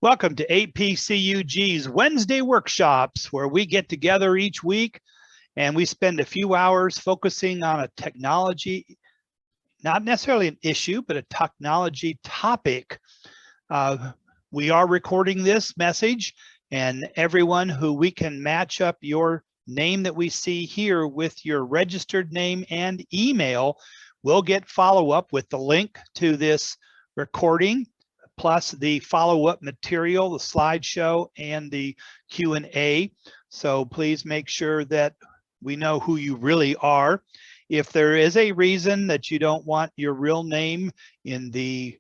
Welcome to APCUG's Wednesday workshops, where we get together each week and we spend a few hours focusing on a technology, not necessarily an issue, but a technology topic. We are recording this message, and everyone who we can match up your name that we see here with your registered name and email will get follow-up with the link to this recording, plus the follow-up material, the slideshow, and the Q&A. So please make sure that we know who you really are. If there is a reason that you don't want your real name in the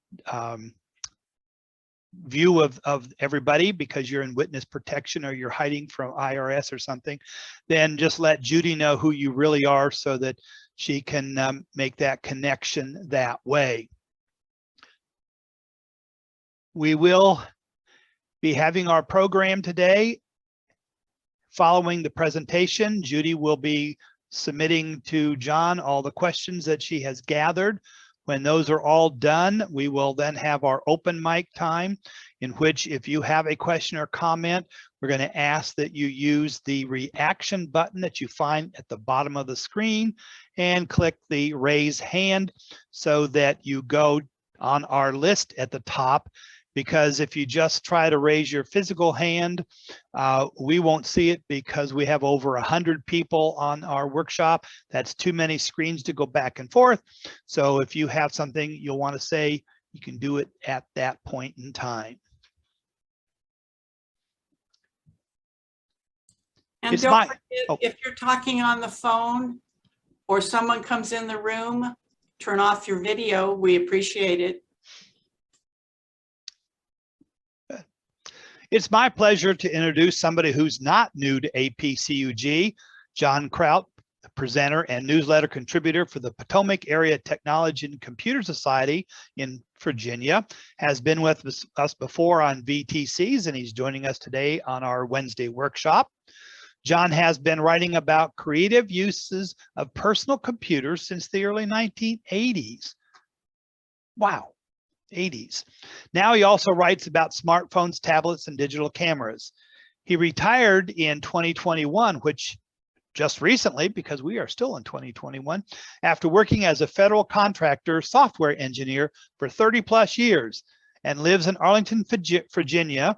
view of everybody because you're in witness protection or you're hiding from IRS or something, then just let Judy know who you really are so that she can make that connection that way. We will be having our program today. Following the presentation, Judy will be submitting to John all the questions that she has gathered. When those are all done, we will then have our open mic time, in which if you have a question or comment, we're going to ask that you use the reaction button that you find at the bottom of the screen and click the raise hand so that you go on our list at the top. Because if you just try to raise your physical hand, we won't see it because we have over 100 people on our workshop. That's too many screens to go back and forth. So if you have something you'll want to say, you can do it at that point in time. And don't forget, if you're talking on the phone or someone comes in the room, turn off your video. We appreciate it. It's my pleasure to introduce somebody who's not new to APCUG, John Krout, the presenter and newsletter contributor for the Potomac Area Technology and Computer Society in Virginia, has been with us before on VTCs, and he's joining us today on our Wednesday workshop. John has been writing about creative uses of personal computers since the early 1980s. Wow. 80s. Now he also writes about smartphones, tablets, and digital cameras. He retired in 2021, which just recently, because we are still in 2021, after working as a federal contractor software engineer for 30+ years, and lives in Arlington, Virginia,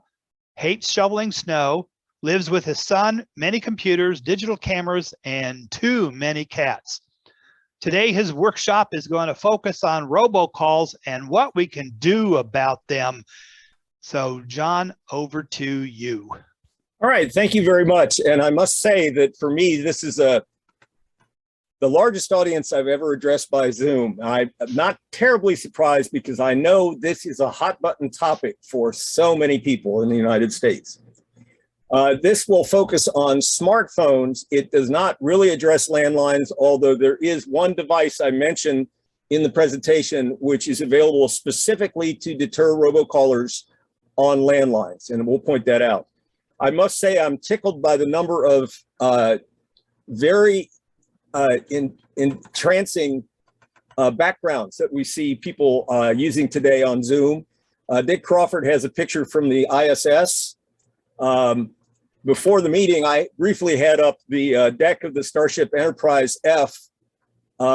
hates shoveling snow, lives with his son, many computers, digital cameras, and too many cats. Today, his workshop is going to focus on robocalls and what we can do about them. So, John, over to you. All right, thank you very much. And I must say that for me, this is the largest audience I've ever addressed by Zoom. I'm not terribly surprised because I know this is a hot button topic for so many people in the United States. This will focus on smartphones. It does not really address landlines, although there is one device I mentioned in the presentation which is available specifically to deter robocallers on landlines, and we'll point that out. I must say I'm tickled by the number of very entrancing backgrounds that we see people using today on Zoom. Dick Crawford has a picture from the ISS. Before the meeting, I briefly had up the deck of the Starship Enterprise F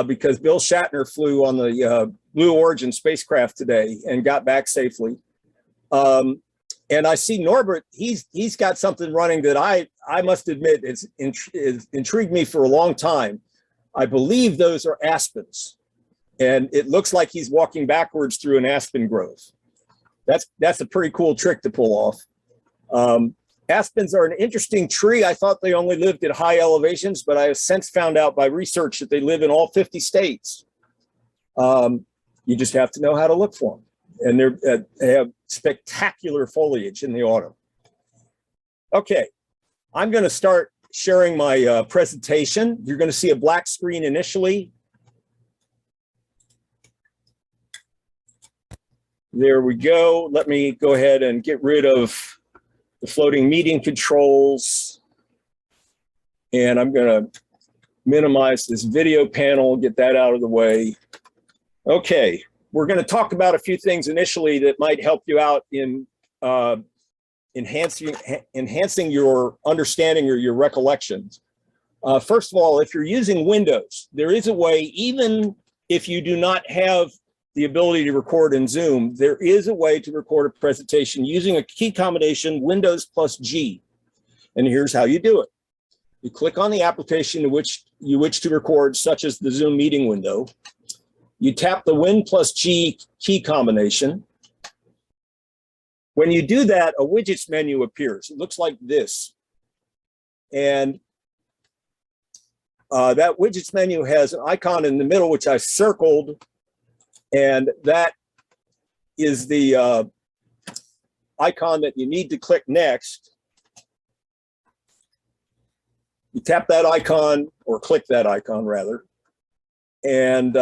because Bill Shatner flew on the Blue Origin spacecraft today and got back safely. And I see Norbert, he's got something running that I must admit is intrigued me for a long time. I believe those are aspens, and it looks like he's walking backwards through an aspen grove. That's a pretty cool trick to pull off. Aspens are an interesting tree. I thought they only lived at high elevations, but I have since found out by research that they live in all 50 states. You just have to know how to look for them. And they have spectacular foliage in the autumn. Okay, I'm going to start sharing my presentation. You're going to see a black screen initially. There we go. Let me go ahead and get rid of the floating meeting controls. And I'm going to minimize this video panel, get that out of the way. Okay, we're going to talk about a few things initially that might help you out in enhancing your understanding or your recollections. First of all, if you're using Windows, there is a way, even if you do not have the ability to record in Zoom, there is a way to record a presentation using a key combination Windows plus G. And here's how you do it. You click on the application in which you wish to record, such as the Zoom meeting window. You tap the Win plus G key combination. When you do that, a widgets menu appears. It looks like this. And that widgets menu has an icon in the middle, which I circled. And that is the icon that you need to click next. You tap that icon, or click that icon rather. And you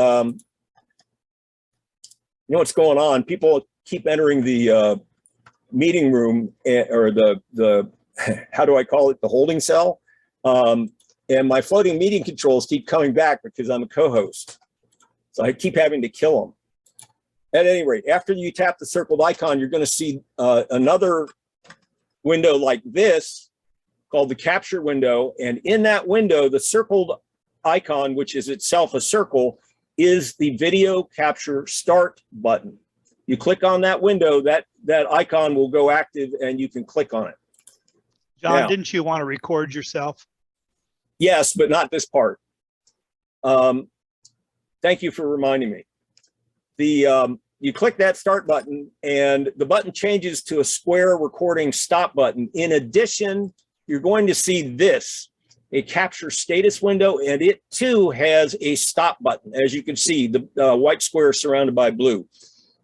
know what's going on? People keep entering the meeting room, or the how do I call it, the holding cell, and my floating meeting controls keep coming back because I'm a co-host, so I keep having to kill them. At any rate, after you tap the circled icon, you're going to see another window like this called the capture window, and in that window, the circled icon, which is itself a circle, is the video capture start button. You click on that window, that icon will go active and you can click on it. John, now, didn't you want to record yourself? Yes, but not this part. Thank you for reminding me. You click that start button and the button changes to a square recording stop button. In addition, you're going to see this, a capture status window, and it too has a stop button. As you can see, the white square surrounded by blue.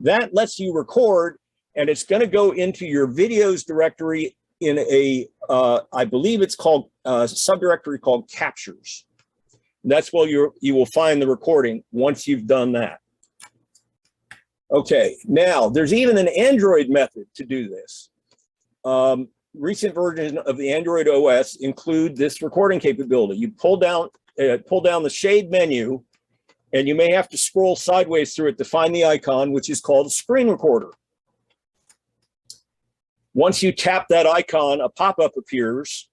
That lets you record, and it's going to go into your videos directory in a, I believe it's called a subdirectory called captures. And that's where you will find the recording once you've done that. Okay, now there's even an Android method to do this. Recent versions of the Android OS include this recording capability. You pull down the shade menu, and you may have to scroll sideways through it to find the icon, which is called a screen recorder. Once you tap that icon, a pop-up appears,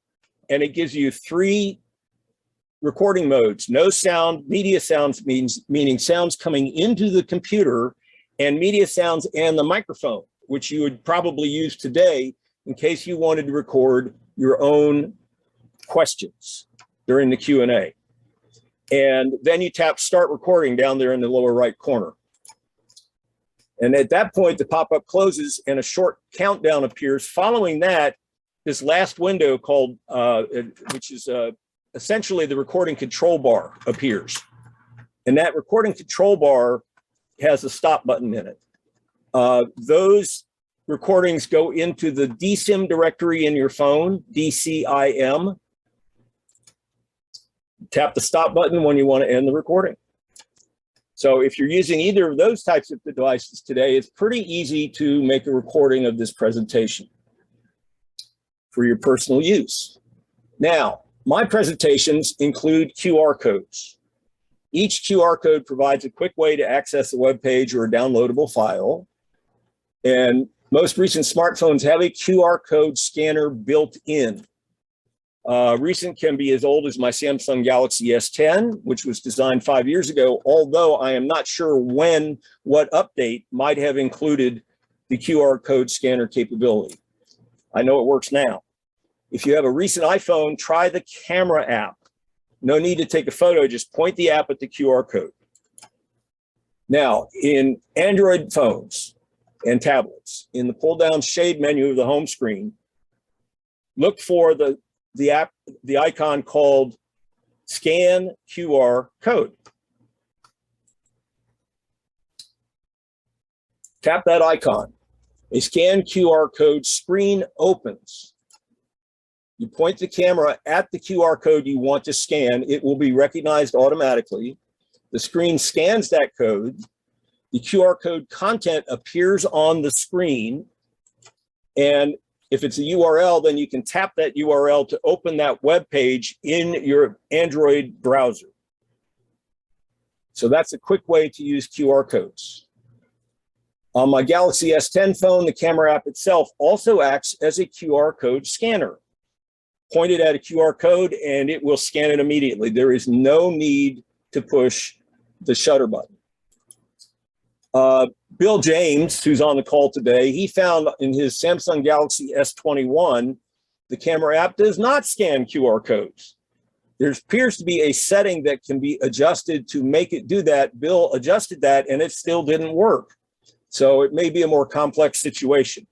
and it gives you 3 recording modes: no sound, media sounds, meaning sounds coming into the computer, and media sounds and the microphone, which you would probably use today in case you wanted to record your own questions during the Q&A. And then you tap start recording down there in the lower right corner. And at that point, the pop-up closes and a short countdown appears. Following that, this last window called, which is essentially the recording control bar, appears. And that recording control bar has a stop button in it. Those recordings go into the DCIM directory in your phone, DCIM. Tap the stop button when you want to end the recording. So if you're using either of those types of devices today, it's pretty easy to make a recording of this presentation for your personal use. Now, my presentations include QR codes. Each QR code provides a quick way to access a web page or a downloadable file. And most recent smartphones have a QR code scanner built in. Recent can be as old as my Samsung Galaxy S10, which was designed 5 years ago, although I am not sure what update might have included the QR code scanner capability. I know it works now. If you have a recent iPhone, try the camera app. No need to take a photo, just point the app at the QR code. Now, in Android phones and tablets, in the pull-down shade menu of the home screen, look for the icon called Scan QR Code. Tap that icon. A Scan QR Code screen opens. You point the camera at the QR code you want to scan. It will be recognized automatically. The screen scans that code. The QR code content appears on the screen. And if it's a URL, then you can tap that URL to open that web page in your Android browser. So that's a quick way to use QR codes. On my Galaxy S10 phone, the camera app itself also acts as a QR code scanner. Point it at a QR code and it will scan it immediately. There is no need to push the shutter button. Bill James, who's on the call today, he found in his Samsung Galaxy S21, the camera app does not scan QR codes. There appears to be a setting that can be adjusted to make it do that. Bill adjusted that and it still didn't work. So it may be a more complex situation.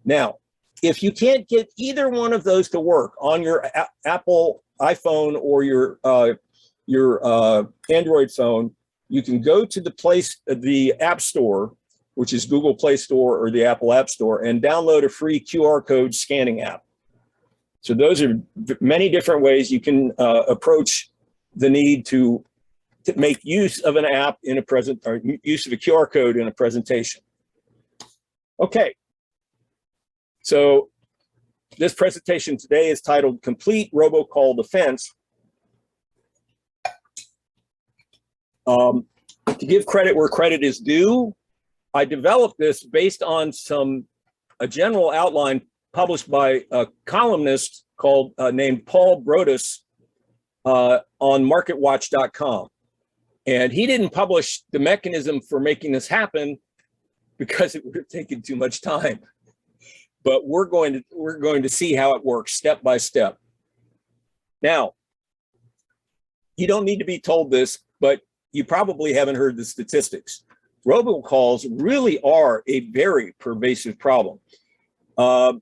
Now, if you can't get either one of those to work on your Apple iPhone or your Android phone, you can go to the App Store, which is Google Play Store or the Apple App Store, and download a free QR code scanning app. So those are many different ways you can approach the need to make use of an app in a or use of a QR code in a presentation. Okay. So this presentation today is titled Complete Robocall Defense. To give credit where credit is due, I developed this based on a general outline published by a columnist named Paul Brodus on MarketWatch.com. And he didn't publish the mechanism for making this happen because it would have taken too much time. But we're going to see how it works step by step. Now, you don't need to be told this, but you probably haven't heard the statistics. Robocalls really are a very pervasive problem. I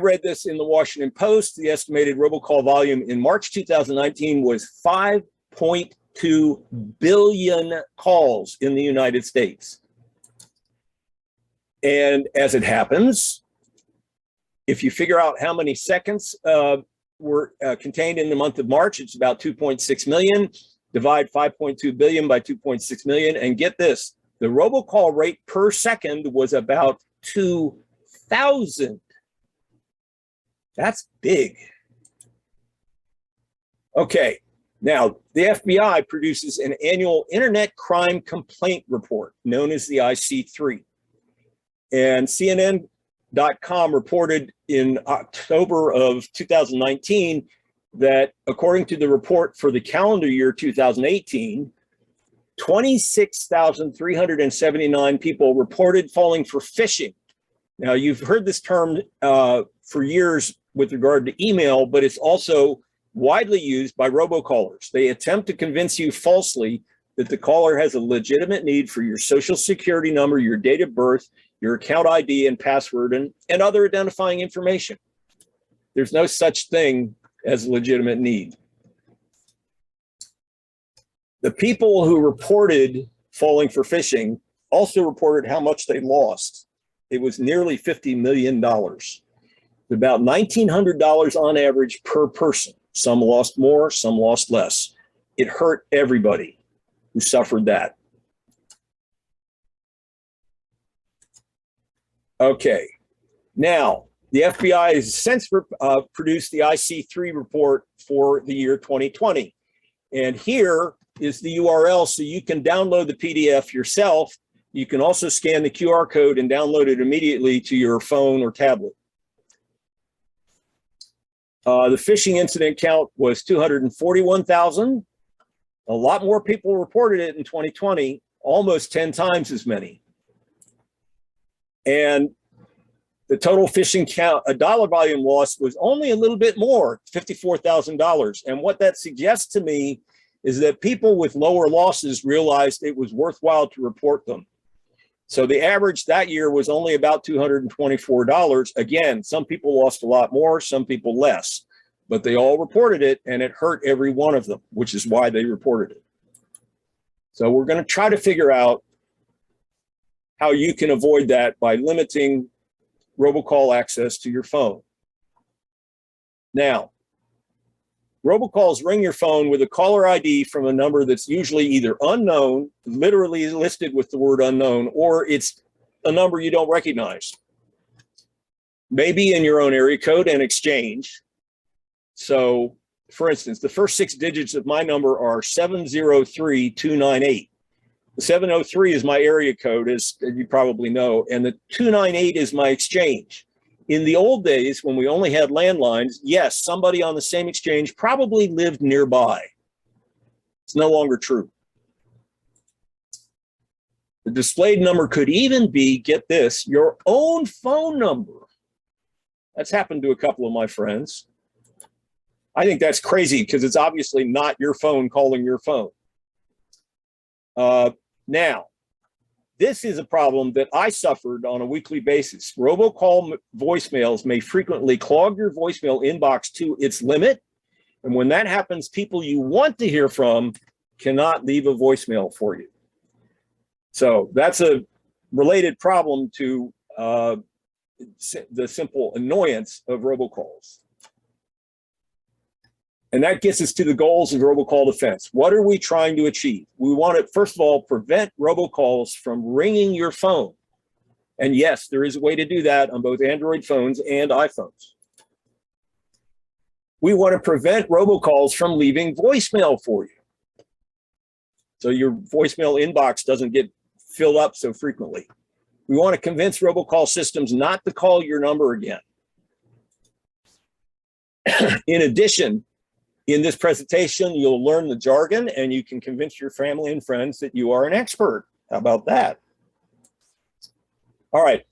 read this in the Washington Post. The estimated robocall volume in March 2019 was 5.2 billion calls in the United States. And as it happens, if you figure out how many seconds were contained in the month of March, it's about 2.6 million. Divide 5.2 billion by 2.6 million, and get this, the robocall rate per second was about 2,000. That's big. Okay, now the FBI produces an annual Internet Crime Complaint Report known as the IC3. And CNN.com reported in October of 2019 that according to the report for the calendar year 2018, 26,379 people reported falling for phishing. Now, you've heard this term for years with regard to email, but it's also widely used by robocallers. They attempt to convince you falsely that the caller has a legitimate need for your social security number, your date of birth, your account ID and password, and other identifying information. There's no such thing as a legitimate need. The people who reported falling for phishing also reported how much they lost. It was nearly $50 million. About $1,900 on average per person. Some lost more, some lost less. It hurt everybody who suffered that. Okay, now the FBI has since produced the IC3 report for the year 2020. And here is the URL so you can download the PDF yourself. You can also scan the QR code and download it immediately to your phone or tablet. The phishing incident count was 241,000. A lot more people reported it in 2020, almost 10 times as many. And the total phishing count, a dollar volume loss was only a little bit more, $54,000. And what that suggests to me is that people with lower losses realized it was worthwhile to report them. So the average that year was only about $224. Again, some people lost a lot more, some people less, but they all reported it and it hurt every one of them, which is why they reported it. So we're going to try to figure out how you can avoid that by limiting robocall access to your phone. Now, robocalls ring your phone with a caller ID from a number that's usually either unknown, literally listed with the word unknown, or it's a number you don't recognize. Maybe in your own area code and exchange. So, for instance, the first 6 digits of my number are 703298. The 703 is my area code, as you probably know, and the 298 is my exchange. In the old days, when we only had landlines, yes, somebody on the same exchange probably lived nearby. It's no longer true. The displayed number could even be, get this, your own phone number. That's happened to a couple of my friends. I think that's crazy because it's obviously not your phone calling your phone. Now, this is a problem that I suffered on a weekly basis. Robocall voicemails may frequently clog your voicemail inbox to its limit. And when that happens, people you want to hear from cannot leave a voicemail for you. So that's a related problem to the simple annoyance of robocalls. And that gets us to the goals of robocall defense. What are we trying to achieve? We want to, first of all, prevent robocalls from ringing your phone. And yes, there is a way to do that on both Android phones and iPhones. We want to prevent robocalls from leaving voicemail for you, so your voicemail inbox doesn't get filled up so frequently. We want to convince robocall systems not to call your number again. In addition, in this presentation, you'll learn the jargon and you can convince your family and friends that you are an expert. How about that? All right,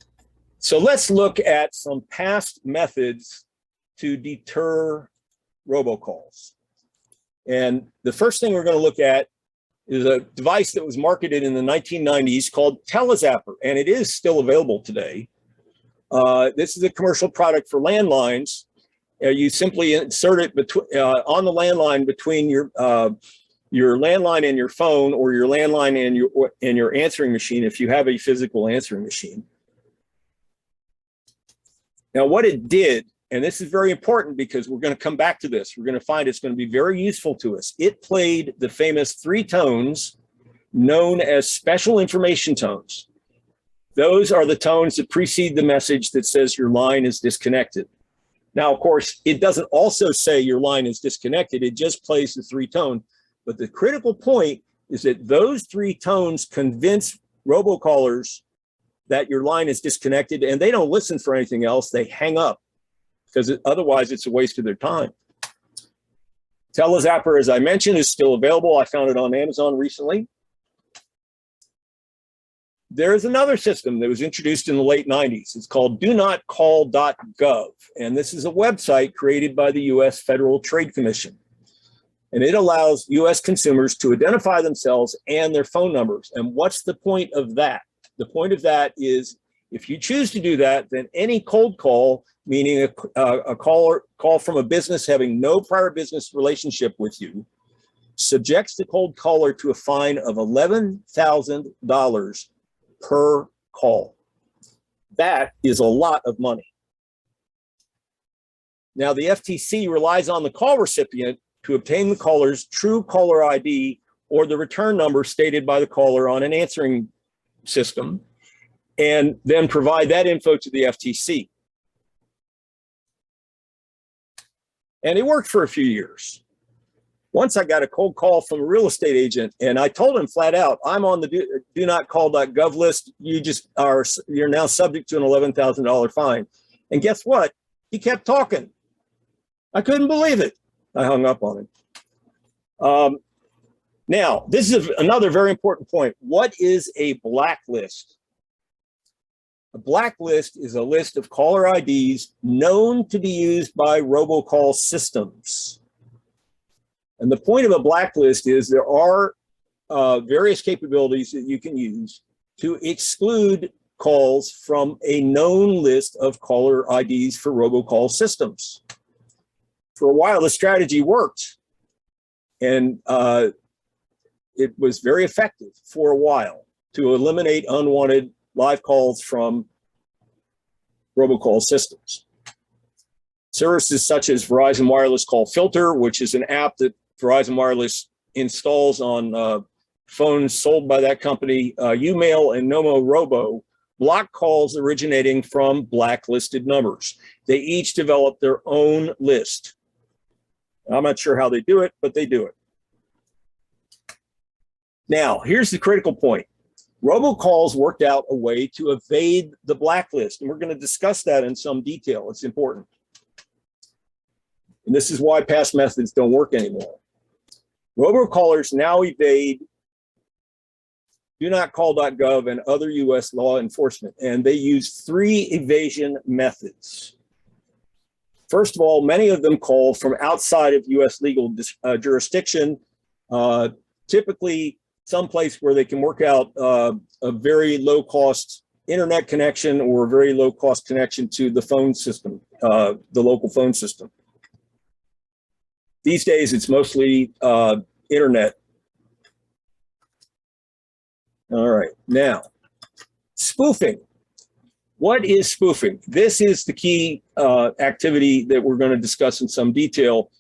so let's look at some past methods to deter robocalls. And the first thing we're going to look at is a device that was marketed in the 1990s called Telus Zapper, and it is still available today. This is a commercial product for landlines. You simply insert it on the landline between your landline and your phone, or your landline and your answering machine if you have a physical answering machine. Now, what it did, and this is very important because we're going to come back to this. We're going to find it's going to be very useful to us. It played the famous 3 tones known as special information tones. Those are the tones that precede the message that says your line is disconnected. Now, of course, it doesn't also say your line is disconnected. It just plays the 3 tone. But the critical point is that those 3 tones convince robocallers that your line is disconnected, and they don't listen for anything else. They hang up because otherwise it's a waste of their time. Telus Zapper, as I mentioned, is still available. I found it on Amazon recently. There's another system that was introduced in the late 90s. It's called DoNotCall.gov. And this is a website created by the US Federal Trade Commission. And it allows US consumers to identify themselves and their phone numbers. And what's the point of that? The point of that is if you choose to do that, then any cold call, meaning a call from a business having no prior business relationship with you, subjects the cold caller to a fine of $11,000 per call. That is a lot of money. Now, the FTC relies on the call recipient to obtain the caller's true caller ID or the return number stated by the caller on an answering system, and then provide that info to the FTC. And it worked for a few years. Once I got a cold call from a real estate agent, and I told him flat out, I'm on the DoNotCall.gov list. You're now subject to an $11,000 fine. And guess what? He kept talking. I couldn't believe it. I hung up on him. Now, this is another very important point. What is a blacklist? A blacklist is a list of caller IDs known to be used by robocall systems. And the point of a blacklist is there are various capabilities that you can use to exclude calls from a known list of caller IDs for robocall systems. For a while, the strategy worked, and it was very effective for a while to eliminate unwanted live calls from robocall systems. Services such as Verizon Wireless Call Filter, which is an app that Verizon Wireless installs on phones sold by that company, Umail and Nomo Robo, block calls originating from blacklisted numbers. They each develop their own list. I'm not sure how they do it, but they do it. Now, here's the critical point. Robocalls worked out a way to evade the blacklist, and we're going to discuss that in some detail. It's important. And this is why past methods don't work anymore. Robocallers now evade DoNotCall.gov and other US law enforcement, and they use 3 evasion methods. First of all, many of them call from outside of US legal jurisdiction, typically someplace where they can work out a very low cost internet connection or a very low cost connection to the phone system, the local phone system. These days, it's mostly internet. All right, now, spoofing. What is spoofing? This is the key activity that we're going to discuss in some detail.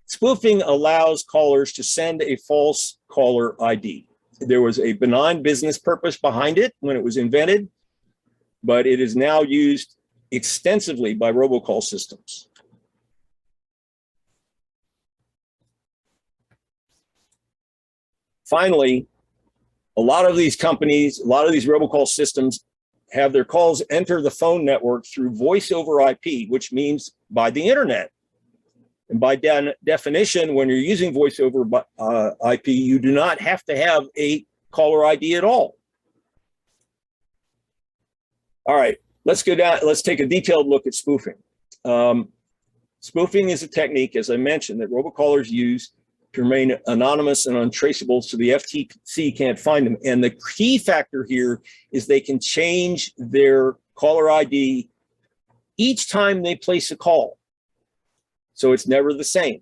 Spoofing allows callers to send a false caller ID. There was a benign business purpose behind it when it was invented, but it is now used extensively by robocall systems. Finally, a lot of these companies, a lot of these robocall systems have their calls enter the phone network through voice over IP, which means by the internet. And by definition, when you're using voice over IP, you do not have to have a caller ID at all. All right, let's go down. Let's take a detailed look at spoofing. Spoofing is a technique, as I mentioned, that robocallers use to remain anonymous and untraceable so the FTC can't find them. And the key factor here is they can change their caller ID each time they place a call. So it's never the same.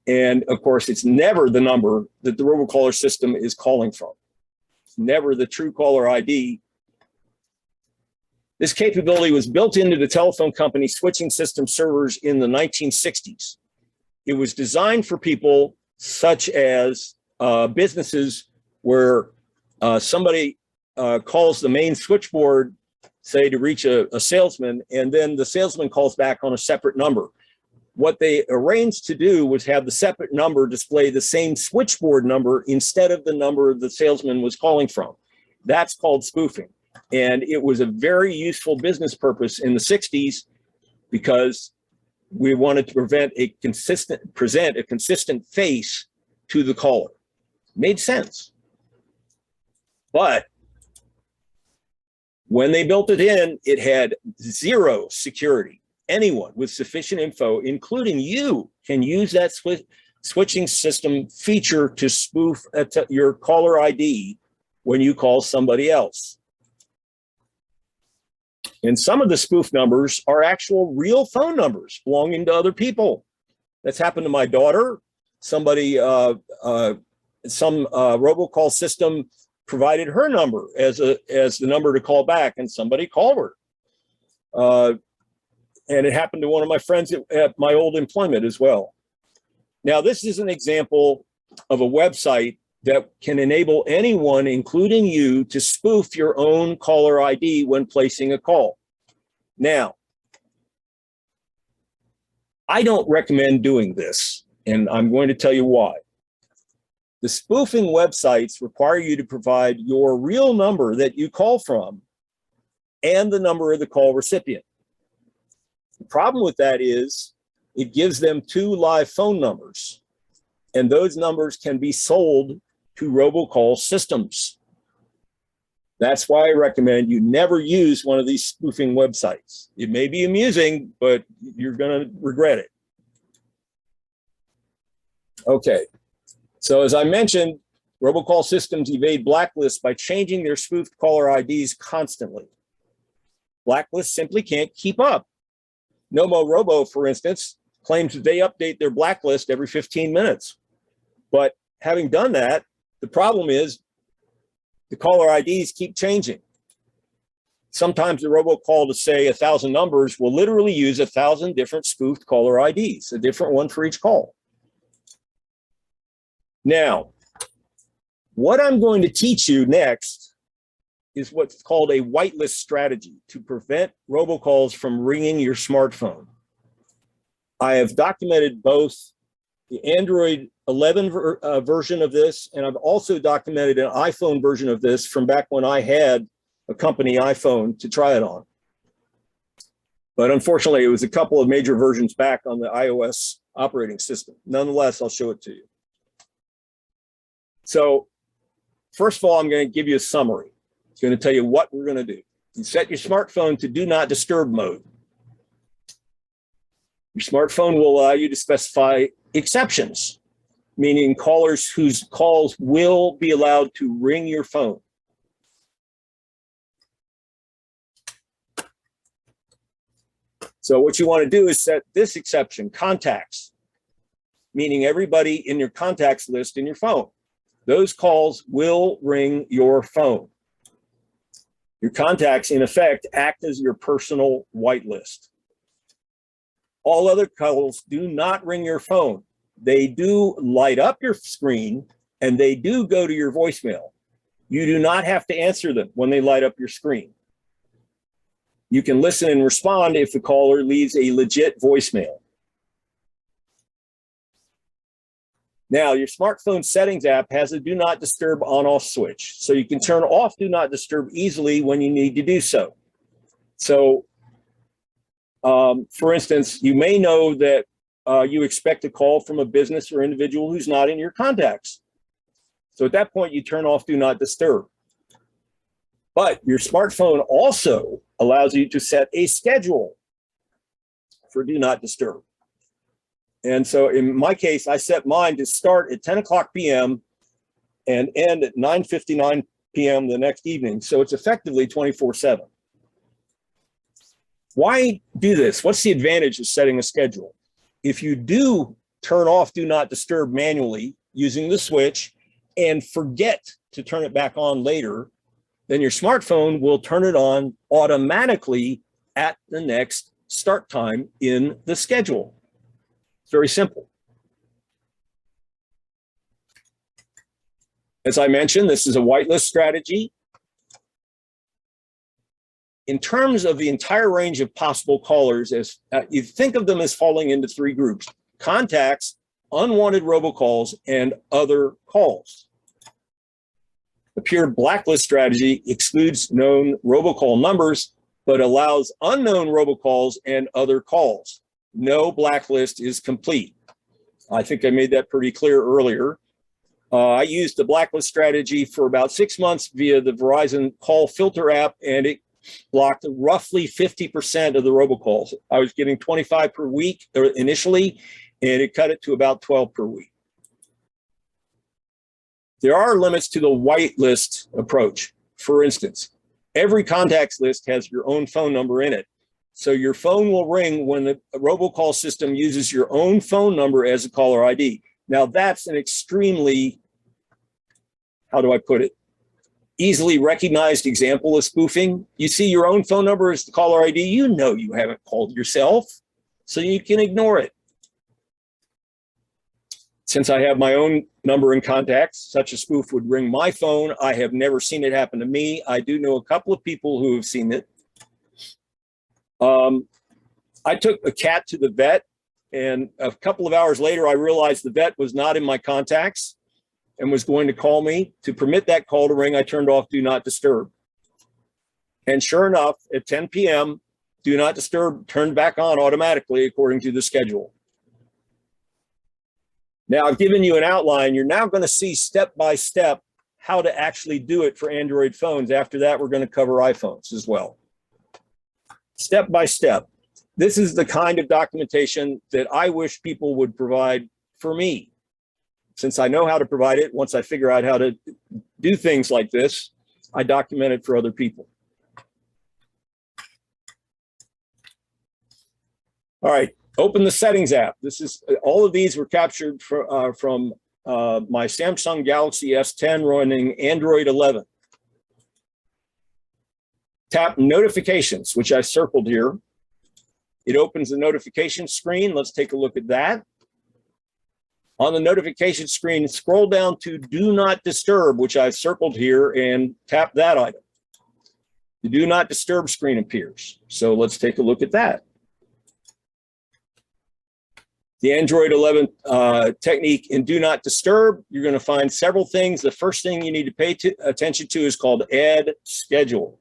And of course, it's never the number that the robocaller system is calling from. It's never the true caller ID. This capability was built into the telephone company switching system servers in the 1960s. It was designed for people such as businesses where somebody calls the main switchboard, say to reach a salesman, and then the salesman calls back on a separate number. What they arranged to do was have the separate number display the same switchboard number instead of the number the salesman was calling from. That's called spoofing. And it was a very useful business purpose in the 60s because we wanted to present a consistent face to the caller. Made sense. But when they built it in, it had zero security. Anyone with sufficient info, including you, can use that switching system feature to spoof your caller ID when you call somebody else. And some of the spoof numbers are actual real phone numbers belonging to other people. That's happened to my daughter. Somebody, some robocall system provided her number as the number to call back, and somebody called her. And it happened to one of my friends at my old employment as well. Now, this is an example of a website that can enable anyone, including you, to spoof your own caller ID when placing a call. Now, I don't recommend doing this, and I'm going to tell you why. The spoofing websites require you to provide your real number that you call from and the number of the call recipient. The problem with that is it gives them 2 live phone numbers, and those numbers can be sold to robocall systems. That's why I recommend you never use one of these spoofing websites. It may be amusing, but you're going to regret it. Okay, so as I mentioned, robocall systems evade blacklists by changing their spoofed caller IDs constantly. Blacklists simply can't keep up. Nomo Robo, for instance, claims that they update their blacklist every 15 minutes. But having done that, the problem is the caller IDs keep changing. Sometimes the robocall to say 1,000 numbers will literally use 1,000 different spoofed caller IDs, a different one for each call. Now, what I'm going to teach you next is what's called a whitelist strategy to prevent robocalls from ringing your smartphone. I have documented both the Android 11 version of this, and I've also documented an iPhone version of this from back when I had a company iPhone to try it on. But unfortunately, it was a couple of major versions back on the iOS operating system. Nonetheless, I'll show it to you. So first of all, I'm going to give you a summary. It's going to tell you what we're going to do. You set your smartphone to do not disturb mode. Your smartphone will allow you to specify exceptions, meaning callers whose calls will be allowed to ring your phone. So what you want to do is set this exception, contacts, meaning everybody in your contacts list in your phone. Those calls will ring your phone. Your contacts, in effect, act as your personal whitelist. All other calls do not ring your phone. They do light up your screen, and they do go to your voicemail. You do not have to answer them when they light up your screen. You can listen and respond if the caller leaves a legit voicemail. Now, your smartphone settings app has a do not disturb on-off switch, so you can turn off do not disturb easily when you need to do so. So, for instance, you may know that you expect a call from a business or individual who's not in your contacts. So at that point, you turn off do not disturb. But your smartphone also allows you to set a schedule for do not disturb. And so in my case, I set mine to start at 10 o'clock p.m. and end at 9:59 p.m. the next evening. So it's effectively 24/7. Why do this? What's the advantage of setting a schedule? If you do turn off do not disturb manually using the switch and forget to turn it back on later, then your smartphone will turn it on automatically at the next start time in the schedule. It's very simple. As I mentioned, this is a whitelist strategy. In terms of the entire range of possible callers, as you think of them as falling into three groups: contacts, unwanted robocalls, and other calls. The pure blacklist strategy excludes known robocall numbers, but allows unknown robocalls and other calls. No blacklist is complete. I think I made that pretty clear earlier. I used the blacklist strategy for about 6 months via the Verizon call filter app, and it blocked roughly 50% of the robocalls. I was getting 25 per week initially, and it cut it to about 12 per week. There are limits to the whitelist approach. For instance, every contacts list has your own phone number in it. So your phone will ring when the robocall system uses your own phone number as a caller ID. Now that's an extremely, how do I put it, easily recognized example of spoofing. You see your own phone number as the caller ID, you know you haven't called yourself, so you can ignore it. Since I have my own number in contacts, such a spoof would ring my phone. I have never seen it happen to me. I do know a couple of people who have seen it. I took a cat to the vet, and a couple of hours later, I realized the vet was not in my contacts and was going to call me. To permit that call to ring, I turned off do not disturb. And sure enough, at 10 p.m., do not disturb turned back on automatically according to the schedule. Now I've given you an outline. You're now going to see step by step how to actually do it for Android phones. After that, we're going to cover iPhones as well. Step by step. This is the kind of documentation that I wish people would provide for me. Since I know how to provide it, once I figure out how to do things like this, I document it for other people. All right, open the settings app. This is, all of these were captured from my Samsung Galaxy S10 running Android 11. Tap notifications, which I circled here. It opens the notification screen. Let's take a look at that. On the notification screen, scroll down to do not disturb, which I've circled here, and tap that item. The do not disturb screen appears. So let's take a look at that. The Android 11 technique in Do Not Disturb, you're going to find several things. The first thing you need to pay attention to is called Add Schedule,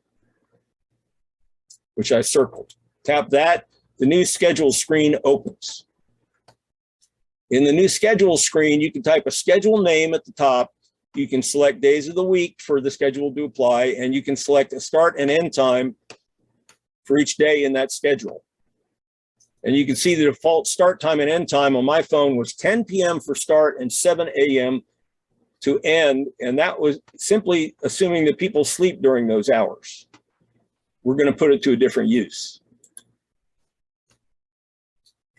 which I circled. Tap that, the new schedule screen opens. In the new schedule screen, you can type a schedule name at the top. You can select days of the week for the schedule to apply, and you can select a start and end time for each day in that schedule. And you can see the default start time and end time on my phone was 10 p.m. for start and 7 a.m. to end. And that was simply assuming that people sleep during those hours. We're going to put it to a different use.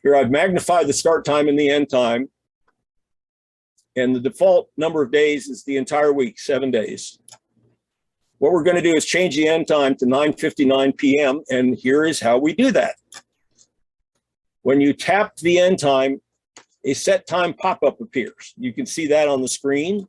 Here I've magnified the start time and the end time. And the default number of days is the entire week, 7 days. What we're going to do is change the end time to 9:59 p.m. And here is how we do that. When you tap the end time, a set time pop-up appears. You can see that on the screen.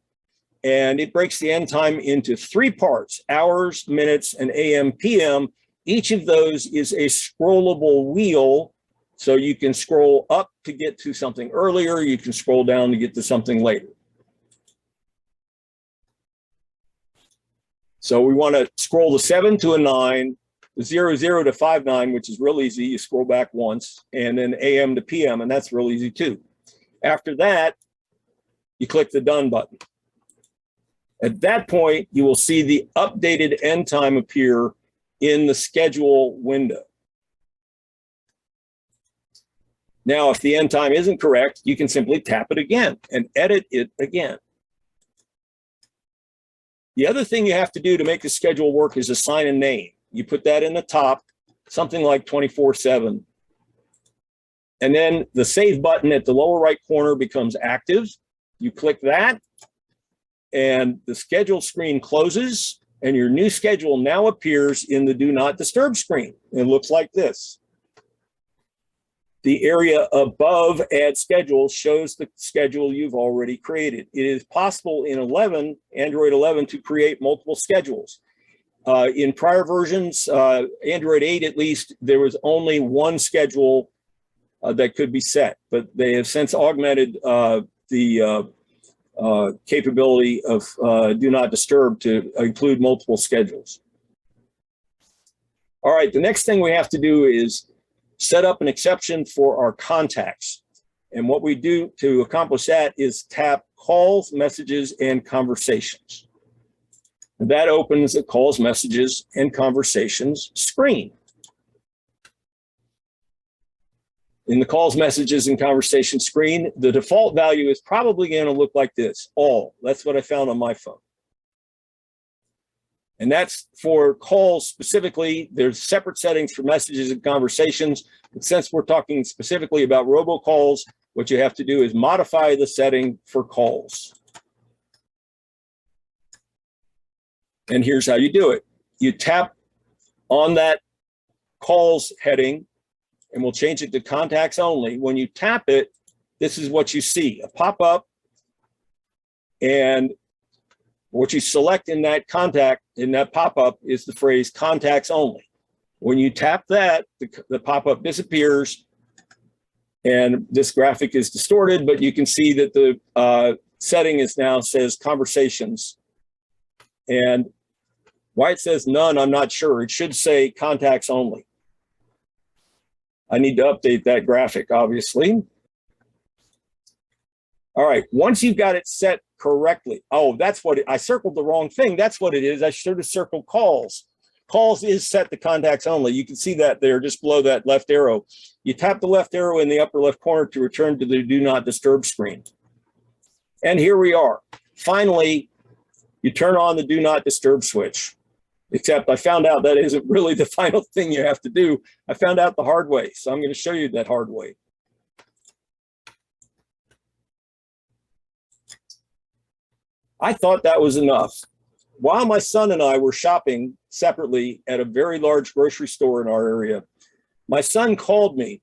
And it breaks the end time into 3 parts, hours, minutes, and AM, PM. Each of those is a scrollable wheel. So you can scroll up to get to something earlier. You can scroll down to get to something later. So we want to scroll the 7 to a 9, the 00 to 59, which is real easy. You scroll back once, and then AM to PM, and that's real easy too. After that, you click the done button. At that point, you will see the updated end time appear in the schedule window. Now, if the end time isn't correct, you can simply tap it again and edit it again. The other thing you have to do to make the schedule work is assign a name. You put that in the top, something like 24/7. And then the save button at the lower right corner becomes active. You click that, and the schedule screen closes, and your new schedule now appears in the Do Not Disturb screen. It looks like this. The area above Add Schedule shows the schedule you've already created. It is possible in Android 11 to create multiple schedules. In prior versions, Android 8 at least, there was only one schedule that could be set, but they have since augmented the capability of Do Not Disturb to include multiple schedules. All right, the next thing we have to do is set up an exception for our contacts. And what we do to accomplish that is tap Calls, Messages, and Conversations. And that opens a Calls, Messages, and Conversations screen. In the Calls, Messages, and Conversations screen, the default value is probably going to look like this, all. That's what I found on my phone. And that's for calls specifically. There's separate settings for messages and conversations. But since we're talking specifically about robocalls, what you have to do is modify the setting for calls. And here's how you do it. You tap on that calls heading, and we'll change it to contacts only. When you tap it, this is what you see, a pop-up, and what you select in that contact, in that pop-up, is the phrase contacts only. When you tap that, the pop-up disappears, and this graphic is distorted, but you can see that the setting is now says conversations. And why it says none, I'm not sure. It should say contacts only. I need to update that graphic, obviously. All right, once you've got it set correctly, oh, that's what I circled the wrong thing. That's what it is. I should have circled calls. Calls is set to contacts only. You can see that there just below that left arrow. You tap the left arrow in the upper left corner to return to the Do Not Disturb screen. And here we are. Finally, you turn on the Do Not Disturb switch. Except I found out that isn't really the final thing you have to do. I found out the hard way, so I'm going to show you that hard way. I thought that was enough. While my son and I were shopping separately at a very large grocery store in our area, my son called me.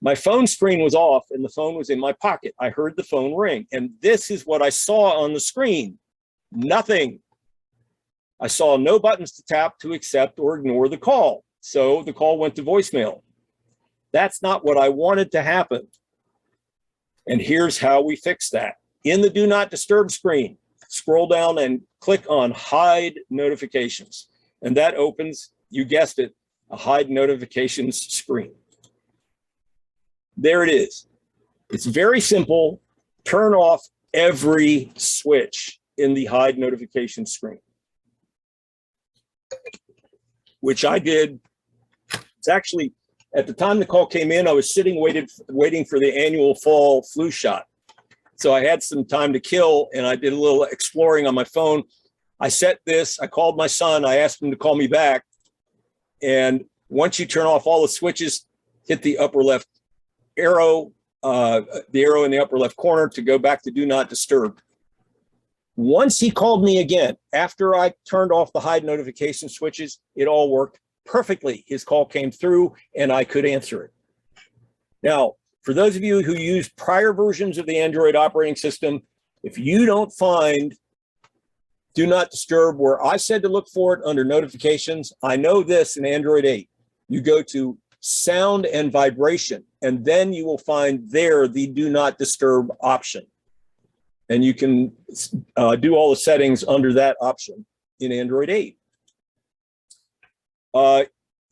My phone screen was off and the phone was in my pocket. I heard the phone ring, and this is what I saw on the screen. Nothing. I saw no buttons to tap to accept or ignore the call. So the call went to voicemail. That's not what I wanted to happen. And here's how we fix that. In the Do Not Disturb screen, scroll down and click on Hide Notifications. And that opens, you guessed it, a Hide Notifications screen. There it is. It's very simple. Turn off every switch in the Hide Notification screen, which I did. It's actually, at the time the call came in, I was sitting waiting for the annual fall flu shot. So I had some time to kill, and I did a little exploring on my phone. I set this, I called my son, I asked him to call me back. And once you turn off all the switches, hit the upper left arrow, the arrow in the upper left corner to go back to Do Not Disturb. Once he called me again, after I turned off the hide notification switches, it all worked perfectly. His call came through and I could answer it. Now, for those of you who use prior versions of the Android operating system, if you don't find Do Not Disturb where I said to look for it under notifications, I know this in Android 8. You go to sound and vibration, and then you will find there the Do Not Disturb option. And you can do all the settings under that option in Android 8.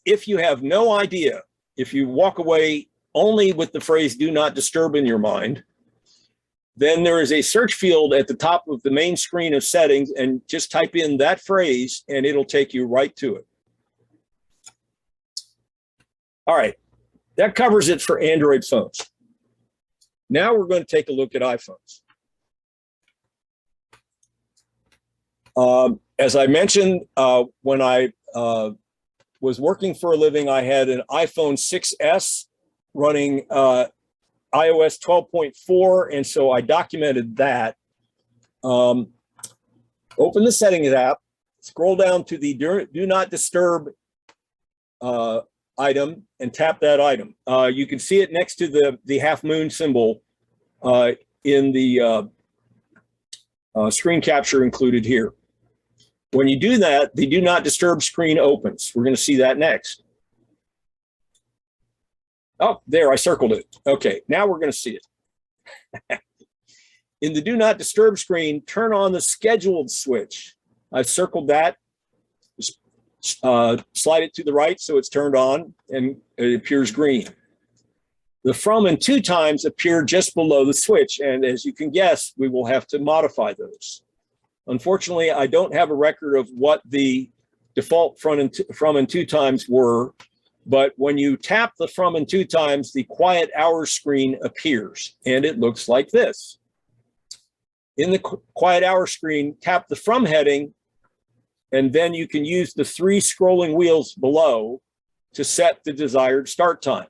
If you have no idea, if you walk away only with the phrase Do Not Disturb in your mind, then there is a search field at the top of the main screen of settings, and just type in that phrase and it'll take you right to it. All right, that covers it for Android phones. Now we're going to take a look at iPhones. As I mentioned, when I was working for a living, I had an iPhone 6S running iOS 12.4, and so I documented that. Open the settings app, scroll down to the Do Not Disturb item and tap that item. You can see it next to the half moon symbol in the screen capture included here. When you do that, the Do Not Disturb screen opens. We're going to see that next. Oh, there, I circled it. Okay, now we're going to see it. In the Do Not Disturb screen, turn on the scheduled switch. I've circled that. Slide it to the right so it's turned on and it appears green. The from and to times appear just below the switch, and as you can guess, we will have to modify those. Unfortunately, I don't have a record of what the default from and to times were, but when you tap the from and to times, the quiet hours screen appears, and it looks like this. In the quiet hour screen, tap the from heading, and then you can use the 3 scrolling wheels below to set the desired start time.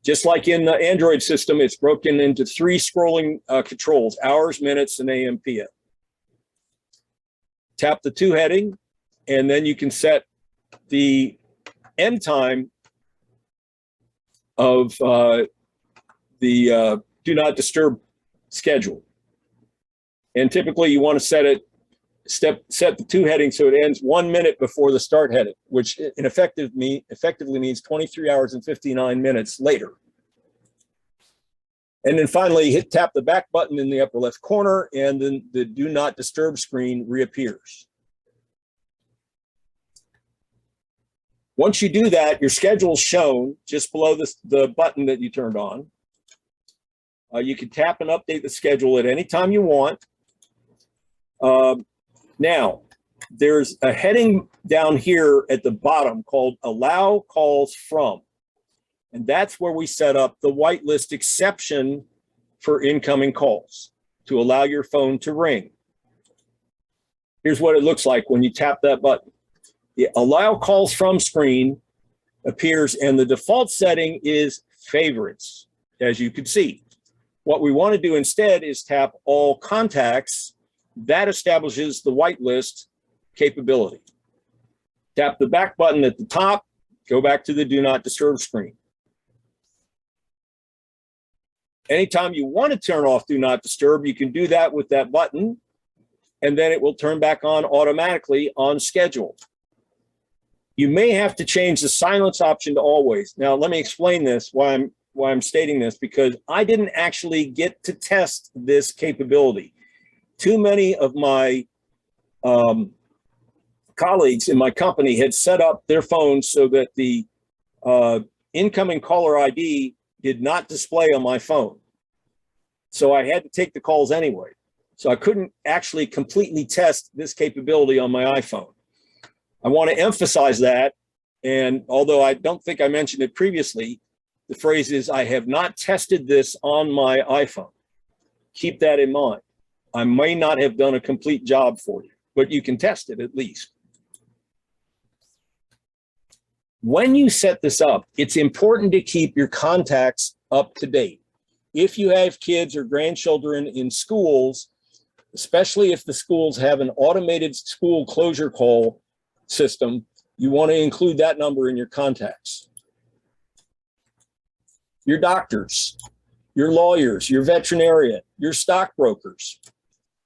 Just like in the Android system, it's broken into 3 scrolling controls: hours, minutes, and AM, PM. Tap the to heading, and then you can set the end time of the Do Not Disturb schedule. And typically you want to set it, set the to heading so it ends 1 minute before the start heading, which effectively means 23 hours and 59 minutes later. And then finally tap the back button in the upper left corner, and then the Do Not Disturb screen reappears. Once you do that, your schedule is shown just below the button that you turned on. You can tap and update the schedule at any time you want. Now, there's a heading down here at the bottom called Allow Calls From. And that's where we set up the whitelist exception for incoming calls to allow your phone to ring. Here's what it looks like when you tap that button. The Allow Calls From screen appears, and the default setting is favorites, as you can see. What we want to do instead is tap All Contacts. That establishes the whitelist capability. Tap the back button at the top, go back to the Do Not Disturb screen. Anytime you want to turn off Do Not Disturb, you can do that with that button, and then it will turn back on automatically on schedule. You may have to change the silence option to always. Now, let me explain this, why I'm stating this, because I didn't actually get to test this capability. Too many of my colleagues in my company had set up their phones so that the incoming caller ID did not display on my phone. So I had to take the calls anyway. So I couldn't actually completely test this capability on my iPhone. I want to emphasize that. And although I don't think I mentioned it previously, the phrase is, I have not tested this on my iPhone. Keep that in mind. I may not have done a complete job for you, but you can test it at least. When you set this up, it's important to keep your contacts up to date. If you have kids or grandchildren in schools, especially if the schools have an automated school closure call system, you want to include that number in your contacts. Your doctors, your lawyers, your veterinarian, your stockbrokers,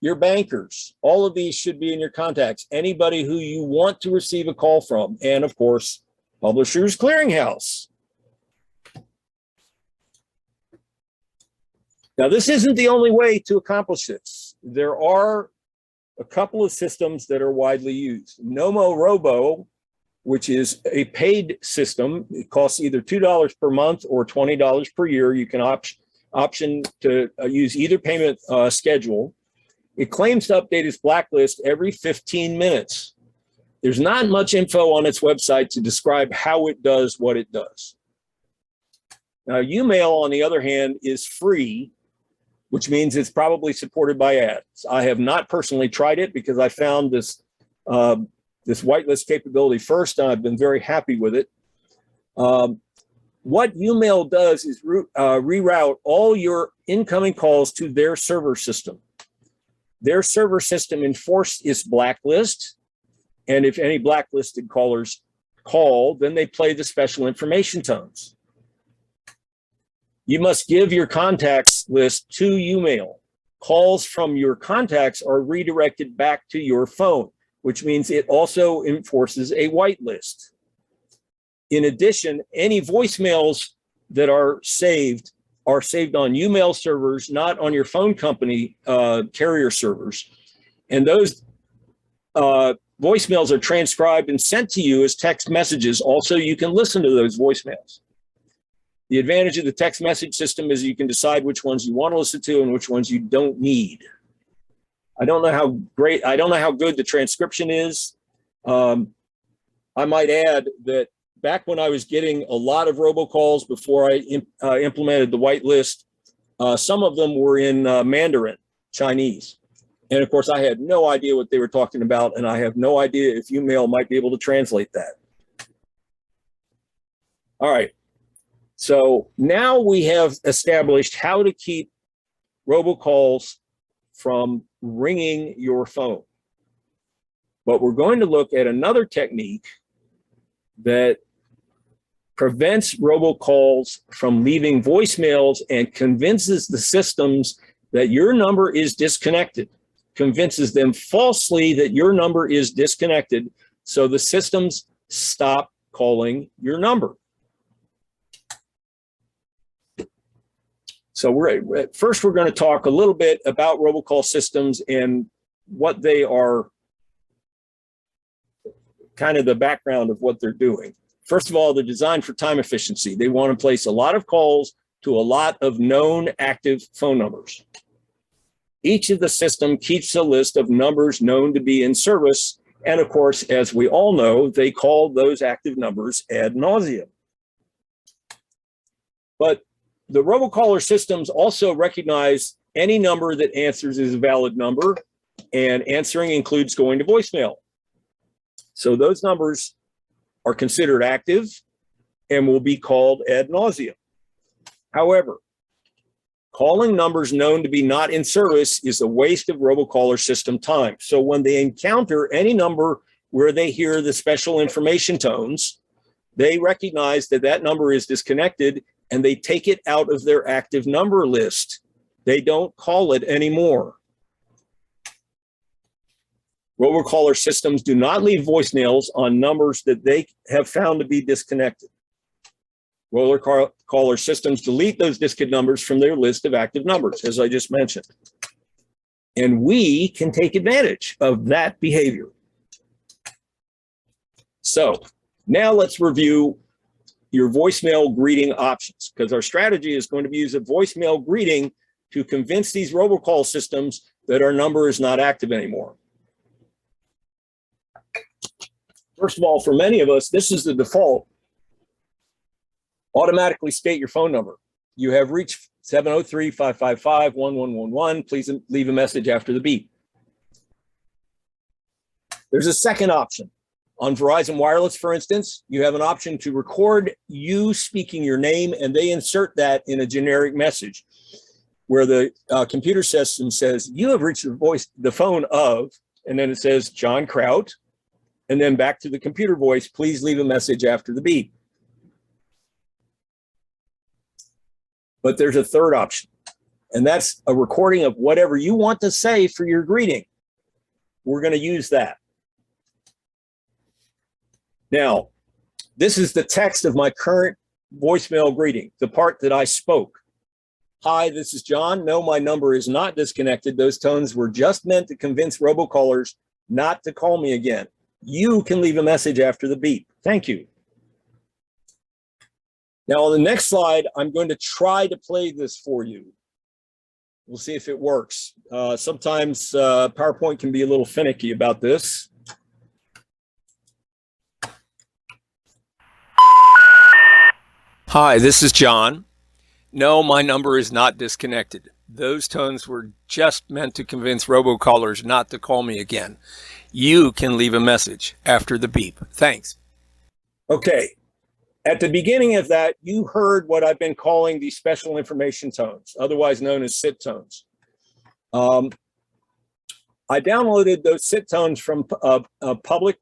your bankers, all of these should be in your contacts. Anybody who you want to receive a call from, and of course, Publishers Clearinghouse. Now, this isn't the only way to accomplish this. There are a couple of systems that are widely used. Nomo Robo, which is a paid system. It costs either $2 per month or $20 per year. You can option to use either payment schedule. It claims to update its blacklist every 15 minutes. There's not much info on its website to describe how it does what it does. Now, Umail, on the other hand, is free, which means it's probably supported by ads. I have not personally tried it because I found this whitelist capability first, and I've been very happy with it. What Umail does is reroute all your incoming calls to their server system. Their server system enforces its blacklist, and if any blacklisted callers call, then they play the special information tones. You must give your contacts list to Umail. Calls from your contacts are redirected back to your phone, which means it also enforces a whitelist. In addition, any voicemails that are saved on Umail servers, not on your phone company carrier servers. And those voicemails are transcribed and sent to you as text messages. Also, you can listen to those voicemails. The advantage of the text message system is you can decide which ones you want to listen to and which ones you don't need. I don't know how good the transcription is. I might add that back when I was getting a lot of robocalls before I implemented the whitelist, some of them were in Mandarin, Chinese. And of course, I had no idea what they were talking about, and I have no idea if Umail might be able to translate that. All right. So now we have established how to keep robocalls from ringing your phone. But we're going to look at another technique that prevents robocalls from leaving voicemails and convinces the systems that your number is disconnected, convinces them falsely that your number is disconnected, so the systems stop calling your number. So first we're going to talk a little bit about robocall systems and what they are, kind of the background of what they're doing. First of all, they're designed for time efficiency. They want to place a lot of calls to a lot of known active phone numbers. Each of the system keeps a list of numbers known to be in service. And of course, as we all know, they call those active numbers ad nauseum. But the robocaller systems also recognize any number that answers is a valid number, and answering includes going to voicemail. So those numbers are considered active and will be called ad nauseum. However, calling numbers known to be not in service is a waste of robocaller system time. So when they encounter any number where they hear the special information tones, they recognize that that number is disconnected and they take it out of their active number list. They don't call it anymore. Robocaller systems do not leave voicemails on numbers that they have found to be disconnected. Robocaller systems delete those disconnected numbers from their list of active numbers, as I just mentioned. And we can take advantage of that behavior. So now let's review your voicemail greeting options, because our strategy is going to be use a voicemail greeting to convince these robocall systems that our number is not active anymore. First of all, for many of us, this is the default. Automatically state your phone number. You have reached 703-555-1111. Please leave a message after the beep. There's a second option. On Verizon Wireless, for instance, you have an option to record you speaking your name, and they insert that in a generic message where the computer system says, you have reached the phone of, and then it says John Krout, and then back to the computer voice, please leave a message after the beep. But there's a third option, and that's a recording of whatever you want to say for your greeting. We're going to use that. Now, this is the text of my current voicemail greeting, the part that I spoke. Hi, this is John. No, my number is not disconnected. Those tones were just meant to convince robocallers not to call me again. You can leave a message after the beep. Thank you. Now, on the next slide, I'm going to try to play this for you. We'll see if it works. Sometimes PowerPoint can be a little finicky about this. Hi, this is John. No, my number is not disconnected. Those tones were just meant to convince robocallers not to call me again. You can leave a message after the beep. Thanks. Okay. At the beginning of that, you heard what I've been calling the special information tones, otherwise known as SIT tones. I downloaded those SIT tones from a public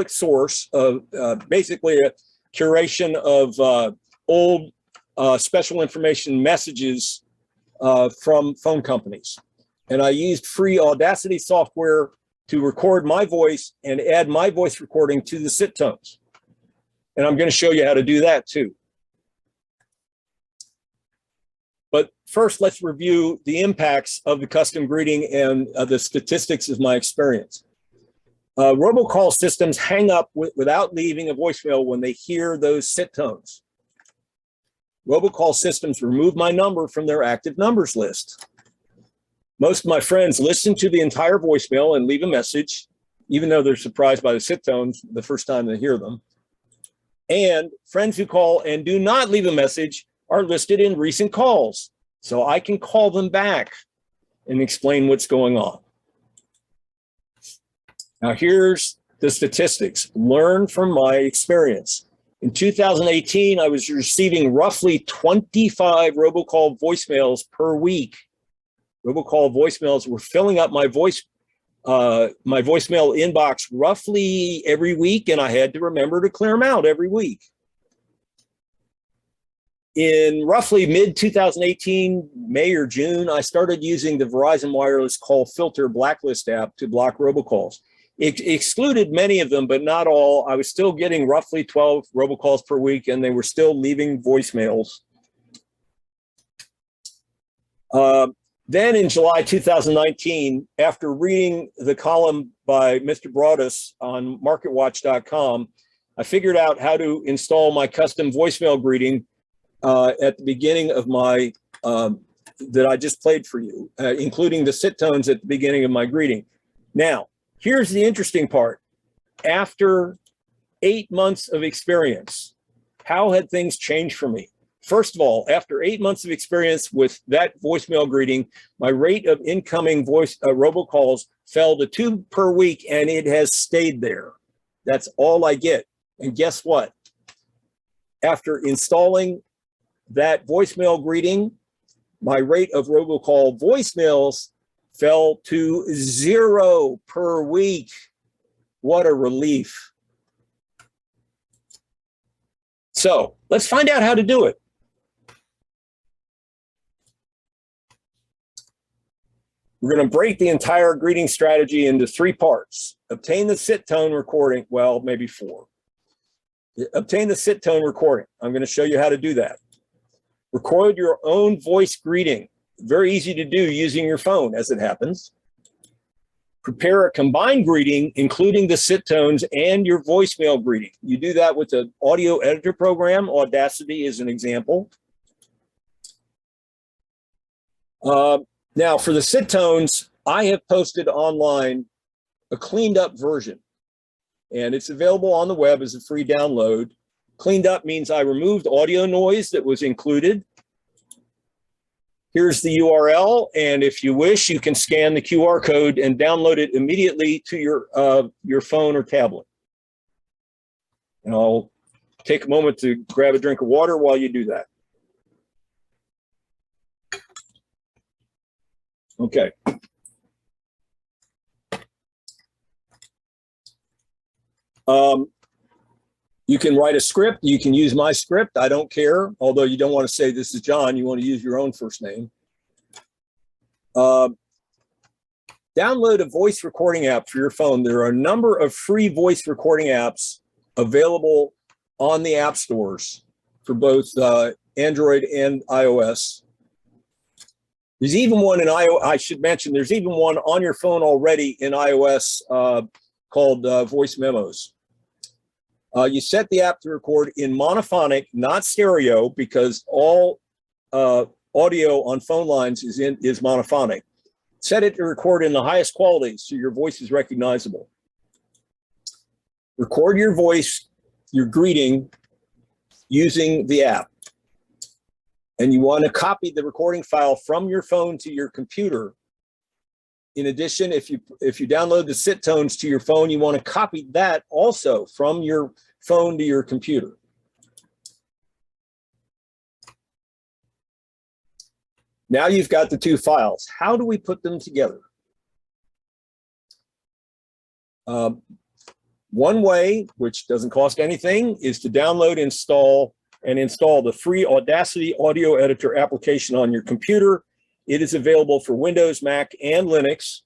source, basically a curation of old special information messages from phone companies. And I used free Audacity software to record my voice and add my voice recording to the SIT tones. And I'm going to show you how to do that too. But first, let's review the impacts of the custom greeting and the statistics of my experience. Robocall systems hang up without leaving a voicemail when they hear those SIT tones. Robocall systems remove my number from their active numbers list. Most of my friends listen to the entire voicemail and leave a message, even though they're surprised by the SIT tones the first time they hear them. And friends who call and do not leave a message are listed in recent calls, so I can call them back and explain what's going on. Now here's the statistics. Learn from my experience. In 2018, I was receiving roughly 25 robocall voicemails per week. Robocall voicemails were filling up my voicemail inbox roughly every week, and I had to remember to clear them out every week. In roughly mid-2018, May or June, I started using the Verizon Wireless Call Filter Blacklist app to block robocalls. It excluded many of them, but not all. I was still getting roughly 12 robocalls per week, and they were still leaving voicemails. Then in July 2019, after reading the column by Mr. Broadus on MarketWatch.com, I figured out how to install my custom voicemail greeting at the beginning of my, that I just played for you, including the SIT tones at the beginning of my greeting. Now, here's the interesting part. After 8 months of experience, how had things changed for me? First of all, after 8 months of experience with that voicemail greeting, my rate of incoming robocalls fell to 2 per week, and it has stayed there. That's all I get. And guess what? After installing that voicemail greeting, my rate of robocall voicemails fell to 0 per week. What a relief. So let's find out how to do it. We're going to break the entire greeting strategy into 3 parts. Obtain the SIT tone recording. Well, maybe 4. Obtain the SIT tone recording. I'm going to show you how to do that. Record your own voice greeting. Very easy to do using your phone, as it happens. Prepare a combined greeting, including the SIT tones and your voicemail greeting. You do that with the audio editor program. Audacity is an example. Now, for the SIT tones, I have posted online a cleaned up version, and it's available on the web as a free download. Cleaned up means I removed audio noise that was included. Here's the URL, and if you wish, you can scan the QR code and download it immediately to your phone or tablet. And I'll take a moment to grab a drink of water while you do that. Okay. You can write a script. You can use my script. I don't care. Although you don't want to say this is John. You want to use your own first name. Download a voice recording app for your phone. There are a number of free voice recording apps available on the app stores for both Android and iOS. There's even one in iOS. I should mention there's even one on your phone already in iOS called Voice Memos. You set the app to record in monophonic, not stereo, because all audio on phone lines is monophonic. Set it to record in the highest quality so your voice is recognizable. Record your voice, your greeting, using the app. And you want to copy the recording file from your phone to your computer. In addition, if you download the SIT tones to your phone, you want to copy that also from your phone to your computer. Now you've got the 2 files. How do we put them together? One way, which doesn't cost anything, is to download, install the free Audacity audio editor application on your computer. It is available for Windows, Mac, and Linux.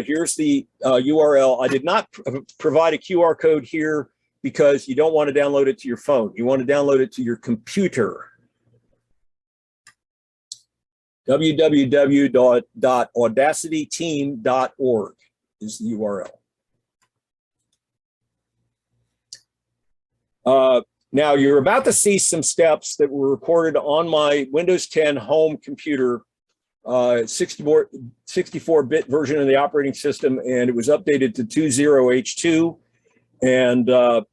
Here's the URL. I did not provide a QR code here because you don't want to download it to your phone. You want to download it to your computer. www.audacityteam.org is the URL. Now you're about to see some steps that were recorded on my Windows 10 home computer, 64-bit version of the operating system, and it was updated to 20H2, and the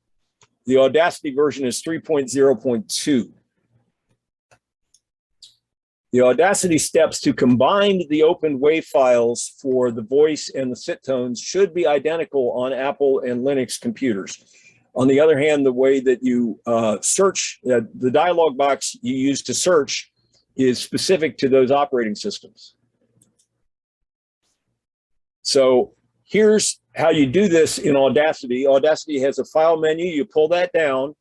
Audacity version is 3.0.2. The Audacity steps to combine the opened WAV files for the voice and the SIT tones should be identical on Apple and Linux computers. On the other hand, the way that you search, the dialog box you use to search is specific to those operating systems. So here's how you do this in Audacity. Audacity has a file menu. You pull that down.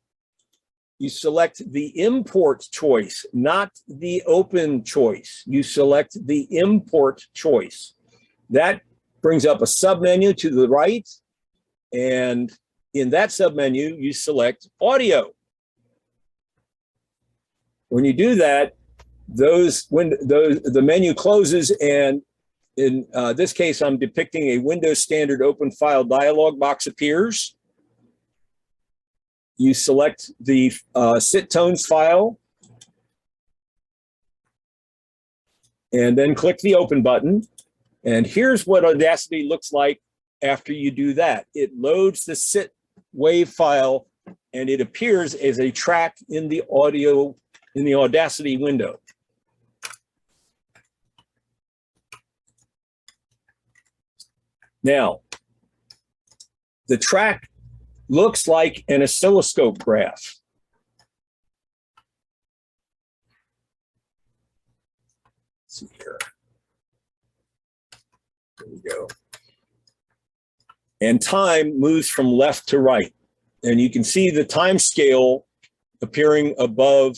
You select the import choice, not the open choice. You select the import choice. That brings up a submenu to the right, and in that submenu, you select audio. When you do that, the menu closes, and in this case, I'm depicting a Windows Standard open file dialog box appears. You select the SIT tones file, and then click the open button. And here's what Audacity looks like after you do that. It loads the SIT WAV file, and it appears as a track in the Audacity window. Now, the track looks like an oscilloscope graph. Let's see here. There we go. And time moves from left to right. And you can see the time scale appearing above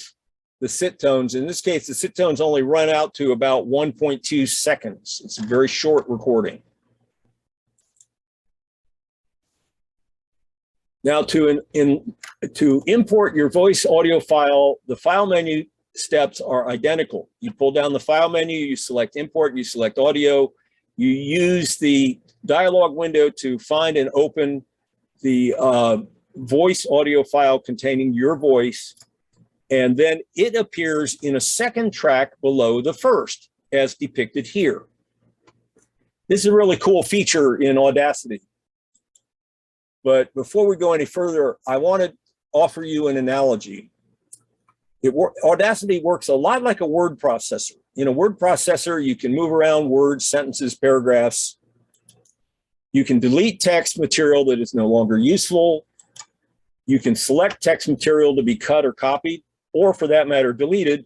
the SIT tones. In this case, the SIT tones only run out to about 1.2 seconds. It's a very short recording. Now to import your voice audio file, the file menu steps are identical. You pull down the file menu, you select import, you select audio, you use the dialog window to find and open the voice audio file containing your voice, and then it appears in a second track below the first, as depicted here. This is a really cool feature in Audacity. But before we go any further, I want to offer you an analogy. Audacity works a lot like a word processor. In a word processor, you can move around words, sentences, paragraphs. You can delete text material that is no longer useful. You can select text material to be cut or copied, or for that matter, deleted.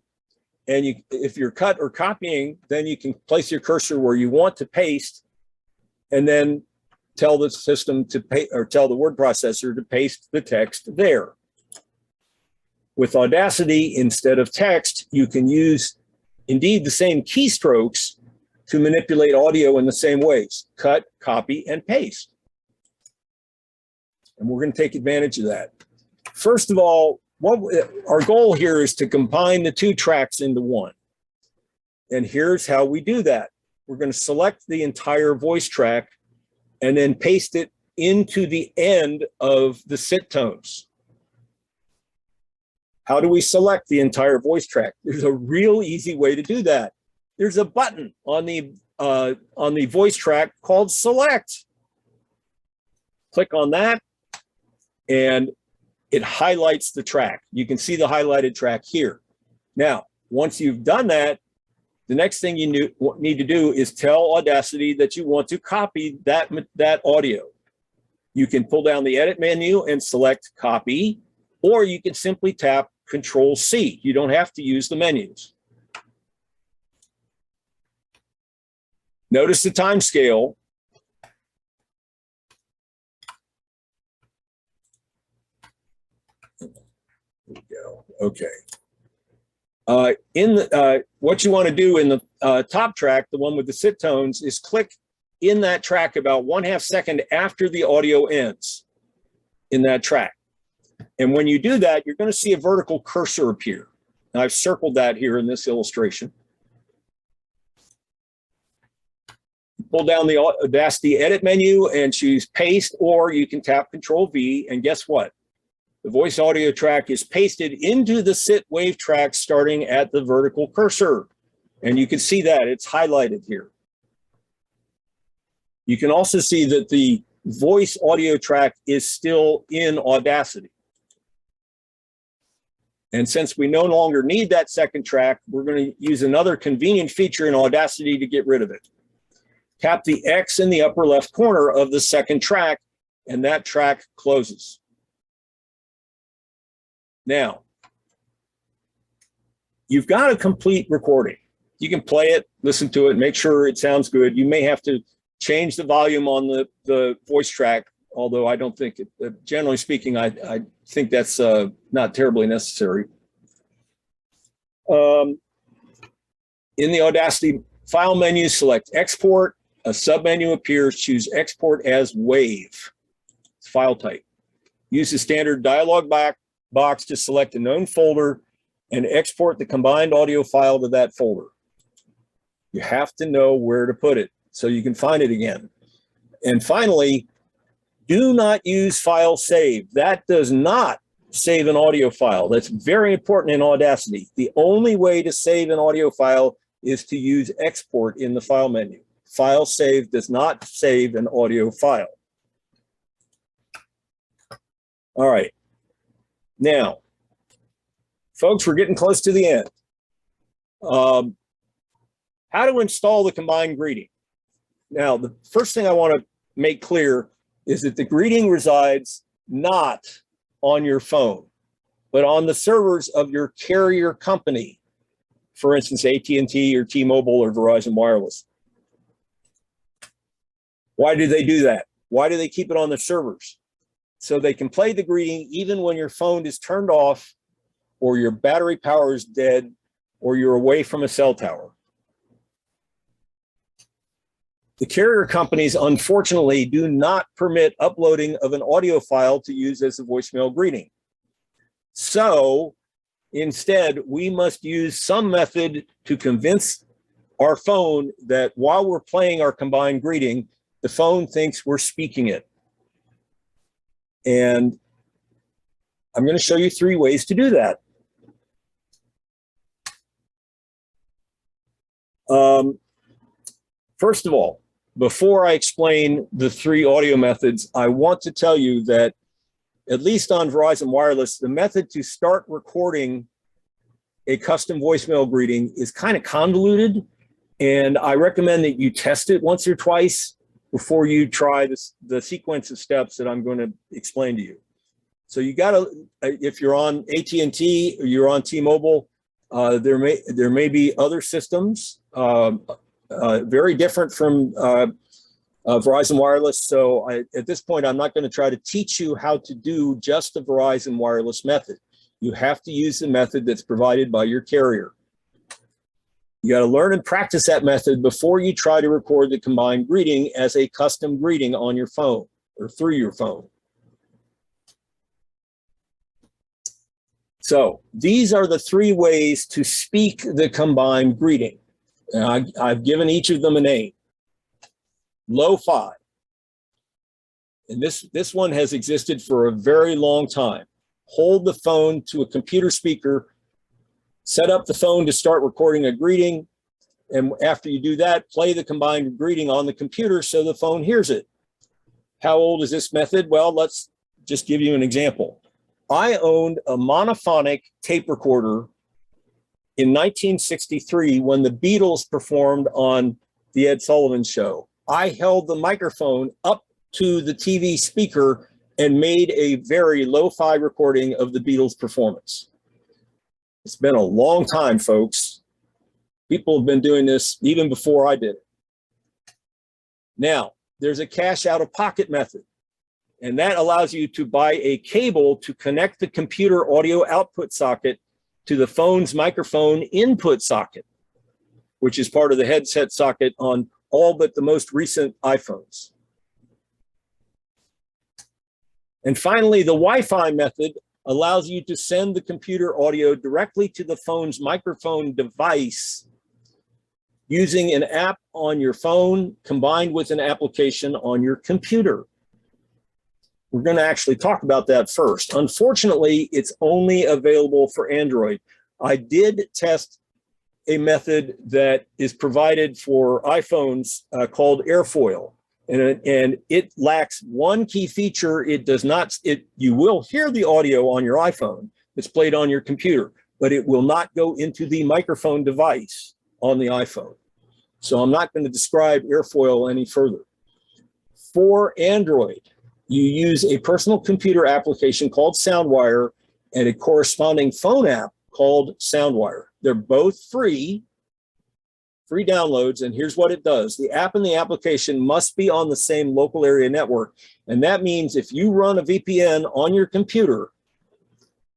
And if you're cut or copying, then you can place your cursor where you want to paste, and then tell the system to pay, or tell the word processor to paste the text there. With Audacity, instead of text, you can use indeed the same keystrokes to manipulate audio in the same ways: cut, copy, and paste. And we're going to take advantage of that. First of all, our goal here is to combine the two tracks into one. And here's how we do that. We're going to select the entire voice track and then paste it into the end of the SIT tones. How do we select the entire voice track? There's a real easy way to do that. There's a button on the voice track called Select. Click on that, and it highlights the track. You can see the highlighted track here. Now, once you've done that, the next thing you need to do is tell Audacity that you want to copy that audio. You can pull down the edit menu and select copy, or you can simply tap Control-C. You don't have to use the menus. Notice the time scale. There we go. Okay. What you want to do in the top track, the one with the SIT tones, is click in that track about 1/2 second after the audio ends in that track. And when you do that, you're going to see a vertical cursor appear. And I've circled that here in this illustration. Pull down the Audacity edit menu and choose paste, or you can tap Control-V, and guess what? The voice audio track is pasted into the SIT wave track starting at the vertical cursor. And you can see that it's highlighted here. You can also see that the voice audio track is still in Audacity. And since we no longer need that second track, we're going to use another convenient feature in Audacity to get rid of it. Tap the X in the upper left corner of the second track, and that track closes. Now, you've got a complete recording. You can play it, listen to it, make sure it sounds good. You may have to change the volume on the voice track, although I don't think it, generally speaking, I think that's not terribly necessary. In the Audacity file menu, select Export. A submenu appears. Choose Export as Wave. It's file type. Use the standard dialog box to select a known folder and export the combined audio file to that folder. You have to know where to put it so you can find it again. And finally, do not use file save. That does not save an audio file. That's very important in Audacity. The only way to save an audio file is to use export in the file menu. File save does not save an audio file. All right. Now, folks, we're getting close to the end. How to install the combined greeting. Now, the first thing I want to make clear is that the greeting resides not on your phone, but on the servers of your carrier company. For instance, AT&T or T-Mobile or Verizon Wireless. Why do they do that? Why do they keep it on the servers? So they can play the greeting even when your phone is turned off or your battery power is dead, or you're away from a cell tower. The carrier companies, unfortunately, do not permit uploading of an audio file to use as a voicemail greeting. So instead, we must use some method to convince our phone that while we're playing our combined greeting, the phone thinks we're speaking it. And I'm going to show you 3 ways to do that. First of all, before I explain the 3 audio methods, I want to tell you that, at least on Verizon Wireless, the method to start recording a custom voicemail greeting is kind of convoluted, and I recommend that you test it once or twice before you try the sequence of steps that I'm going to explain to you. So you got to, if you're on AT&T or you're on T-Mobile, there may be other systems very different from Verizon Wireless. So at this point, I'm not going to try to teach you how to do just the Verizon Wireless method. You have to use the method that's provided by your carrier. You got to learn and practice that method before you try to record the combined greeting as a custom greeting on your phone or through your phone. So these are the 3 ways to speak the combined greeting. And I've given each of them a name. Lo-fi. And this one has existed for a very long time. Hold the phone to a computer speaker, set up the phone to start recording a greeting, and after you do that, play the combined greeting on the computer so the phone hears it. How old is this method? Well, let's just give you an example. I owned a monophonic tape recorder in 1963 when the Beatles performed on the Ed Sullivan Show. I held the microphone up to the TV speaker and made a very lo-fi recording of the Beatles performance. It's been a long time, folks. People have been doing this even before I did it. Now, there's a cash out of pocket method, and that allows you to buy a cable to connect the computer audio output socket to the phone's microphone input socket, which is part of the headset socket on all but the most recent iPhones. And finally, the Wi-Fi method allows you to send the computer audio directly to the phone's microphone device using an app on your phone combined with an application on your computer. We're going to actually talk about that first. Unfortunately, it's only available for Android. I did test a method that is provided for iPhones called Airfoil. And it lacks one key feature. It does not, you will hear the audio on your iPhone that's played on your computer, but it will not go into the microphone device on the iPhone. So I'm not going to describe Airfoil any further. For Android, you use a personal computer application called SoundWire and a corresponding phone app called SoundWire. They're both free downloads, and here's what it does. The app and the application must be on the same local area network, and that means if you run a VPN on your computer,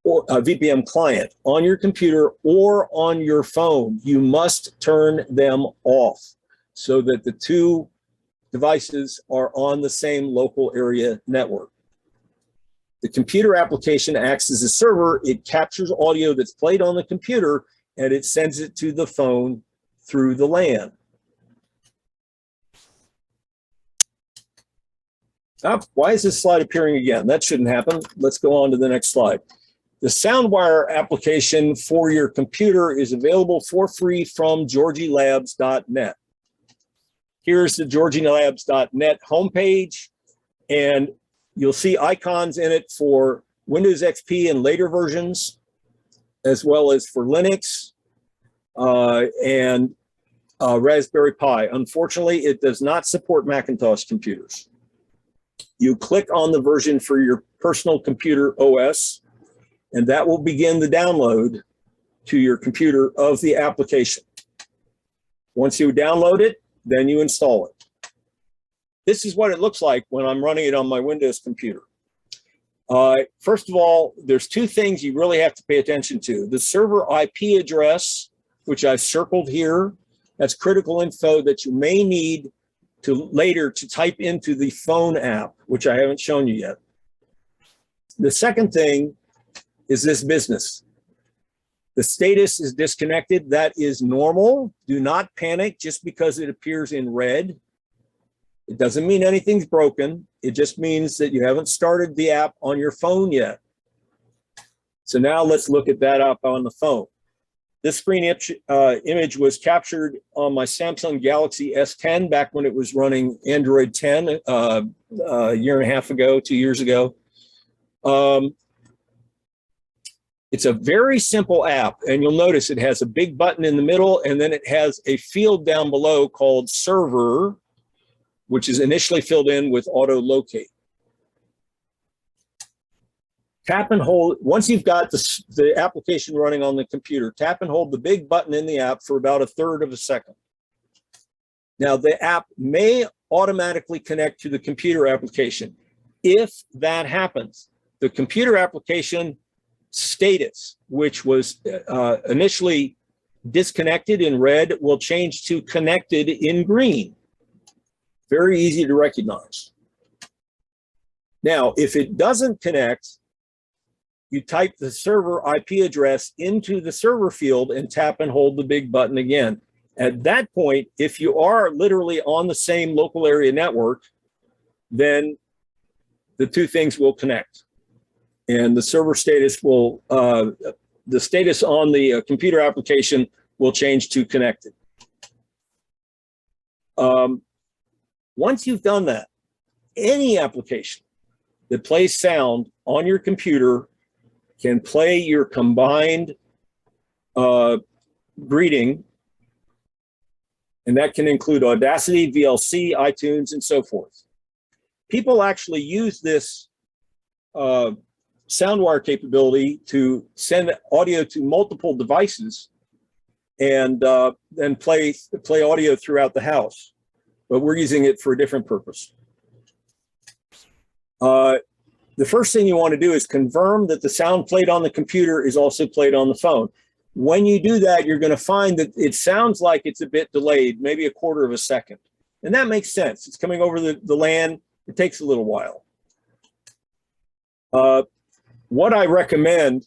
or a VPN client on your computer or on your phone, you must turn them off so that the 2 devices are on the same local area network. The computer application acts as a server. It captures audio that's played on the computer, and it sends it to the phone through the LAN. Oh, why is this slide appearing again? That shouldn't happen. Let's go on to the next slide. The SoundWire application for your computer is available for free from georgielabs.net. Here's the georgielabs.net homepage, and you'll see icons in it for Windows XP and later versions, as well as for Linux and Raspberry Pi. Unfortunately, it does not support Macintosh computers. You click on the version for your personal computer OS, and that will begin the download to your computer of the application. Once you download it, then you install it. This is what it looks like when I'm running it on my Windows computer. First of all, there's two things you really have to pay attention to. The server IP address, which I've circled here, that's critical info that you may need to later to type into the phone app, which I haven't shown you yet. The second thing is this business. The status is disconnected. That is normal. Do not panic just because it appears in red. It doesn't mean anything's broken. It just means that you haven't started the app on your phone yet. So now let's look at that app on the phone. This screen image was captured on my Samsung Galaxy S10 back when it was running Android 10 a year and a half ago, 2 years ago. It's a very simple app, and you'll notice it has a big button in the middle, and then it has a field down below called Server, which is initially filled in with auto locate. Tap and hold, once you've got the application running on the computer, tap and hold the big button in the app for about 1/3 of a second. Now, the app may automatically connect to the computer application. If that happens, the computer application status, which was initially disconnected in red, will change to connected in green. Very easy to recognize. Now, if it doesn't connect, you type the server IP address into the server field and tap and hold the big button again. At that point, if you are literally on the same local area network, then the two things will connect. And the server status will, the status on the computer application will change to connected. Once you've done that, any application that plays sound on your computer can play your combined greeting, and that can include Audacity, VLC, iTunes, and so forth. People actually use this SoundWire capability to send audio to multiple devices and then play audio throughout the house. But we're using it for a different purpose. The first thing you want to do is confirm that the sound played on the computer is also played on the phone. When you do that, you're going to find that it sounds like it's a bit delayed, maybe 1/4 of a second. And that makes sense. It's coming over the LAN. It takes a little while. What I recommend,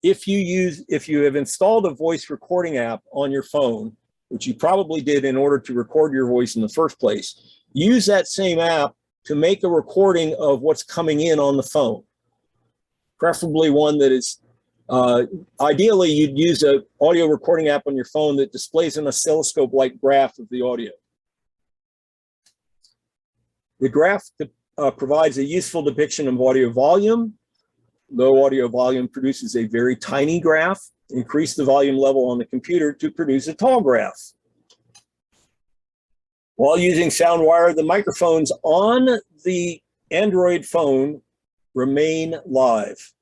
if you have installed a voice recording app on your phone, which you probably did in order to record your voice in the first place, use that same app to make a recording of what's coming in on the phone. Preferably one that is, ideally you'd use an audio recording app on your phone that displays an oscilloscope-like graph of the audio. The graph provides a useful depiction of audio volume. Low audio volume produces a very tiny graph. Increase the volume level on the computer to produce a tall graph. While using SoundWire, the microphones on the Android phone remain live,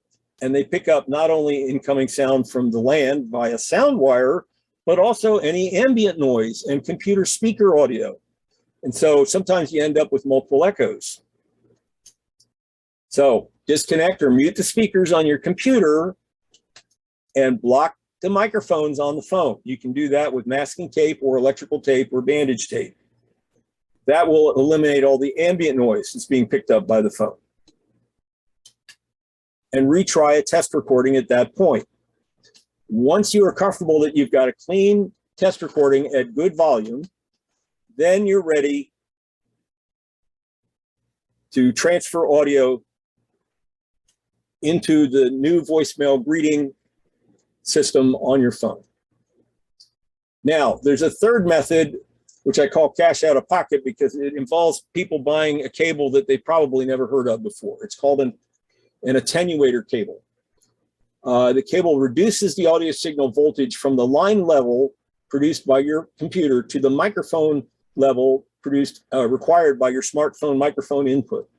and they pick up not only incoming sound from the LAN via SoundWire, but also any ambient noise and computer speaker audio. And so sometimes you end up with multiple echoes. So disconnect or mute the speakers on your computer and block the microphones on the phone. You can do that with masking tape or electrical tape or bandage tape. That will eliminate all the ambient noise that's being picked up by the phone. And retry a test recording at that point. Once you are comfortable that you've got a clean test recording at good volume, then you're ready to transfer audio into the new voicemail greeting system on your phone. Now, there's a third method, which I call cash out of pocket, because it involves people buying a cable that they probably never heard of before. It's called an attenuator cable. The cable reduces the audio signal voltage from the line level produced by your computer to the microphone level required by your smartphone microphone input.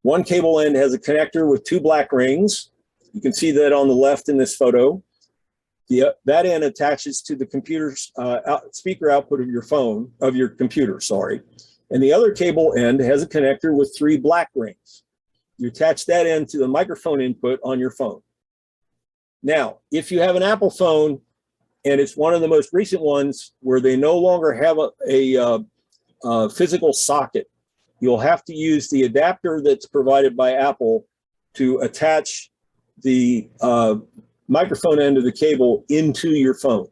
One cable end has a connector with 2 black rings. You can see that on the left in this photo. That end attaches to the computer's speaker output of your computer, sorry. And the other cable end has a connector with 3 black rings. You attach that end to the microphone input on your phone. Now, if you have an Apple phone, and it's one of the most recent ones where they no longer have a physical socket, you'll have to use the adapter that's provided by Apple to attach the microphone end of the cable into your phone.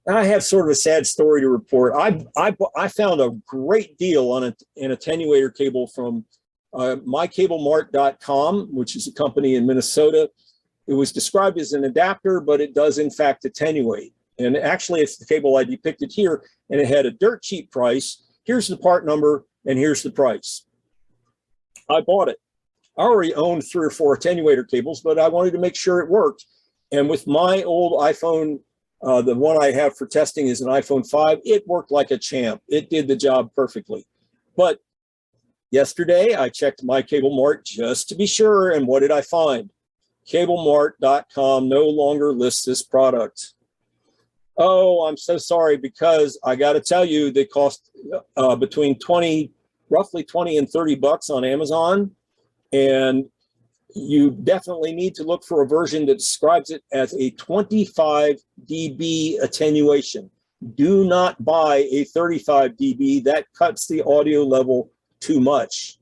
I have sort of a sad story to report. I found a great deal on an attenuator cable from mycablemart.com, which is a company in Minnesota. It was described as an adapter, but it does in fact attenuate. And actually it's the cable I depicted here, and it had a dirt cheap price. Here's the part number, and here's the price. I bought it. I already owned 3 or 4 attenuator cables, but I wanted to make sure it worked. And with my old iPhone, the one I have for testing is an iPhone 5, it worked like a champ. It did the job perfectly. But yesterday I checked my Cable Mart just to be sure, and what did I find? CableMart.com no longer lists this product. Oh, I'm so sorry, because I got to tell you, they cost between roughly 20 and 30 bucks on Amazon. And you definitely need to look for a version that describes it as a 25 dB attenuation. Do not buy a 35 dB. That cuts the audio level too much.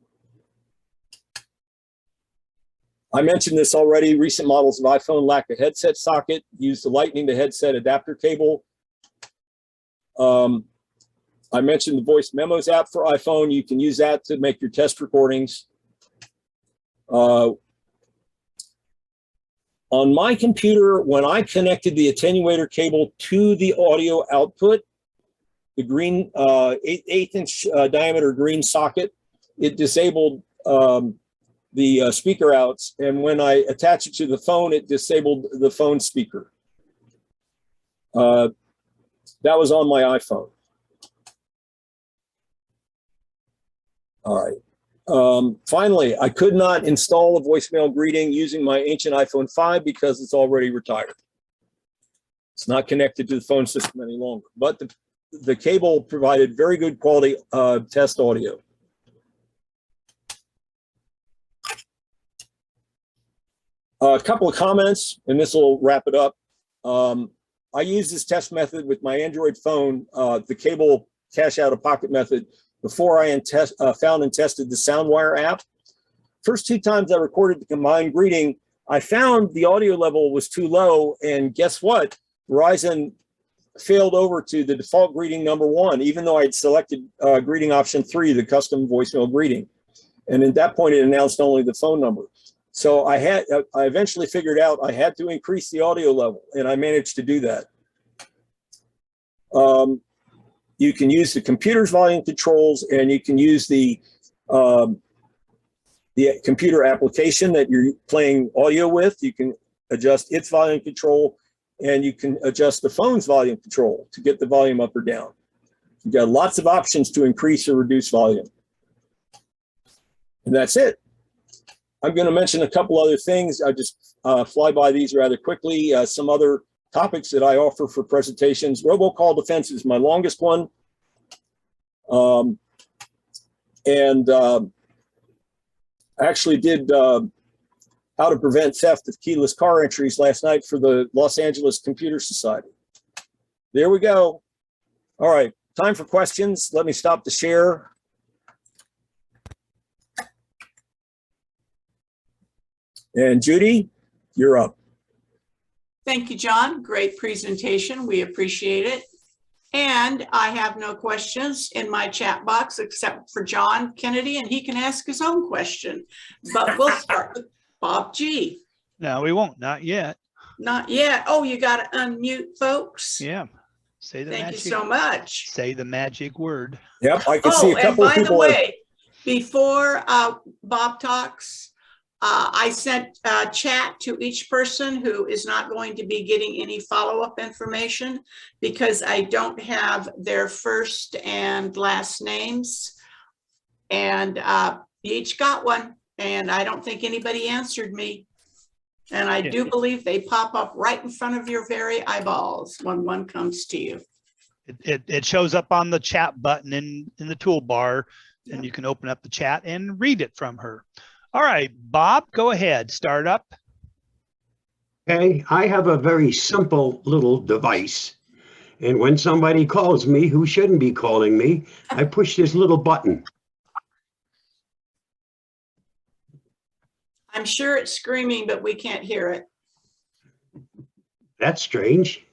I mentioned this already. Recent models of iPhone lack a headset socket. Use the Lightning to headset adapter cable. I mentioned the Voice Memos app for iPhone. You can use that to make your test recordings. On my computer, when I connected the attenuator cable to the audio output, the green 1/8" diameter green socket, it disabled the speaker outs, and when I attach it to the phone, it disabled the phone speaker. That was on my iPhone. All right. Finally, I could not install a voicemail greeting using my ancient iPhone 5 because it's already retired. It's not connected to the phone system any longer, but the cable provided very good quality test audio. A couple of comments, and this will wrap it up. I use this test method with my Android phone, the cable cache out of pocket method, before I found and tested the SoundWire app. First 2 times I recorded the combined greeting, I found the audio level was too low, and guess what? Verizon failed over to the default greeting number 1, even though I had selected greeting option 3, the custom voicemail greeting. And at that point, it announced only the phone number. So I eventually figured out I had to increase the audio level, and I managed to do that. You can use the computer's volume controls, and you can use the computer application that you're playing audio with. You can adjust its volume control, and you can adjust the phone's volume control to get the volume up or down. You've got lots of options to increase or reduce volume. And that's it. I'm going to mention a couple other things. I just fly by these rather quickly. Some other topics that I offer for presentations. Robocall defense is my longest one. I actually did how to prevent theft of keyless car entries last night for the Los Angeles Computer Society. There we go. All right, time for questions. Let me stop the share. And Judy, you're up. Thank you, John. Great presentation. We appreciate it. And I have no questions in my chat box except for John Kennedy, and he can ask his own question. But we'll start with Bob G. No, we won't. Not yet. Not yet. Oh, you got to unmute, folks. Yeah. Say the Thank magic. you so much. Say the magic word. Yep, I can see a couple of people. And by the way, before Bob talks, I sent a chat to each person who is not going to be getting any follow-up information because I don't have their first and last names. And you each got one, and I don't think anybody answered me. And I do believe they pop up right in front of your very eyeballs when one comes to you. It shows up on the chat button in the toolbar. and you can open up the chat and read it from her. All right, Bob, go ahead, start up. Okay, I have a very simple little device. And when somebody calls me who shouldn't be calling me, I push this little button. I'm sure it's screaming, but we can't hear it. That's strange.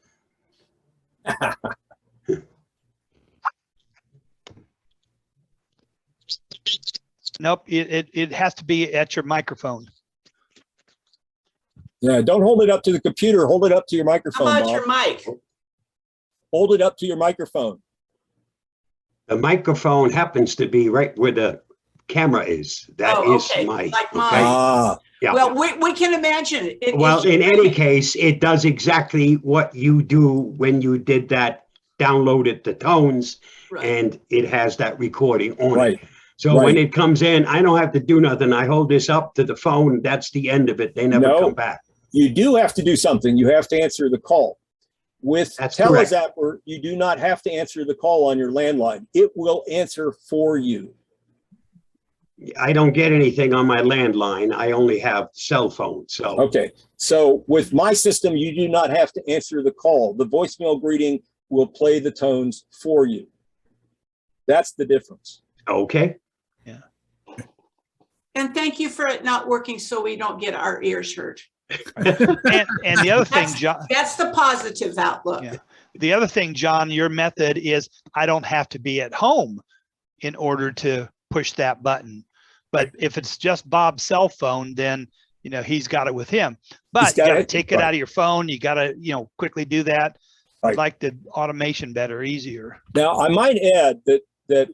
Nope, it has to be at your microphone. Yeah, don't hold it up to the computer. Hold it up to your How microphone, about Bob. your mic? Hold it up to your microphone. The microphone happens to be right where the camera is. That is okay, my, like mine. okay? Ah, Yeah. Well, we can imagine it. Well, in any case, it does exactly what you do when you did that, downloaded the tones, Right. and it has that recording on right. it. So when right. it comes in, I don't have to do nothing. I hold this up to the phone. That's the end of it. They never No. come back. You do have to do something. You have to answer the call. With That's Telus correct. Zapper, you do not have to answer the call on your landline. It will answer for you. I don't get anything on my landline. I only have cell phone. So Okay. So with my system, you do not have to answer the call. The voicemail greeting will play the tones for you. That's the difference. okay. And thank you for it not working so we don't get our ears hurt. And the other thing, John, That's the positive outlook. Yeah. The other thing, John, your method is I don't have to be at home in order to push that button. But if it's just Bob's cell phone, then, you know, he's got it with him. But you got to take it out of your phone. You got to, you know, quickly do that. Right. I'd like the automation better, easier. Now, I might add that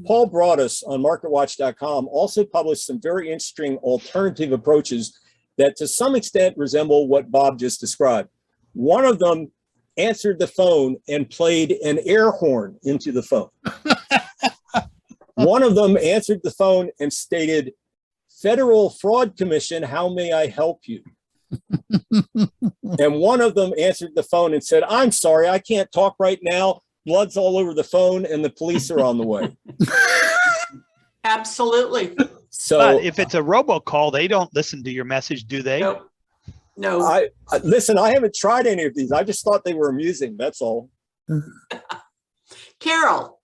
Paul Broadus on MarketWatch.com also published some very interesting alternative approaches that to some extent resemble what Bob just described. One of them answered the phone and played an air horn into the phone. One of them answered the phone and stated, "Federal Fraud Commission, how may I help you?" And one of them answered the phone and said, "I'm sorry, I can't talk right now. Blood's all over the phone and the police are on the way." Absolutely. So But if it's a robocall, they don't listen to your message, do they? Nope. No. listen, I haven't tried any of these. I just thought they were amusing. That's all. Carol.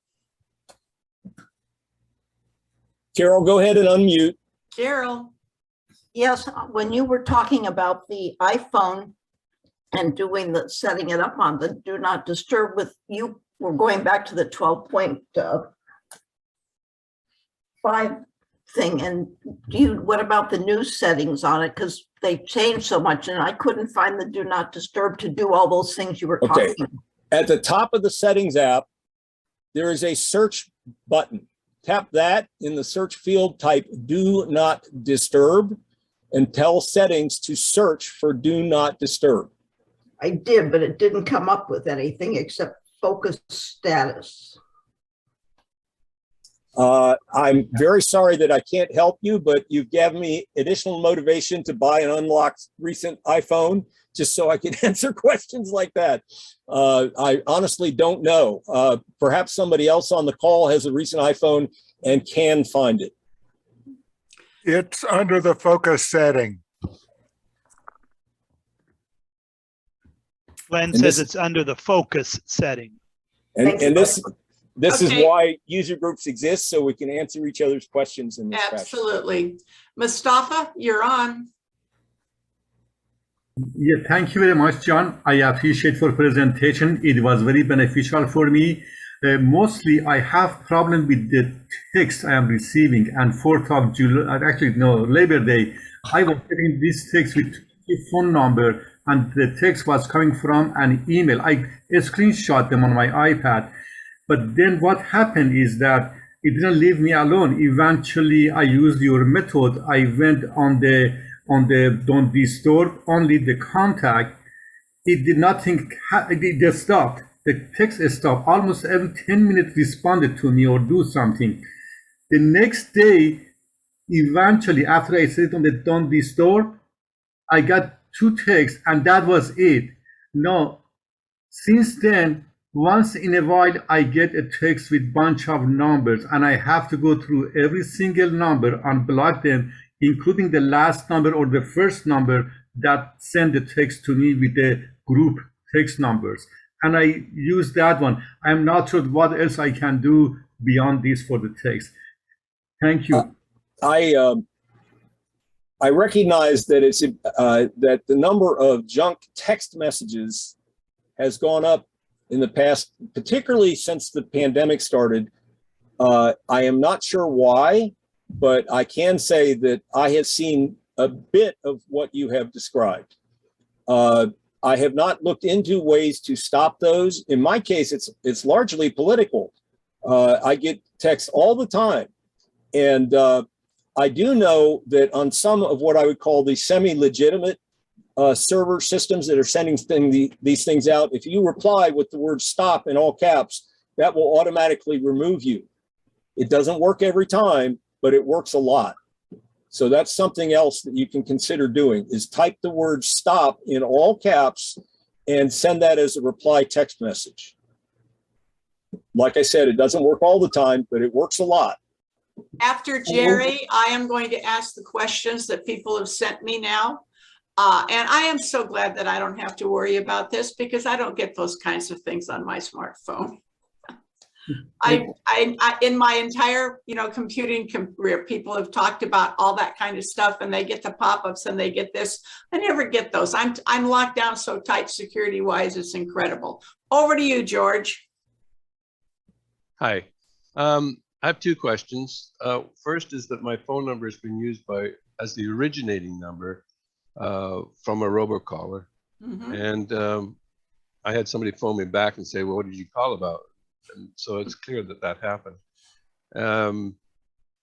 Carol, go ahead and unmute. Carol. Yes, when you were talking about the iPhone and doing the setting it up on the do not disturb with, you were going back to the 12.5 thing. And what about the new settings on it? Because they changed so much and I couldn't find the do not disturb to do all those things you were talking about. At the top of the settings app, there is a search button. Tap that in the search field, type do not disturb and tell settings to search for do not disturb. I did, but it didn't come up with anything except focus status. I'm very sorry that I can't help you, but you've given me additional motivation to buy an unlocked recent iPhone just so I can answer questions like that. I honestly don't know. Perhaps somebody else on the call has a recent iPhone and can find it. It's under the focus setting. Glenn says it's under the focus setting. And this is Okay. why user groups exist, so we can answer each other's questions in this fashion. Absolutely. Mustafa, you're on. Yeah, thank you very much, John. I appreciate for presentation. It was very beneficial for me. Mostly, I have problem with the text I am receiving. And 4th of July, actually no, Labor Day, I was getting this text with a phone number, and the text was coming from an email. I screenshot them on my iPad. But then what happened is that it didn't leave me alone. Eventually, I used your method. I went on the don't disturb, only the contact. It did not think, it just stopped. The text stopped. Almost every 10 minutes responded to me or do something. The next day, eventually, after I set it on the don't disturb, I got 2 texts and that was it. No, since then, Once in a while, I get a text with bunch of numbers, and I have to go through every single number and block them, including the last number or the first number that send the text to me with the group text numbers. And I use that one. I'm not sure what else I can do beyond this for the text. Thank you. I recognize that it's that the number of junk text messages has gone up in the past, particularly since the pandemic started. I am not sure why, but I can say that I have seen a bit of what you have described. I have not looked into ways to stop those. In my case, it's largely political. I get texts all the time. And I do know that on some of what I would call the semi-legitimate server systems that are sending these things out, if you reply with the word stop in all caps, that will automatically remove you. It doesn't work every time, but it works a lot. So that's something else that you can consider doing, is type the word stop in all caps and send that as a reply text message. Like I said, it doesn't work all the time, but it works a lot. After Jerry, I am going to ask the questions that people have sent me now. And I am so glad that I don't have to worry about this, because I don't get those kinds of things on my smartphone. I in my entire, computing career, people have talked about all that kind of stuff, and they get the pop-ups and they get this. I never get those. I'm locked down so tight security wise, it's incredible. Over to you, George. Hi. I have two questions. First is that my phone number has been used as the originating number from a robocaller. Mm-hmm. And I had somebody phone me back and say, well, what did you call about? And so it's clear that that happened.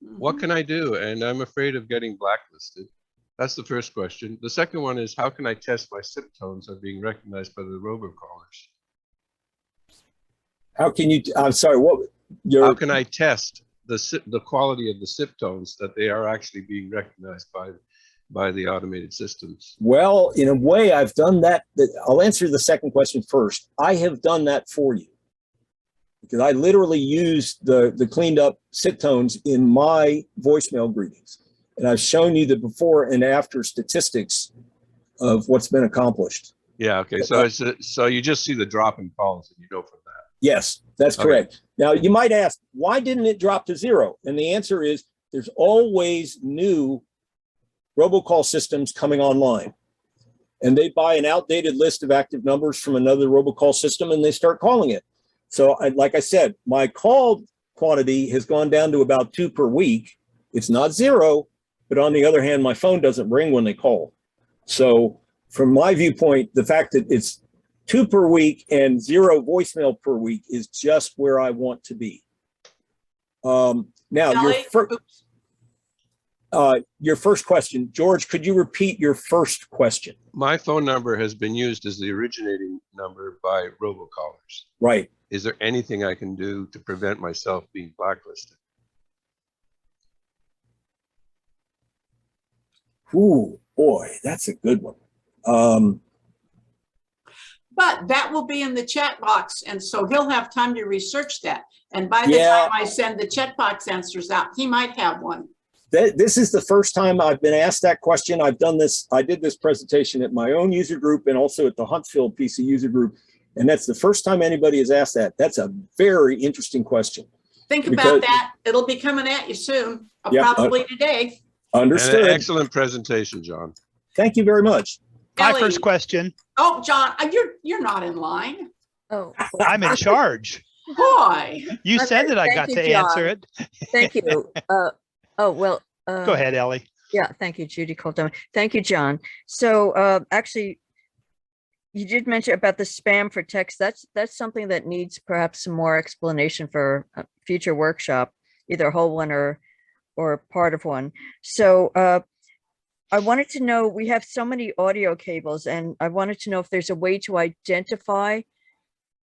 What can I do? And I'm afraid of getting blacklisted. That's the first question. The second one is, how can I test my SIP tones are being recognized by the robocallers? How can you, I'm sorry, how can I test the quality of the SIP tones that they are actually being recognized by the automated systems? Well, in a way, I've done that. I'll answer the second question first. I have done that for you, because I literally used the cleaned up SIP tones in my voicemail greetings. And I've shown you the before and after statistics of what's been accomplished. Yeah, okay. So you just see the drop in calls and you know from that. Yes, that's correct. Now, you might ask, why didn't it drop to zero? And the answer is, there's always new robocall systems coming online. And they buy an outdated list of active numbers from another robocall system and they start calling it. So like I said, my call quantity has gone down to about 2 per week. It's not zero, but on the other hand, my phone doesn't ring when they call. So from my viewpoint, the fact that it's 2 per week and 0 voicemail per week is just where I want to be. Now, your first question, George, could you repeat your first question? My phone number has been used as the originating number by robocallers. Right. Is there anything I can do to prevent myself being blacklisted? Ooh, boy, that's a good one. But that will be in the chat box, and so he'll have time to research that. And by the time I send the chat box answers out, he might have one. This is the first time I've been asked that question. I did this presentation at my own user group and also at the Huntsville PC user group. And that's the first time anybody has asked that. That's a very interesting question. Think about that. It'll be coming at you soon, probably today. Understood. An excellent presentation, John. Thank you very much. My first question. Oh, John, you're not in line. Oh, I'm in charge. Boy. You said that I got to answer it. Thank you. Oh, well. Go ahead, Ellie. Yeah, thank you, Judy Colton. Thank you, John. So actually, you did mention about the spam for text. That's something that needs perhaps some more explanation for a future workshop, either a whole one or part of one. So I wanted to know, we have so many audio cables, and I wanted to know if there's a way to identify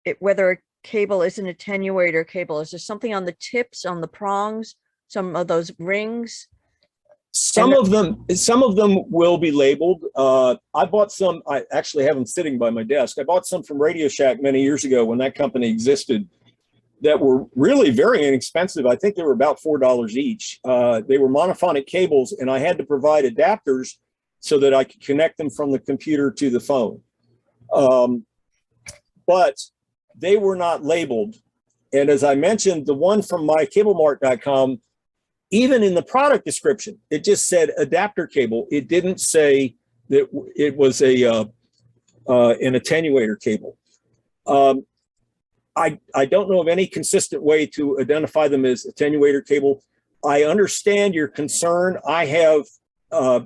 it, whether a cable is an attenuator cable. Is there something on the tips, on the prongs, some of those rings? Some of them will be labeled. I bought some, I actually have them sitting by my desk. I bought some from Radio Shack many years ago when that company existed that were really very inexpensive. I think they were about $4 each. They were monophonic cables, and I had to provide adapters so that I could connect them from the computer to the phone. But they were not labeled. And as I mentioned, the one from mycablemart.com, even in the product description, it just said adapter cable. It didn't say that it was an attenuator cable. I don't know of any consistent way to identify them as attenuator cable. I understand your concern. I have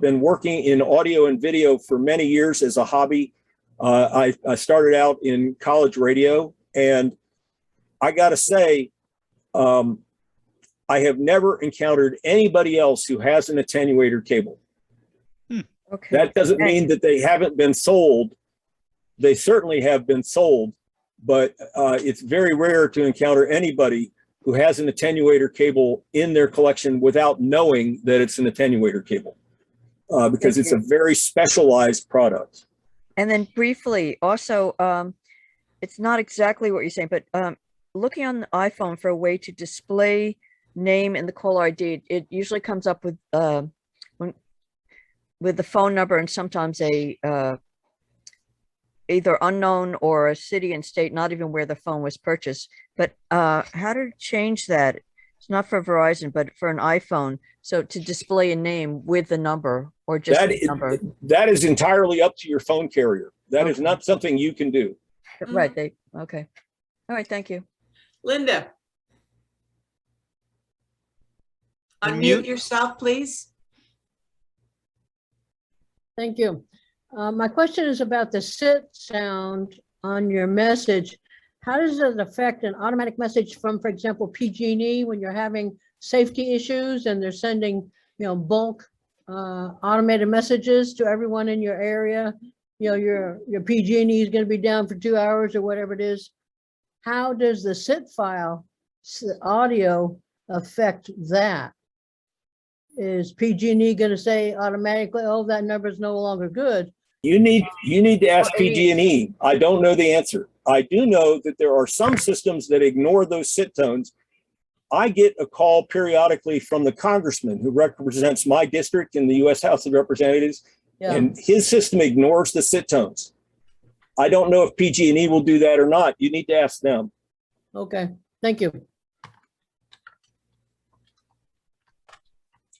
been working in audio and video for many years as a hobby. I started out in college radio, and I got to say, I have never encountered anybody else who has an attenuator cable. Okay. That doesn't mean that they haven't been sold. They certainly have been sold, but it's very rare to encounter anybody who has an attenuator cable in their collection without knowing that it's an attenuator cable, because it's a very specialized product. And then briefly, also, it's not exactly what you're saying, but looking on the iPhone for a way to display name in the caller ID, it usually comes up with the phone number and sometimes a either unknown or a city and state, not even where the phone was purchased. But how to change that? It's not for Verizon, but for an iPhone. So to display a name with the number or just the number. That is entirely up to your phone carrier. That is not something you can do. Right. Okay. All right. Thank you. Linda. Unmute yourself, please. Thank you. My question is about the SIT sound on your message. How does it affect an automatic message from, for example, PG&E when you're having safety issues and they're sending, bulk automated messages to everyone in your area? Your PG&E is going to be down for 2 hours or whatever it is. How does the SIT file audio affect that? Is PG&E going to say automatically, oh, that number is no longer good? You need to ask PG&E. I don't know the answer. I do know that there are some systems that ignore those SIT tones. I get a call periodically from the congressman who represents my district in the U.S. House of Representatives, and his system ignores the SIT tones. I don't know if PG&E will do that or not. You need to ask them. Okay, thank you.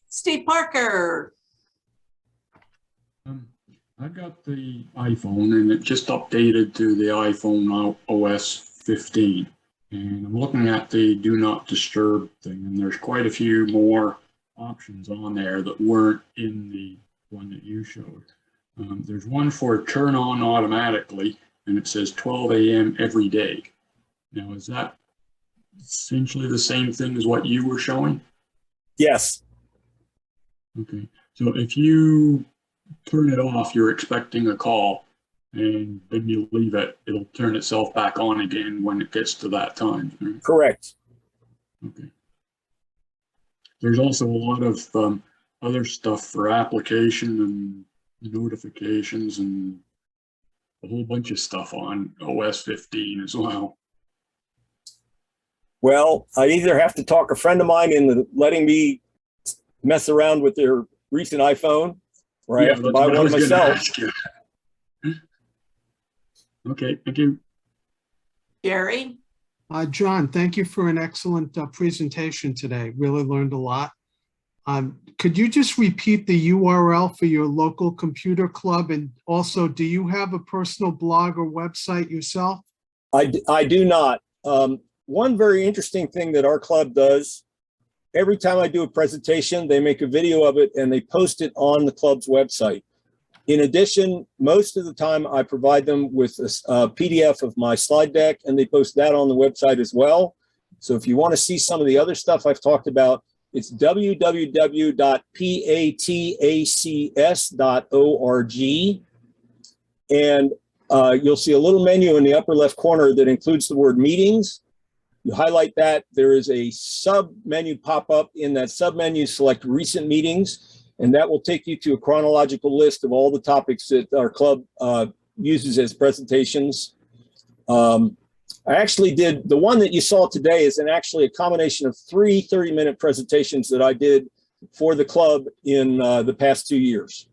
Steve Parker. I got the iPhone and it just updated to the iPhone OS 15. And I'm looking at the do not disturb thing, and there's quite a few more options on there that weren't in the one that you showed. There's one for turn on automatically, and it says 12 a.m. every day. Now, is that essentially the same thing as what you were showing? Yes. Okay, so if you turn it off, you're expecting a call, and then you leave it, it'll turn itself back on again when it gets to that time. Right? Correct. Okay. There's also a lot of other stuff for application and notifications and a whole bunch of stuff on OS 15 as well. Well, I either have to talk a friend of mine into letting me mess around with their recent iPhone, or I have to buy one myself. Okay, thank you. Jerry? John, thank you for an excellent presentation today. Really learned a lot. Could you just repeat the URL for your local computer club? And also, do you have a personal blog or website yourself? I do not. One very interesting thing that our club does, every time I do a presentation, they make a video of it and they post it on the club's website. In addition, most of the time I provide them with a PDF of my slide deck, and they post that on the website as well. So if you want to see some of the other stuff I've talked about, it's www.patacs.org. And you'll see a little menu in the upper left corner that includes the word meetings. You highlight that. There is a sub menu pop up. In that sub menu, select recent meetings, and that will take you to a chronological list of all the topics that our club uses as presentations. I actually did, the one that you saw today is actually a combination of 3 30-minute presentations that I did for the club in the past 2 years.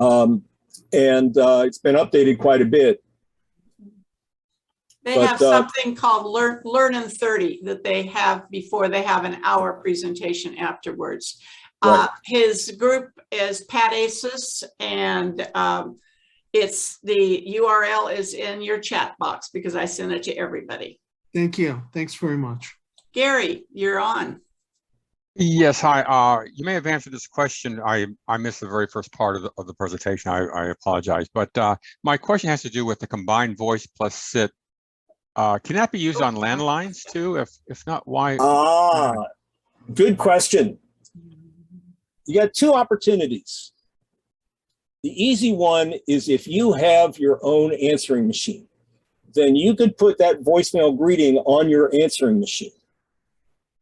It's been updated quite a bit. They have something called Learn in 30 that they have before they have an hour presentation afterwards. Right. His group is Pat Asus, and it's the URL is in your chat box because I sent it to everybody. Thank you. Thanks very much. Gary, you're on. Yes, hi. You may have answered this question. I missed the very first part of the presentation. I apologize. But my question has to do with the combined voice plus SIT. Can that be used on landlines too? If not, why? Good question. You got 2 opportunities. The easy one is if you have your own answering machine, then you could put that voicemail greeting on your answering machine.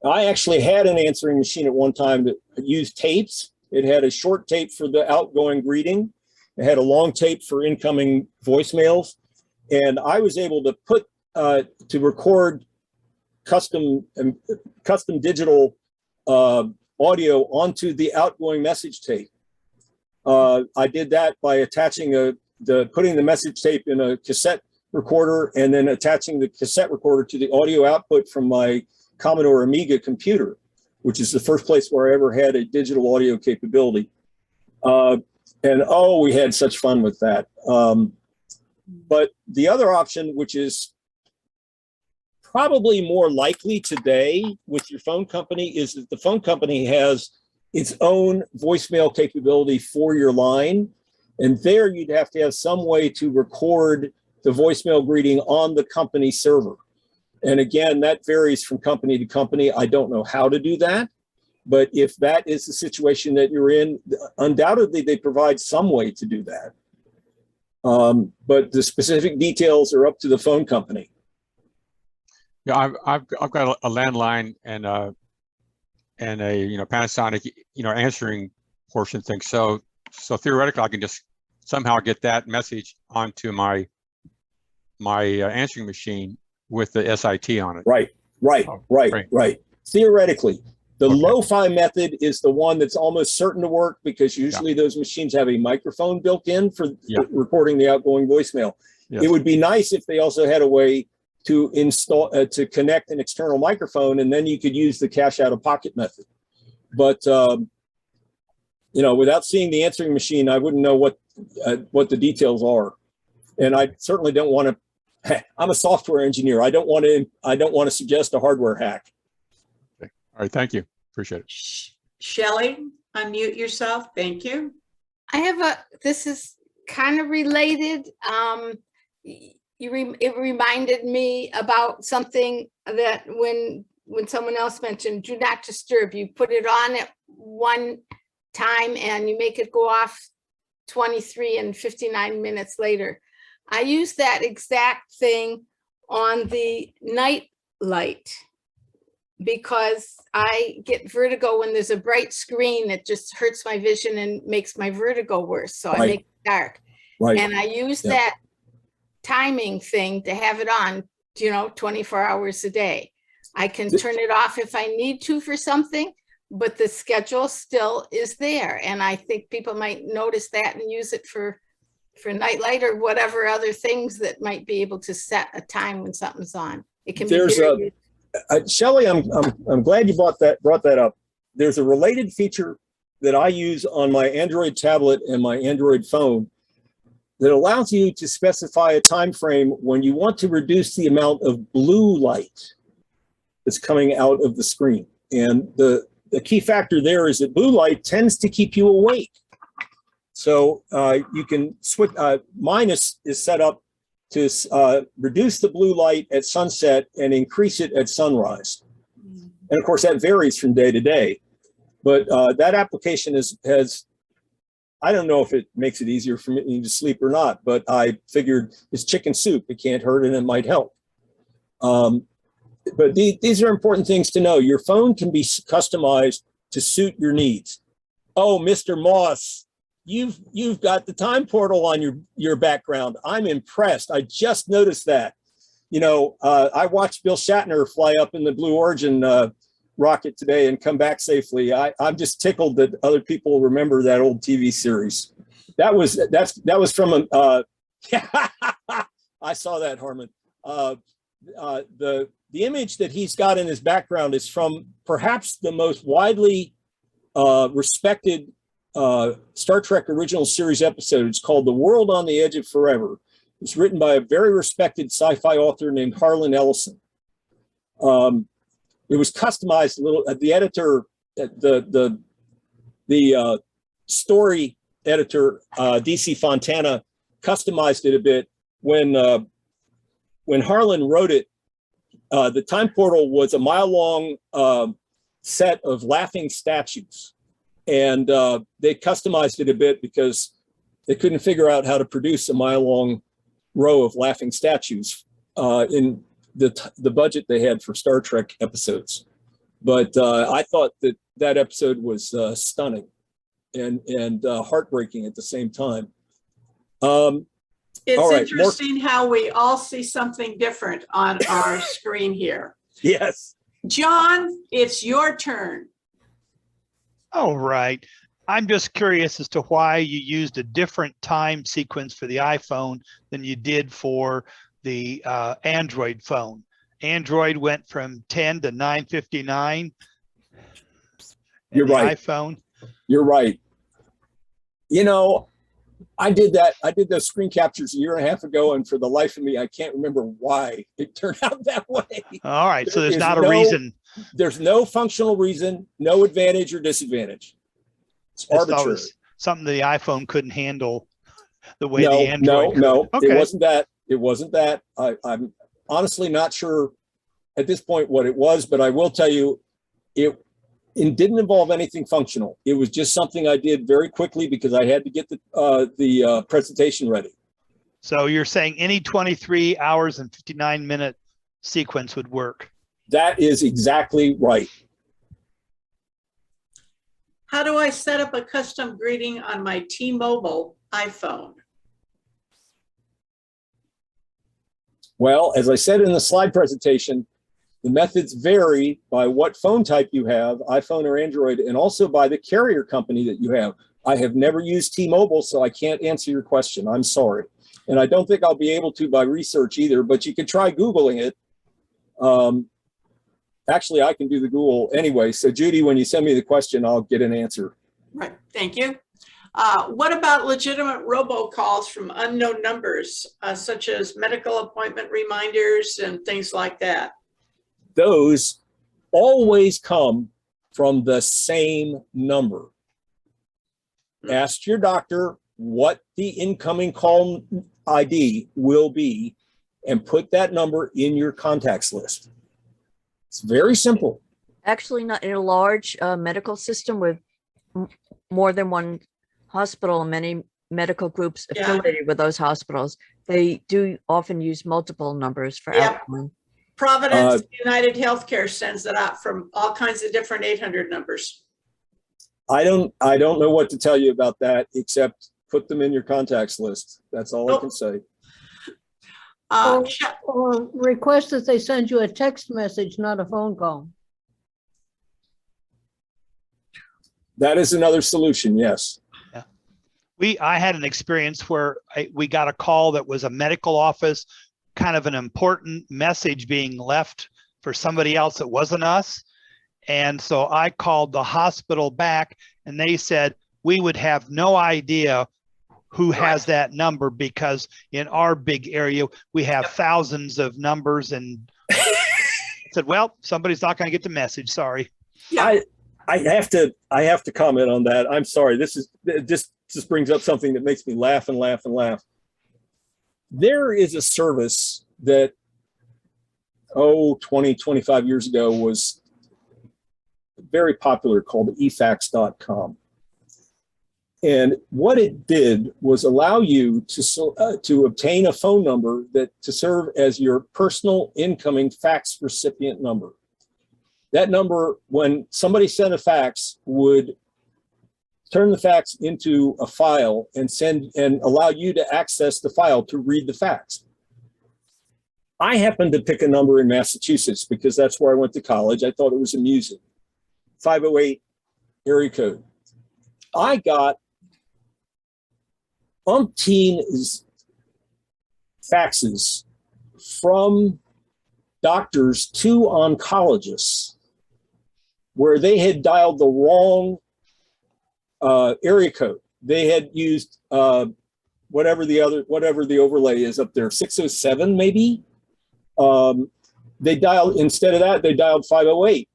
I actually had an answering machine at one time that used tapes. It had a short tape for the outgoing greeting. It had a long tape for incoming voicemails. And I was able to put, to record custom digital audio onto the outgoing message tape. I did that by attaching putting the message tape in a cassette recorder and then attaching the cassette recorder to the audio output from my Commodore Amiga computer, which is the first place where I ever had a digital audio capability. And oh, we had such fun with that. But the other option, which is probably more likely today with your phone company, is that the phone company has its own voicemail capability for your line. And there you'd have to have some way to record the voicemail greeting on the company server. And again, that varies from company to company. I don't know how to do that. But if that is the situation that you're in, undoubtedly they provide some way to do that. But the specific details are up to the phone company. Yeah, I've got a landline and a Panasonic answering portion thing. So theoretically, I can just somehow get that message onto my answering machine with the SIT on it. Right. Theoretically, the lo-fi method is the one that's almost certain to work because usually those machines have a microphone built in for recording the outgoing voicemail. It would be nice if they also had a way to install to connect an external microphone, and then you could use the cache out of pocket method. But without seeing the answering machine, I wouldn't know what the details are. And I certainly don't want to. I'm a software engineer. I don't want to suggest a hardware hack. Okay. All right. Thank you. Appreciate it. Shelley, unmute yourself. Thank you. This is kind of related. It reminded me about something that when someone else mentioned, do not disturb. You put it on at one time and you make it go off 23 and 59 minutes later. I use that exact thing on the night light because I get vertigo when there's a bright screen. It just hurts my vision and makes my vertigo worse. So I make it dark. And I use that timing thing to have it on, 24 hours a day. I can turn it off if I need to for something, but the schedule still is there. And I think people might notice that and use it for nightlight or whatever other things that might be able to set a time when something's on. It can be Shelley, I'm glad you brought that up. There's a related feature that I use on my Android tablet and my Android phone that allows you to specify a time frame when you want to reduce the amount of blue light that's coming out of the screen. And the key factor there is that blue light tends to keep you awake. So you can switch, mine is set up to reduce the blue light at sunset and increase it at sunrise. And of course that varies from day to day, but that application has, I don't know if it makes it easier for me to sleep or not, but I figured it's chicken soup. It can't hurt and it might help. But these are important things to know. Your phone can be customized to suit your needs. Oh, Mr. Moss, you've got the time portal on your background. I'm impressed. I just noticed that. You know, I watched Bill Shatner fly up in the Blue Origin rocket today and come back safely. I'm just tickled that other people remember that old TV series. That was from a. I saw that, Harmon. The image that he's got in his background is from perhaps the most widely respected Star Trek original series episode. It's called The World on the Edge of Forever. It's written by a very respected sci-fi author named Harlan Ellison. It was customized a little. The editor, the story editor, DC Fontana, customized it a bit. When Harlan wrote it, the time portal was a mile-long set of laughing statues, and they customized it a bit because they couldn't figure out how to produce a mile-long row of laughing statues in the budget they had for Star Trek episodes. But I thought that episode was stunning and heartbreaking at the same time. It's interesting how we all see something different on our screen here. Yes. John, it's your turn. All right. I'm just curious as to why you used a different time sequence for the iPhone than you did for the Android phone. Android went from 10 to 9:59. You're right. iPhone. You're right. You know, I did those screen captures a year and a half ago, and for the life of me, I can't remember why it turned out that way. All right, so there's not a reason. There's no functional reason, no advantage or disadvantage. It's arbitrary. Something the iPhone couldn't handle the way No, the Android no, could. Okay. It wasn't that. It wasn't that. I'm honestly not sure at this point what it was, but I will tell you, it didn't involve anything functional. It was just something I did very quickly because I had to get the presentation ready. So you're saying any 23 hours and 59-minute sequence would work? That is exactly right. How do I set up a custom greeting on my T-Mobile iPhone? Well, as I said in the slide presentation, the methods vary by what phone type you have, iPhone or Android, and also by the carrier company that you have. I have never used T-Mobile, so I can't answer your question. I'm sorry. And I don't think I'll be able to by research either, but you could try Googling it. Actually, I can do the Google anyway. So Judy, when you send me the question, I'll get an answer. Right, thank you. What about legitimate robocalls from unknown numbers, such as medical appointment reminders and things like that? Those always come from the same number. Ask your doctor what the incoming call ID will be and put that number in your contacts list. It's very simple. Actually, not in a large medical system with more than one hospital and many medical groups affiliated with those hospitals. They do often use multiple numbers for outgoing. Providence United Healthcare sends it out from all kinds of different 800 numbers. I don't know what to tell you about that, except put them in your contacts list. That's all I can say. Or request that they send you a text message, not a phone call. That is another solution, yes. Yeah. I had an experience where we got a call that was a medical office, kind of an important message being left for somebody else that wasn't us. And so I called the hospital back and they said, we would have no idea who has that number because in our big area, we have thousands of numbers, and said, well, somebody's not going to get the message. Sorry. Yeah. I have to comment on that. I'm sorry. This just brings up something that makes me laugh and laugh and laugh. There is a service that, 20, 25 years ago was very popular called efax.com. And what it did was allow you to obtain a phone number to serve as your personal incoming fax recipient number. That number, when somebody sent a fax, would turn the fax into a file and send and allow you to access the file to read the fax. I happened to pick a number in Massachusetts because that's where I went to college. I thought it was amusing. 508 area code. I got umpteen faxes from doctors to oncologists where they had dialed the wrong area code. They had used whatever the overlay is up there, 607 maybe. They dialed, instead of that, they dialed 508.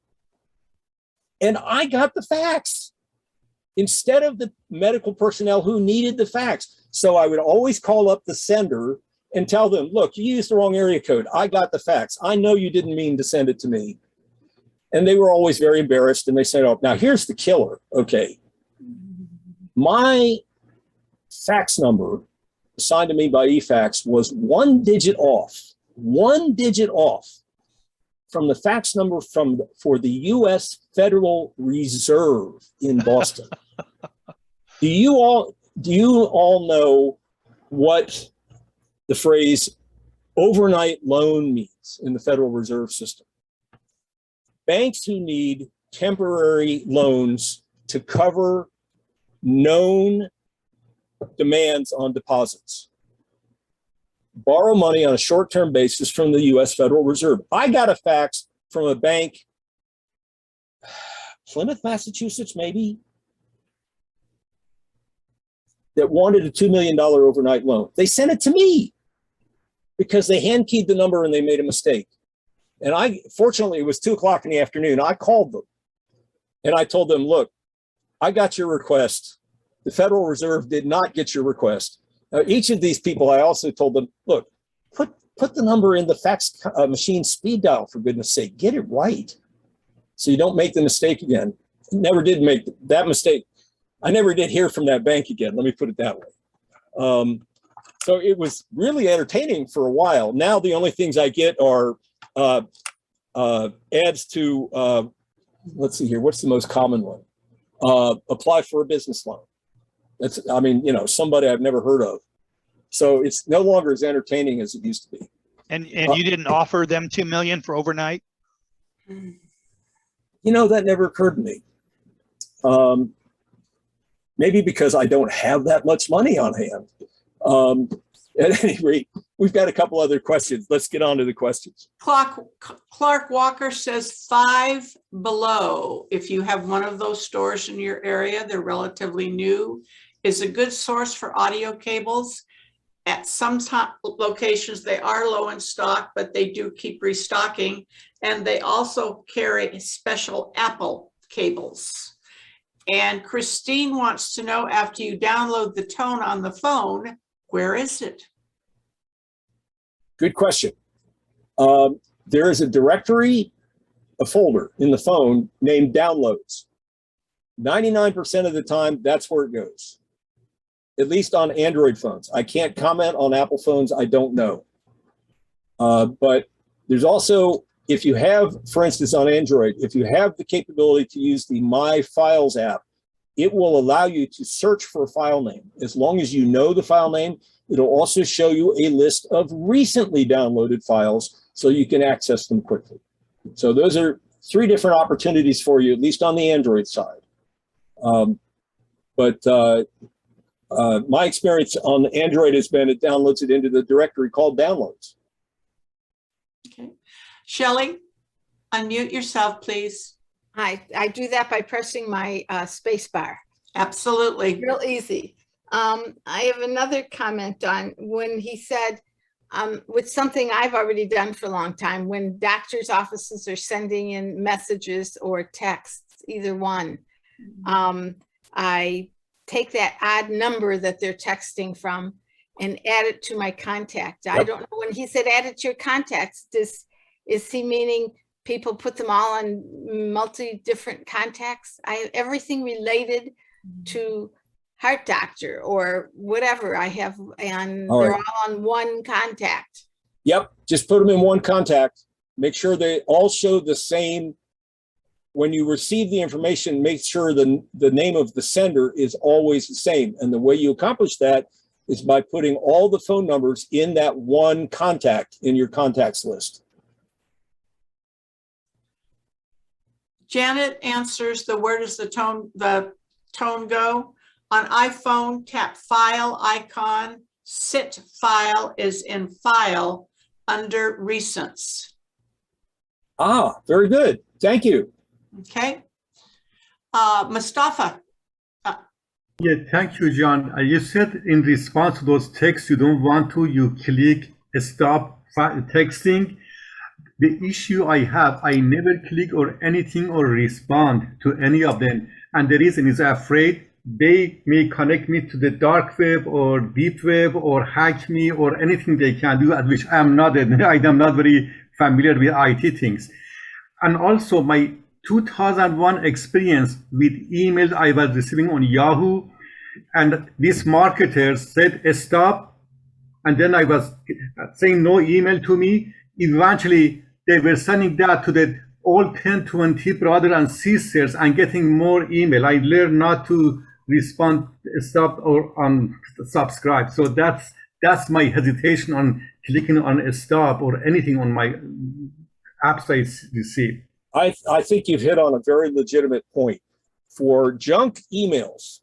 And I got the fax instead of the medical personnel who needed the fax. So I would always call up the sender and tell them, look, you used the wrong area code. I got the fax. I know you didn't mean to send it to me. And they were always very embarrassed. And they said, oh, now here's the killer. Okay. My fax number assigned to me by eFax was 1 digit off from the fax number for the U.S. Federal Reserve in Boston. Do you all know what the phrase overnight loan means in the Federal Reserve System? Banks who need temporary loans to cover known demands on deposits borrow money on a short-term basis from the U.S. Federal Reserve. I got a fax from a bank, Plymouth, Massachusetts, maybe, that wanted a $2 million overnight loan. They sent it to me because they hand-keyed the number and they made a mistake. And fortunately, it was 2 o'clock in the afternoon. I called them and I told them, look, I got your request. The Federal Reserve did not get your request. Now, each of these people, I also told them, look, put the number in the fax machine speed dial, for goodness sake, get it right. So you don't make the mistake again. Never did make that mistake. I never did hear from that bank again. Let me put it that way. So it was really entertaining for a while. Now the only things I get are ads to, let's see here, what's the most common one? Apply for a business loan. That's, I mean, you know, somebody I've never heard of. So it's no longer as entertaining as it used to be. And you didn't offer them $2 million for overnight? You know, that never occurred to me. Maybe because I don't have that much money on hand. At any rate, we've got a couple other questions. Let's get on to the questions. Clark Walker says 5 Below. If you have one of those stores in your area, they're relatively new, is a good source for audio cables. At some locations, they are low in stock, but they do keep restocking. And they also carry special Apple cables. And Christine wants to know, after you download the tone on the phone, where is it? Good question. There is a directory, a folder in the phone named downloads. 99% of the time, that's where it goes, at least on Android phones. I can't comment on Apple phones. I don't know. But there's also, if you have, for instance, on Android, if you have the capability to use the My Files app, it will allow you to search for a file name. As long as you know the file name, it'll also show you a list of recently downloaded files so you can access them quickly. So those are 3 different opportunities for you, at least on the Android side. My experience on Android has been it downloads it into the directory called downloads. Okay. Shelley, unmute yourself, please. I do that by pressing my space bar. Absolutely. Real easy. I have another comment on when he said, with something I've already done for a long time, when doctors' offices are sending in messages or texts, either one, I take that odd number that they're texting from and add it to my contact. Yep. I don't know, when he said add it to your contacts, is he meaning people put them all on different contacts? I have everything related to Heart Doctor or whatever I have, and they're all on one contact. Yep, just put them in one contact. Make sure they all show the same when you receive the information, make sure the name of the sender is always the same. And the way you accomplish that is by putting all the phone numbers in that one contact in your contacts list. Janet answers the where does the tone go? On iPhone, tap File icon. SIT file is in File under Recents. Ah, very good. Thank you. Okay. Mustafa. Yeah, thank you, John. You said in response to those texts you don't want to, you click stop texting. The issue I have, I never click or anything or respond to any of them. And the reason is afraid they may connect me to the dark web or deep web or hack me or anything they can do, at which I'm not very familiar with IT things. And also my 2001 experience with emails I was receiving on Yahoo, and these marketers said stop, and then I was saying no email to me. Eventually they were sending that to the all 10, 20 brothers and sisters and getting more email. I learned not to respond, stop, or unsubscribe. So that's my hesitation on clicking on a stop or anything on my apps I receive. I think you've hit on a very legitimate point. For junk emails,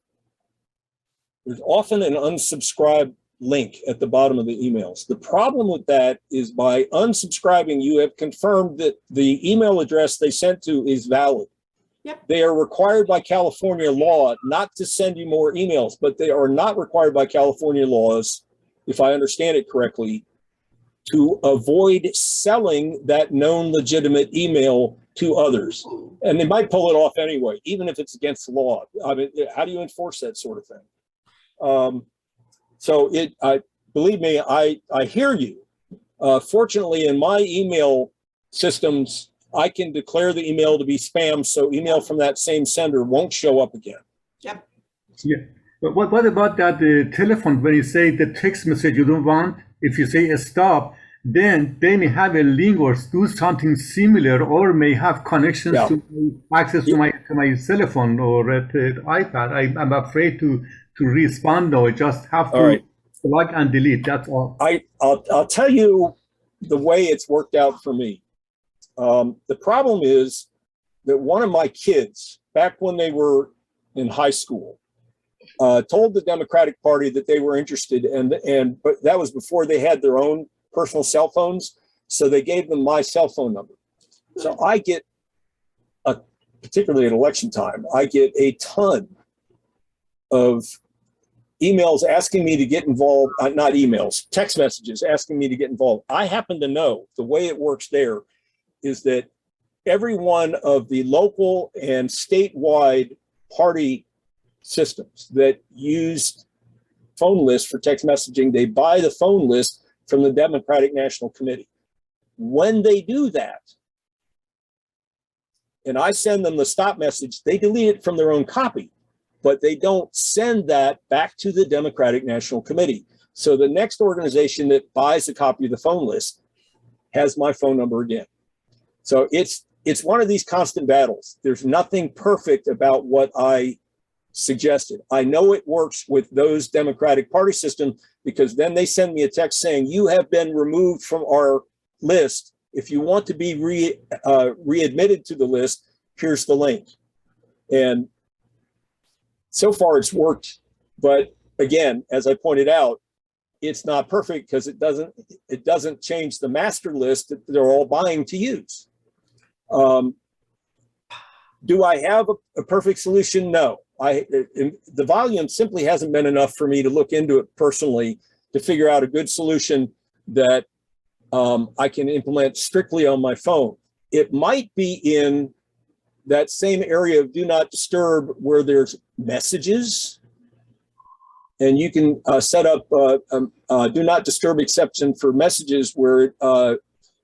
there's often an unsubscribe link at the bottom of the emails. The problem with that is by unsubscribing, you have confirmed that the email address they sent to is valid. Yep. They are required by California law not to send you more emails, but they are not required by California laws, if I understand it correctly, to avoid selling that known legitimate email to others. And they might pull it off anyway, even if it's against the law. I mean, how do you enforce that sort of thing? Believe me, I hear you. Fortunately, in my email systems, I can declare the email to be spam, so email from that same sender won't show up again. Yep. Yeah. But what about that telephone, when you say the text message you don't want, if you say stop, then they may have a link or do something similar, or may have connections to access to my cell phone or iPad. I'm afraid to respond, or just have to plug and delete. That's all. I'll tell you the way it's worked out for me. The problem is that one of my kids, back when they were in high school, told the Democratic Party that they were interested, but that was before they had their own personal cell phones, so they gave them my cell phone number. So I get, particularly at election time, I get a ton of emails asking me to get involved, not emails, text messages asking me to get involved. I happen to know the way it works there is that every one of the local and statewide party systems that use phone lists for text messaging, they buy the phone list from the Democratic National Committee. When they do that, and I send them the stop message, they delete it from their own copy, but they don't send that back to the Democratic National Committee. So the next organization that buys a copy of the phone list has my phone number again. So it's one of these constant battles. There's nothing perfect about what I suggested. I know it works with those Democratic Party systems, because then they send me a text saying, you have been removed from our list. If you want to be readmitted to the list, here's the link. And so far it's worked. But again, as I pointed out, it's not perfect because it doesn't change the master list that they're all buying to use. Do I have a perfect solution? No. The volume simply hasn't been enough for me to look into it personally to figure out a good solution that I can implement strictly on my phone. It might be in that same area of do not disturb where there's messages, and you can set up do not disturb exception for messages where it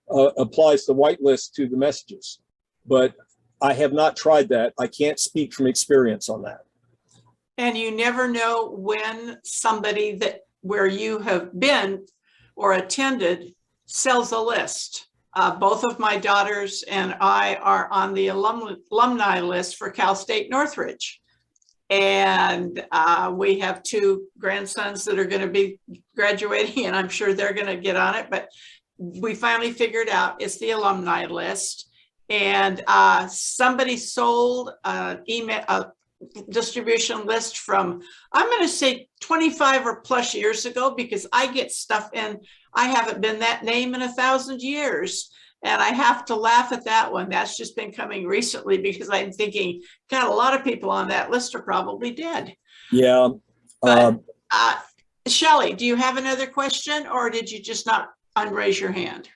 applies the whitelist to the messages. But I have not tried that. I can't speak from experience on that. And you never know when somebody where you have been or attended sells a list. Both of my daughters and I are on the alumni list for Cal State Northridge. And we have 2 grandsons that are going to be graduating, and I'm sure they're going to get on it. But we finally figured out it's the alumni list. And somebody sold an email distribution list from, I'm going to say 25 or plus years ago, because I get stuff in. I haven't been that name in 1,000 years. And I have to laugh at that one. That's just been coming recently, because I'm thinking, God, a lot of people on that list are probably dead. Yeah. But, Shelley, do you have another question, or did you just not unraise your hand?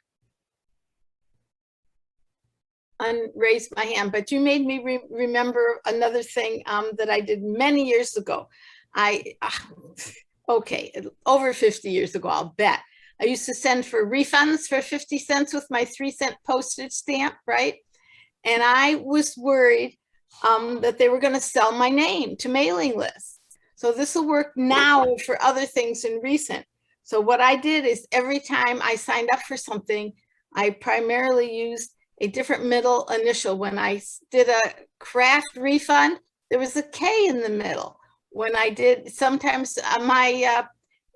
Unraise my hand, but you made me remember another thing that I did many years ago. Okay, over 50 years ago, I'll bet. I used to send for refunds for 50 cents with my 3-cent postage stamp, right? And I was worried that they were going to sell my name to mailing lists. So this will work now for other things in recent. So what I did is every time I signed up for something, I primarily used a different middle initial. When I did a craft refund, there was a K in the middle. When I did sometimes my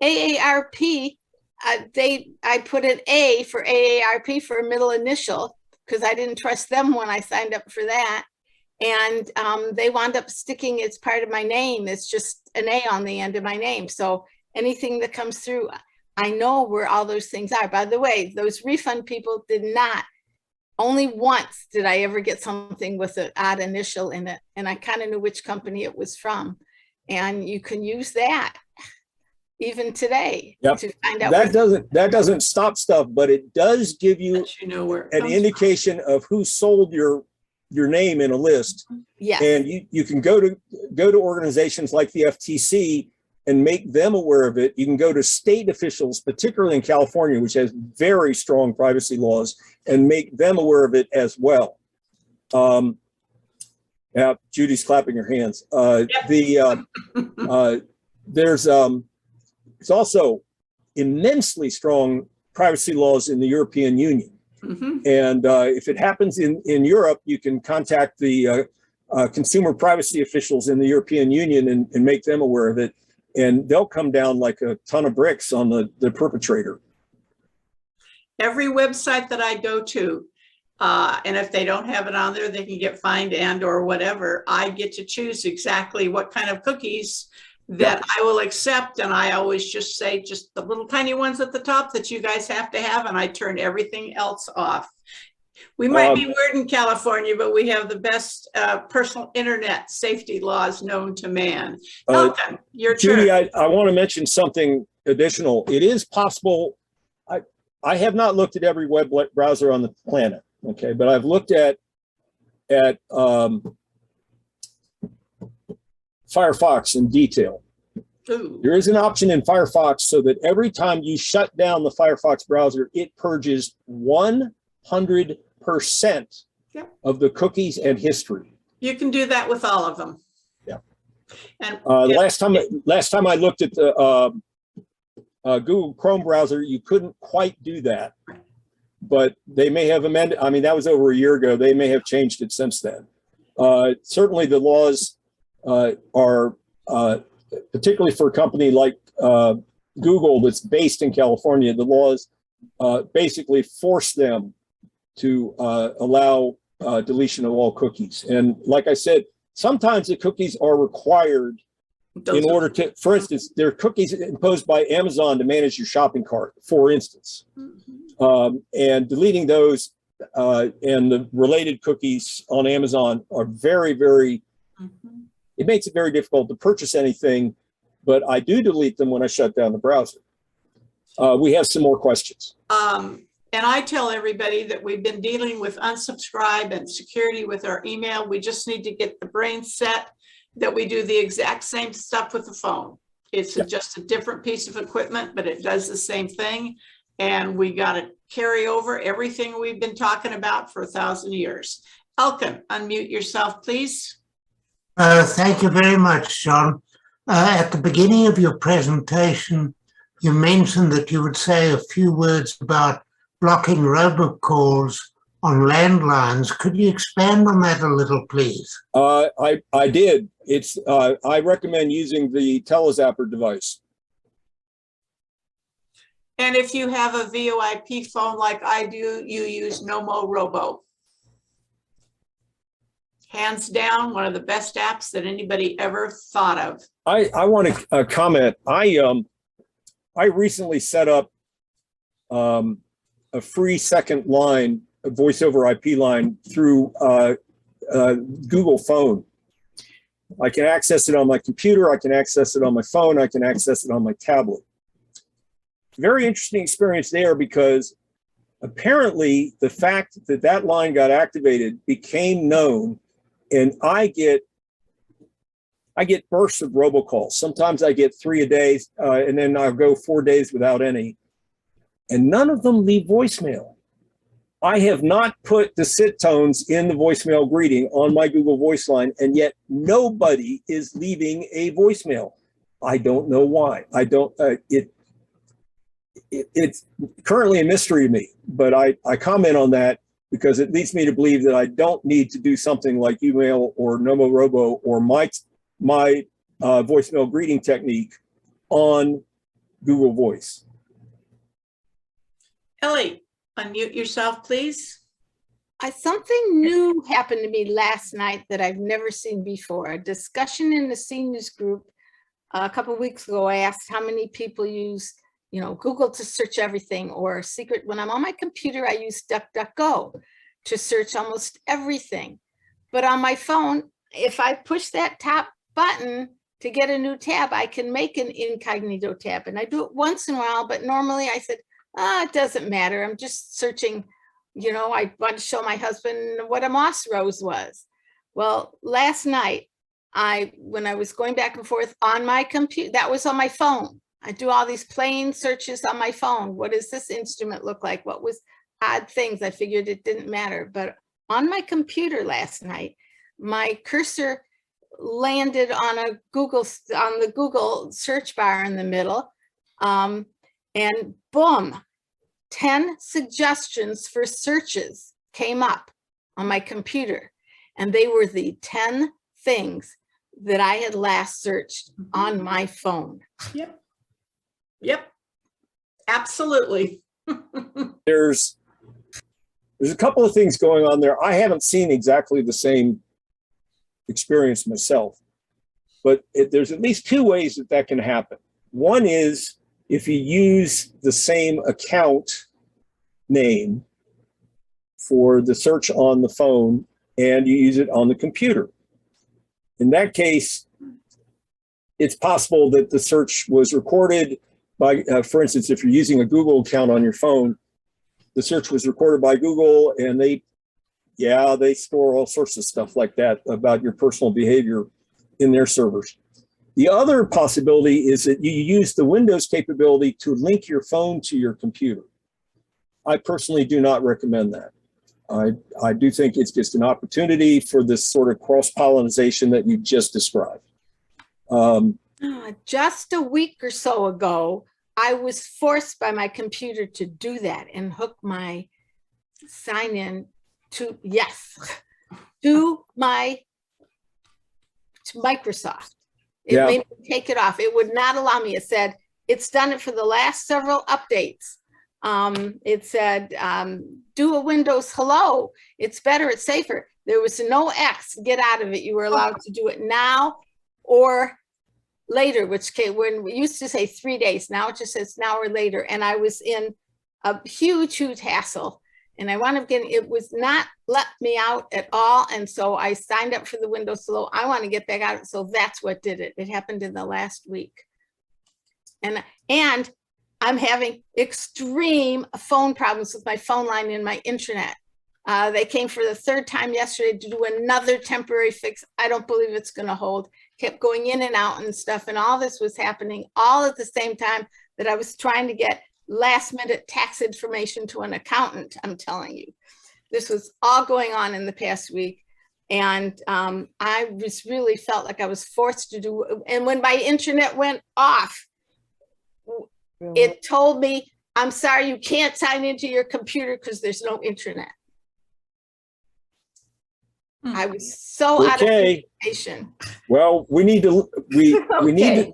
AARP, I put an A for AARP for a middle initial, because I didn't trust them when I signed up for that. And they wound up sticking it's part of my name. It's just an A on the end of my name. So anything that comes through, I know where all those things are. By the way, those refund people did not. Only once did I ever get something with an odd initial in it. And I kind of knew which company it was from. And you can use that even today to find out. That doesn't stop stuff, but it does give you, an indication of who sold your name in a list. Yes. And you can go to organizations like the FTC and make them aware of it. You can go to state officials, particularly in California, which has very strong privacy laws, and make them aware of it as well. Yeah, Judy's clapping her hands. There's also immensely strong privacy laws in the European Union. Mm-hmm. And if it happens in Europe, you can contact the consumer privacy officials in the European Union and make them aware of it. And they'll come down like a ton of bricks on the perpetrator. Every website that I go to, and if they don't have it on there, they can get fined and or whatever. I get to choose exactly what kind of cookies that I will accept. And I always just say just the little tiny ones at the top that you guys have to have, and I turn everything else off. We might be weird in California, but we have the best personal internet safety laws known to man. Elkin, your turn. Judy, I want to mention something additional. It is possible. I have not looked at every web browser on the planet, okay, but I've looked at Firefox in detail. Ooh. There is an option in Firefox so that every time you shut down the Firefox browser, it purges 100% of the cookies and history. You can do that with all of them. Yeah. And last time I looked at the Google Chrome browser, you couldn't quite do that, but they may have amended. I mean, that was over a year ago. They may have changed it since then. Certainly the laws are, particularly for a company like Google that's based in California, the laws basically force them to allow deletion of all cookies. And like I said, sometimes the cookies are required in order to, for instance, there are cookies imposed by Amazon to manage your shopping cart, for instance. And deleting those and the related cookies on Amazon are very, very, it makes it very difficult to purchase anything, but I do delete them when I shut down the browser. We have some more questions. And I tell everybody that we've been dealing with unsubscribe and security with our email. We just need to get the brain set that we do the exact same stuff with the phone. It's just a different piece of equipment, but it does the same thing. And we got to carry over everything we've been talking about for 1,000 years. Elkin, unmute yourself, please. Thank you very much, John. At the beginning of your presentation, you mentioned that you would say a few words about blocking robocalls on landlines. Could you expand on that a little, please? I did. It's I recommend using the Telus Zapper device. And if you have a VoIP phone like I do, you use Nomo Robo. Hands down, one of the best apps that anybody ever thought of. I want to comment. I recently set up a free second line, a voice over IP line through Google Phone. I can access it on my computer. I can access it on my phone. I can access it on my tablet. Very interesting experience there, because apparently the fact that that line got activated became known, and I get bursts of robocalls. Sometimes I get 3 a day, and then I'll go 4 days without any, and none of them leave voicemail. I have not put the SIT tones in the voicemail greeting on my Google Voice line, and yet nobody is leaving a voicemail. I don't know why. I don't. It's currently a mystery to me, but I comment on that because it leads me to believe that I don't need to do something like email or Nomo Robo or my voicemail greeting technique on Google Voice. Ellie, unmute yourself, please. Something new happened to me last night that I've never seen before. A discussion in the seniors group a couple of weeks ago. I asked how many people use, Google to search everything, or secret. When I'm on my computer, I use DuckDuckGo to search almost everything. But on my phone, if I push that top button to get a new tab, I can make an incognito tab. And I do it once in a while, but normally I said, it doesn't matter. I'm just searching, I want to show my husband what a moss rose was. Well, last night, when I was going back and forth on my computer, that was on my phone. I do all these plain searches on my phone. What does this instrument look like? What was odd things? I figured it didn't matter. But on my computer last night, my cursor landed on the Google search bar in the middle, and boom, 10 suggestions for searches came up on my computer, and they were the 10 things that I had last searched on my phone. Yep, absolutely. There's a couple of things going on there. I haven't seen exactly the same experience myself, but there's at least 2 ways that can happen. One is if you use the same account name for the search on the phone and you use it on the computer. In that case, it's possible that the search was recorded by, for instance, if you're using a Google account on your phone, the search was recorded by Google, and they store all sorts of stuff like that about your personal behavior in their servers. The other possibility is that you use the Windows capability to link your phone to your computer. I personally do not recommend that. I do think it's just an opportunity for this sort of cross-pollination that you just described. Just a week or so ago, I was forced by my computer to do that and hook my sign-in to Microsoft. It made me take it off. It would not allow me. It said, it's done it for the last several updates. It said, do a Windows hello. It's better, it's safer. There was no X, get out of it. You were allowed to do it now or later, which came when we used to say 3 days. Now it just says now or later. And I was in a huge hassle. And I wound up getting, it was not let me out at all. And so I signed up for the Windows Hello. I want to get back out. So that's what did it. It happened in the last week. And I'm having extreme phone problems with my phone line and my internet. They came for the 3rd time yesterday to do another temporary fix. I don't believe it's going to hold. Kept going in and out and stuff. And all this was happening all at the same time that I was trying to get last minute tax information to an accountant. I'm telling you, this was all going on in the past week. And I just really felt like I was forced to do. And when my internet went off, it told me I'm sorry, you can't sign into your computer because there's no internet. I was so out of Okay. information. Well, we need to Okay.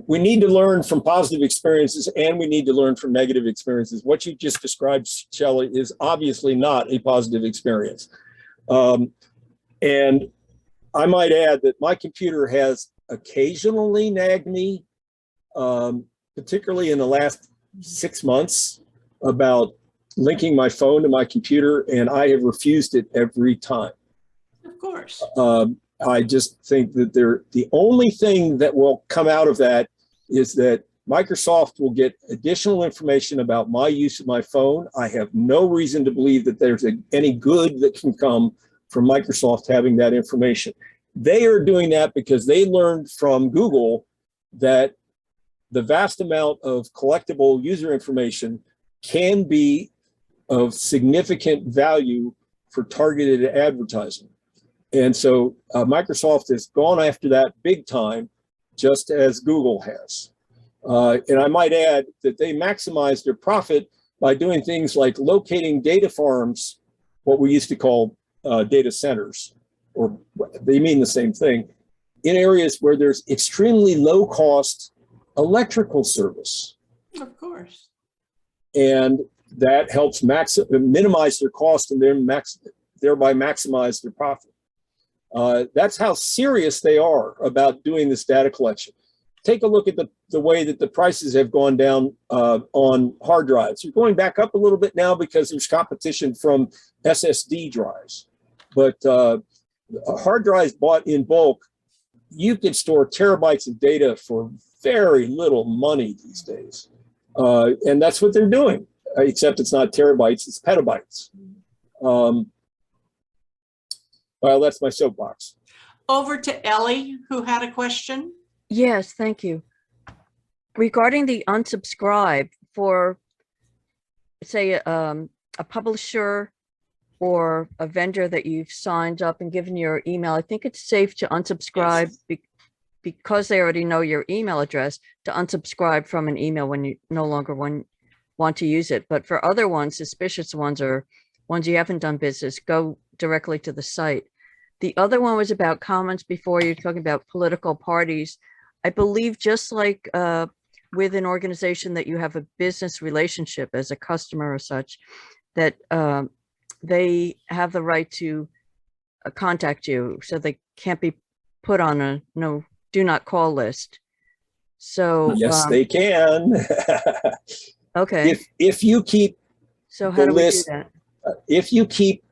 we need to learn from positive experiences, and we need to learn from negative experiences. What you just described, Shelley, is obviously not a positive experience. And I might add that my computer has occasionally nagged me, particularly in the last 6 months, about linking my phone to my computer, and I have refused it every time. Of course. I just think that the only thing that will come out of that is that Microsoft will get additional information about my use of my phone. I have no reason to believe that there's any good that can come from Microsoft having that information. They are doing that because they learned from Google that the vast amount of collectible user information can be of significant value for targeted advertising. And so Microsoft has gone after that big time, just as Google has. And I might add that they maximize their profit by doing things like locating data farms, what we used to call data centers, or they mean the same thing, in areas where there's extremely low cost electrical service. Of course. And that helps minimize their cost and then thereby maximize their profit. That's how serious they are about doing this data collection. Take a look at the way that the prices have gone down on hard drives. You're going back up a little bit now because there's competition from SSD drives. But hard drives bought in bulk, you can store terabytes of data for very little money these days. And that's what they're doing, except it's not terabytes, it's petabytes. Well, that's my soapbox. Over to Ellie, who had a question. Yes, thank you. Regarding the unsubscribe for, say, a publisher or a vendor that you've signed up and given your email, I think it's safe to unsubscribe because they already know your email address, to unsubscribe from an email when you no longer want to use it. But for other ones, suspicious ones or ones you haven't done business, go directly to the site. The other one was about comments before. You're talking about political parties. I believe just like with an organization that you have a business relationship as a customer or such, that they have the right to contact you, so they can't be put on a do not call list. So yes, they can. Okay. If you keep so how do we do that? If you keep,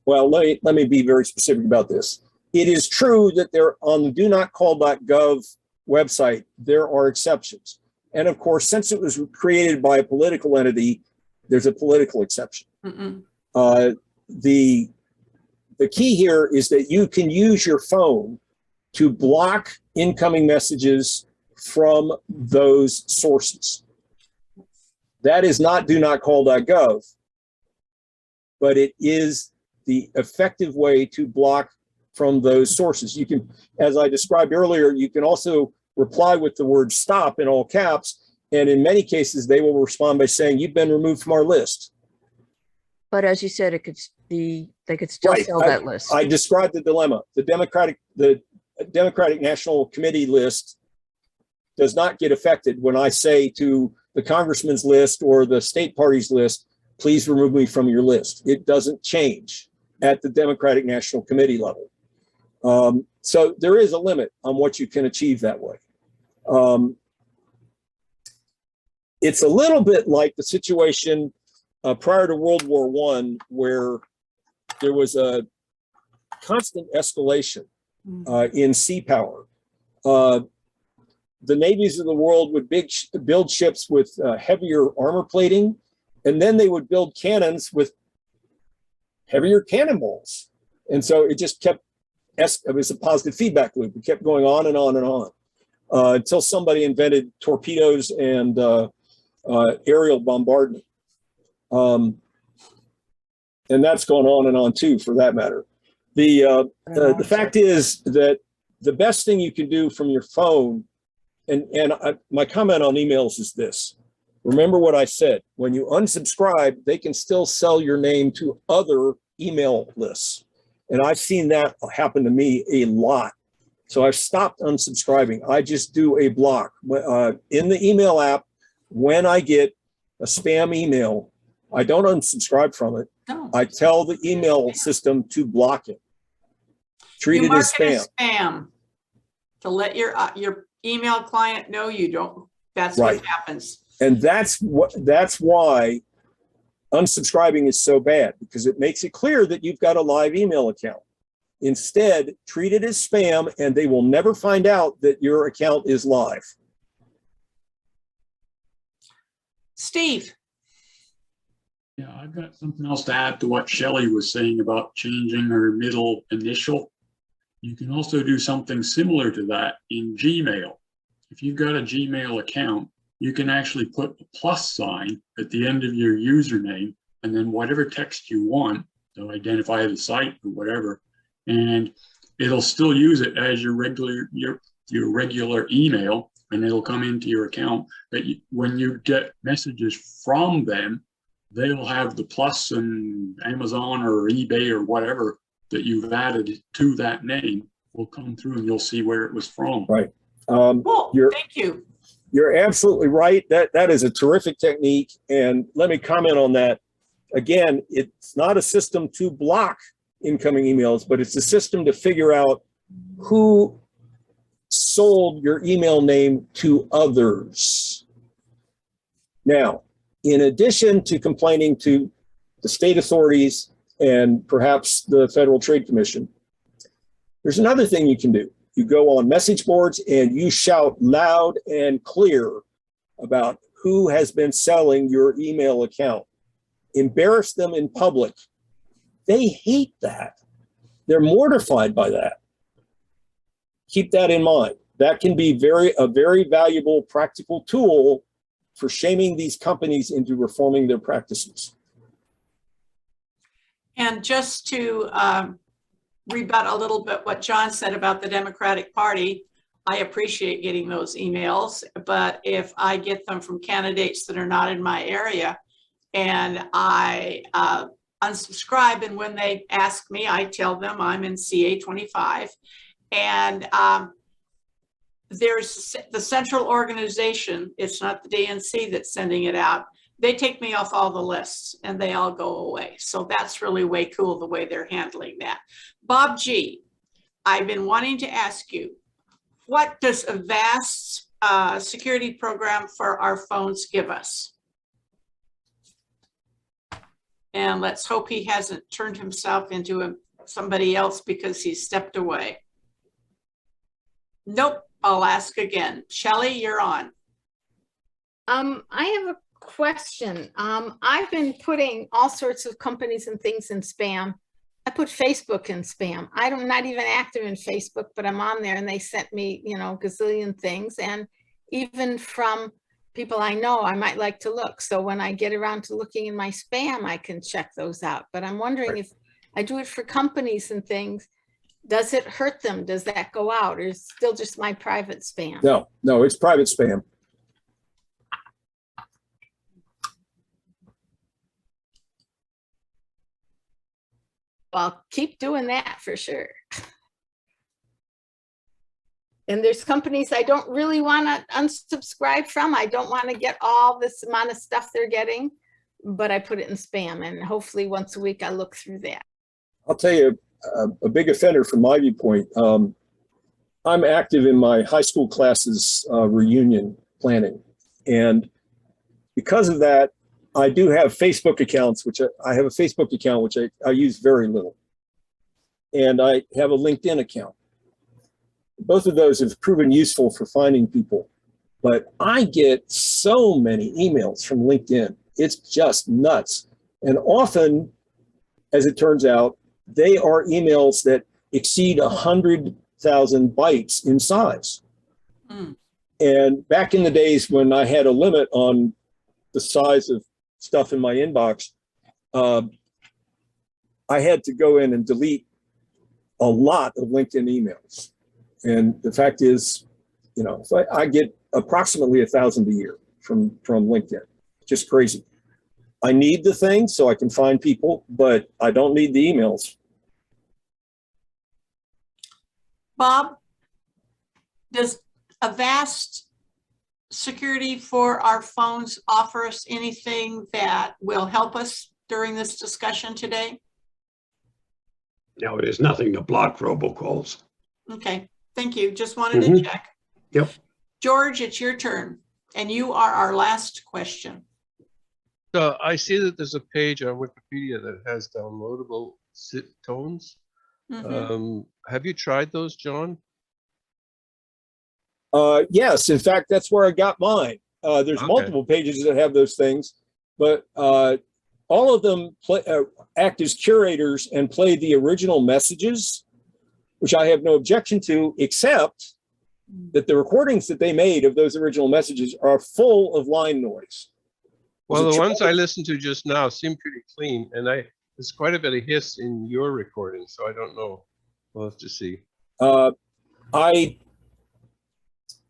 well, let me be very specific about this. It is true that there on the DoNotCall.gov website, there are exceptions. And of course, since it was created by a political entity, there's a political exception. The key here is that you can use your phone to block incoming messages from those sources. That is not DoNotCall.gov, but it is the effective way to block from those sources. You can, as I described earlier, you can also reply with the word stop in all caps. And in many cases, they will respond by saying, you've been removed from our list. But as you said, they could still sell that list. I described the dilemma. The Democratic National Committee list does not get affected when I say to the congressman's list or the state party's list, please remove me from your list. It doesn't change at the Democratic National Committee level. So there is a limit on what you can achieve that way. It's a little bit like the situation prior to World War I, where there was a constant escalation in sea power. The navies of the world would build ships with heavier armor plating, and then they would build cannons with heavier cannonballs. And so it just kept, it was a positive feedback loop. It kept going on and on and on until somebody invented torpedoes and aerial bombardment. And that's gone on and on too, for that matter. The fact is that the best thing you can do from your phone, and my comment on emails is this: remember what I said. When you unsubscribe, they can still sell your name to other email lists. And I've seen that happen to me a lot. So I've stopped unsubscribing. I just do a block. In the email app, when I get a spam email, I don't unsubscribe from it. No. I tell the email system to block it. Treat it as spam. Spam to let your email client know you don't. That's Right. what happens. And that's why unsubscribing is so bad, because it makes it clear that you've got a live email account. Instead, treat it as spam and they will never find out that your account is live. Steve. Yeah, I've got something else to add to what Shelley was saying about changing her middle initial. You can also do something similar to that in Gmail. If you've got a Gmail account, you can actually put a plus sign at the end of your username, and then whatever text you want to identify the site or whatever, and it'll still use it as your regular email, and it'll come into your account. But when you get messages from them, they'll have the plus and Amazon or eBay or whatever that you've added to that name will come through, and you'll see where it was from. Right. Cool. Thank you. You're absolutely right. That is a terrific technique. And let me comment on that. Again, it's not a system to block incoming emails, but it's a system to figure out who sold your email name to others. Now, in addition to complaining to the state authorities and perhaps the Federal Trade Commission, there's another thing you can do. You go on message boards and you shout loud and clear about who has been selling your email account. Embarrass them in public. They hate that. They're mortified by that. Keep that in mind. That can be a very valuable practical tool for shaming these companies into reforming their practices. And just to rebut a little bit what John said about the Democratic Party, I appreciate getting those emails, but if I get them from candidates that are not in my area and I unsubscribe, and when they ask me, I tell them I'm in CA 25, and there's the central organization, it's not the DNC that's sending it out. They take me off all the lists and they all go away. So that's really way cool the way they're handling that. Bob G, I've been wanting to ask you, what does a vast security program for our phones give us? And let's hope he hasn't turned himself into somebody else because he's stepped away. Nope, I'll ask again. Shelley, you're on. I have a question. I've been putting all sorts of companies and things in spam. I put Facebook in spam. I'm not even active in Facebook, but I'm on there, and they sent me, gazillion things. And even from people I know, I might like to look. So when I get around to looking in my spam, I can check those out. But I'm wondering if I do it for companies and things, does it hurt them? Does that go out, or is it still just my private spam? No, it's private spam. Well, keep doing that for sure. And there's companies I don't really want to unsubscribe from. I don't want to get all this amount of stuff they're getting, but I put it in spam, and hopefully once a week I look through that. I'll tell you a big offender from my viewpoint. I'm active in my high school classes reunion planning. And because of that, I do have Facebook accounts, which I have a Facebook account, which I use very little. And I have a LinkedIn account. Both of those have proven useful for finding people. But I get so many emails from LinkedIn. It's just nuts. And often, as it turns out, they are emails that exceed 100,000 bytes in size. And back in the days when I had a limit on the size of stuff in my inbox, I had to go in and delete a lot of LinkedIn emails. And the fact is, I get approximately 1,000 a year from LinkedIn. Just crazy. I need the thing so I can find people, but I don't need the emails. Bob, does Avast security for our phones offer us anything that will help us during this discussion today? No, there's nothing to block robocalls. Okay, thank you. Just wanted to check. Yep. George, it's your turn, and you are our last question. So I see that there's a page on Wikipedia that has downloadable SIT tones. Have you tried those, John? Yes, in fact, that's where I got mine. There's multiple pages that have those things, but all of them act as curators and play the original messages, which I have no objection to, except that the recordings that they made of those original messages are full of line noise. Well, the ones I listened to just now seem pretty clean, and there's quite a bit of hiss in your recording, so I don't know. We'll have to see.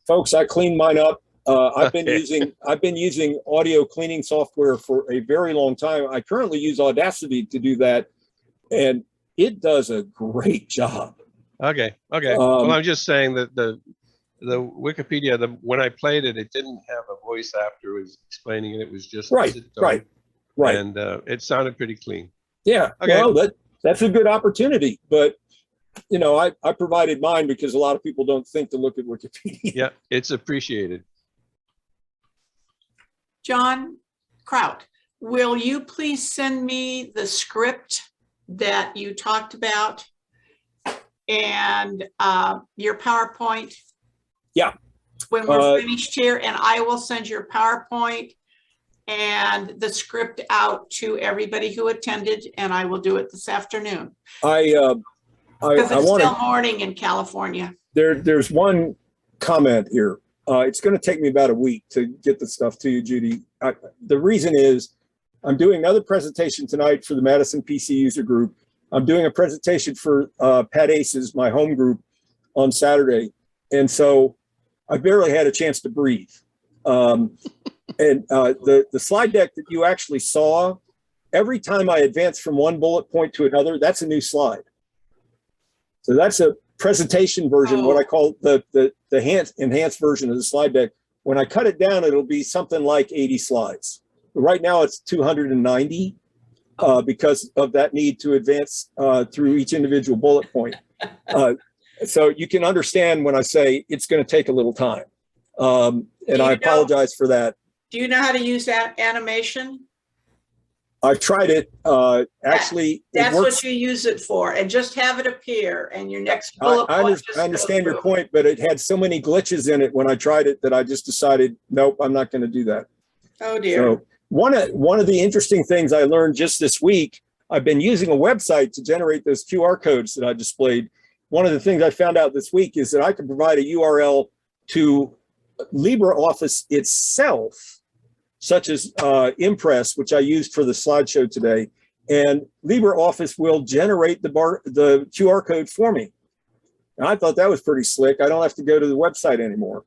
Folks, I cleaned mine up. I've been using audio cleaning software for a very long time. I currently use Audacity to do that, and it does a great job. Okay. Well, I'm just saying that the Wikipedia, when I played it, it didn't have a voice after it was explaining it. It was just right. And it sounded pretty clean. Yeah. Okay. Well, that's a good opportunity, but you know, I provided mine because a lot of people don't think to look at Wikipedia. Yeah, it's appreciated. John Krout, will you please send me the script that you talked about and your PowerPoint? Yeah. When we're finished here, and I will send your PowerPoint and the script out to everybody who attended, and I will do it this afternoon. Because it's still morning in California. There's one comment here. It's going to take me about a week to get the stuff to you, Judy. The reason is I'm doing another presentation tonight for the Madison PC user group. I'm doing a presentation for Pat Aces, my home group, on Saturday. And so I barely had a chance to breathe. And the slide deck that you actually saw, every time I advance from one bullet point to another, that's a new slide. So that's a presentation version, what I call the enhanced version of the slide deck. When I cut it down, it'll be something like 80 slides. Right now it's 290 because of that need to advance through each individual bullet point. So you can understand when I say it's going to take a little time. And I apologize for that. Do you know how to use that animation? I've tried it. Actually, that's what you use it for, and just have it appear. And your next bullet point. I understand your point, but it had so many glitches in it when I tried it that I just decided, nope, I'm not going to do that. Oh dear. So one of the interesting things I learned just this week, I've been using a website to generate those QR codes that I displayed. One of the things I found out this week is that I can provide a URL to LibreOffice itself, such as Impress, which I used for the slideshow today, and LibreOffice will generate the QR code for me. And I thought that was pretty slick. I don't have to go to the website anymore.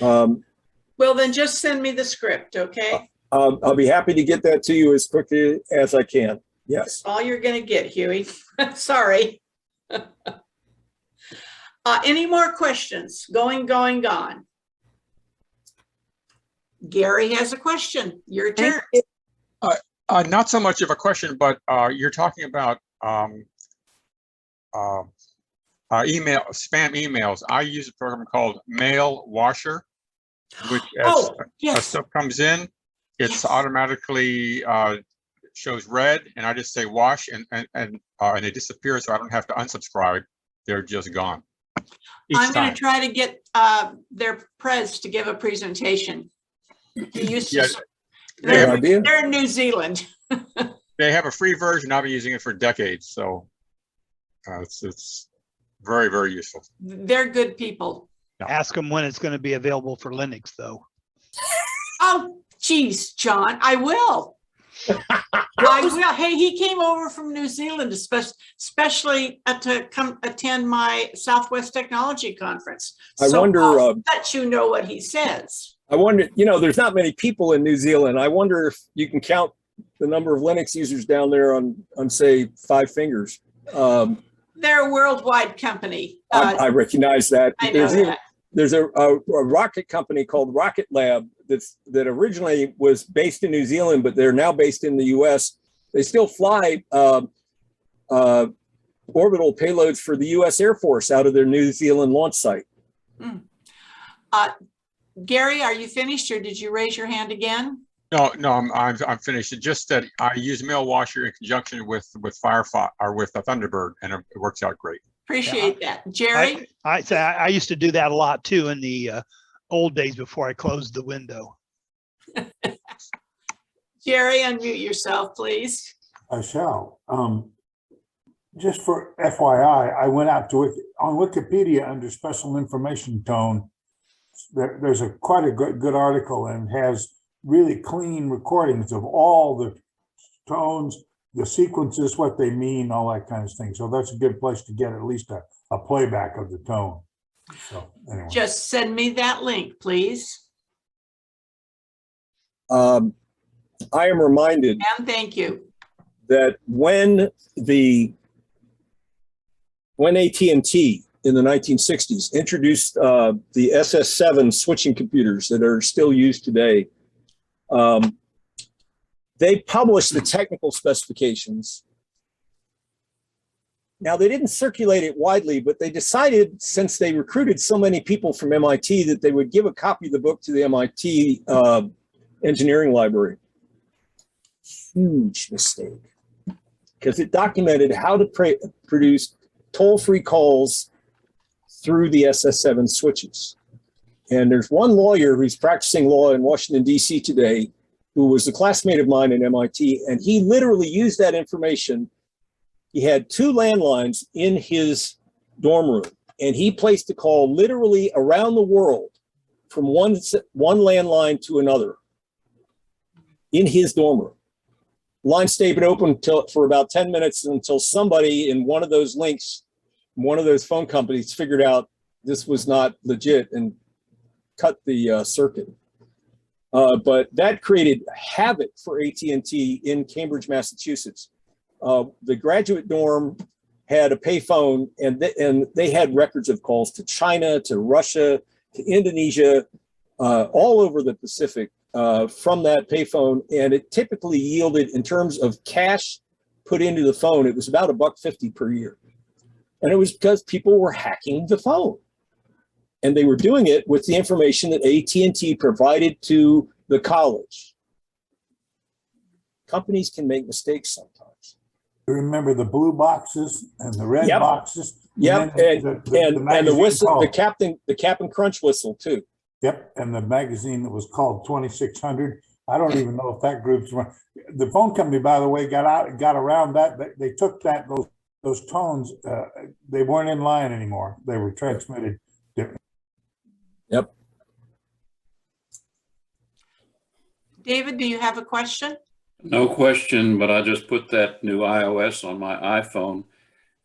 Well, then just send me the script, okay? I'll be happy to get that to you as quickly as I can. Yes. That's all you're going to get, Huey. Sorry. Any more questions? Going, gone. Gary has a question. Your turn. Not so much of a question, but you're talking about spam emails. I use a program called Mail Washer, which as stuff comes in, it's automatically shows red, and I just say wash, and they disappear, so I don't have to unsubscribe. They're just gone. I'm going to try to get their prez to give a presentation. They're in New Zealand. They have a free version. I've been using it for decades, so it's very, very useful. They're good people. Ask them when it's going to be available for Linux, though. Oh, geez, John, I will. I will. Hey, he came over from New Zealand, especially to come attend my Southwest Technology Conference. I wonder. I'll let you know what he says. I wonder, you know, there's not many people in New Zealand. I wonder if you can count the number of Linux users down there on say 5 fingers. They're a worldwide company. I recognize that. I know that. There's a rocket company called Rocket Lab that originally was based in New Zealand, but they're now based in the US. They still fly orbital payloads for the US Air Force out of their New Zealand launch site. Gary, are you finished, or did you raise your hand again? No, I'm finished. It's just that I use Mailwasher in conjunction with Firefox or with Thunderbird, and it works out great. Appreciate that. Jerry? I used to do that a lot too in the old days before I closed the window. Jerry, unmute yourself, please. I shall. Just for FYI, I went out to on Wikipedia under special information tone. There's quite a good article, and has really clean recordings of all the tones, the sequences, what they mean, all that kind of thing. So that's a good place to get at least a playback of the tone. So anyway. Just send me that link, please. I am reminded. And thank you. That when AT&T in the 1960s introduced the SS7 switching computers that are still used today, they published the technical specifications. Now, they didn't circulate it widely, but they decided, since they recruited so many people from MIT, that they would give a copy of the book to the MIT engineering library. Huge mistake, because it documented how to produce toll-free calls through the SS7 switches. And there's one lawyer who's practicing law in Washington, D.C. today, who was a classmate of mine at MIT, and he literally used that information. He had 2 landlines in his dorm room, and he placed a call literally around the world from one landline to another in his dorm room. Line stayed open for about 10 minutes until somebody in one of those links, one of those phone companies, figured out this was not legit and cut the circuit. But that created havoc for AT&T in Cambridge, Massachusetts. The graduate dorm had a payphone, and they had records of calls to China, to Russia, to Indonesia, all over the Pacific from that payphone. And it typically yielded, in terms of cash put into the phone, it was about $1.50 per year. And it was because people were hacking the phone. And they were doing it with the information that AT&T provided to the college. Companies can make mistakes sometimes. Remember the blue boxes and the red boxes? Yep, and the whistle, the Captain Crunch whistle too. Yep, and the magazine that was called 2600. I don't even know if that group's run. The phone company, by the way, got around that. They took those tones. They weren't in line anymore. They were transmitted different. Yep. David, do you have a question? No question, but I just put that new iOS on my iPhone,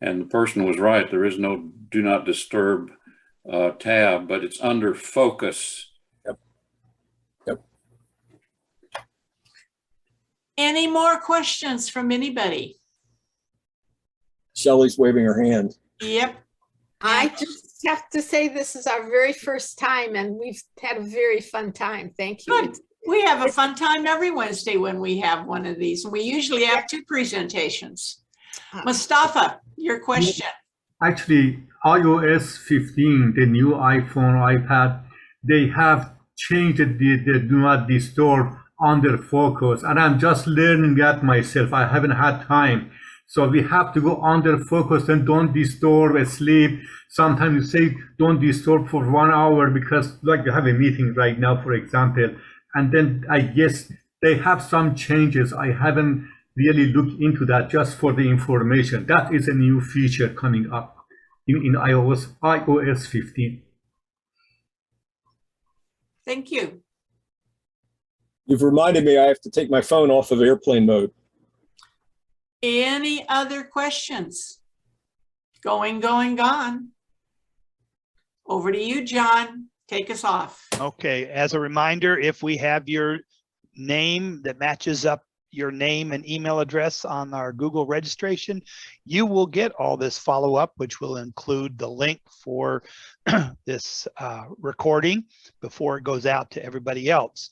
and the person was right. There is no Do Not Disturb tab, but it's under Focus. Yep. Yep. Any more questions from anybody? Shelley's waving her hand. Yep. I just have to say this is our very first time, and we've had a very fun time. Thank you. Good. We have a fun time every Wednesday when we have one of these. We usually have 2 presentations. Mustafa, your question. Actually, iOS 15, the new iPhone, iPad, they have changed the Do Not Disturb under focus, and I'm just learning that myself. I haven't had time. So we have to go under focus and don't disturb, sleep. Sometimes you say don't disturb for 1 hour because like you have a meeting right now, for example. And then I guess they have some changes. I haven't really looked into that, just for the information. That is a new feature coming up in iOS 15. Thank you. You've reminded me I have to take my phone off of airplane mode. Any other questions? Going, gone. Over to you, John. take us off. Okay, as a reminder, if we have your name that matches up your name and email address on our Google registration, you will get all this follow-up, which will include the link for this recording before it goes out to everybody else.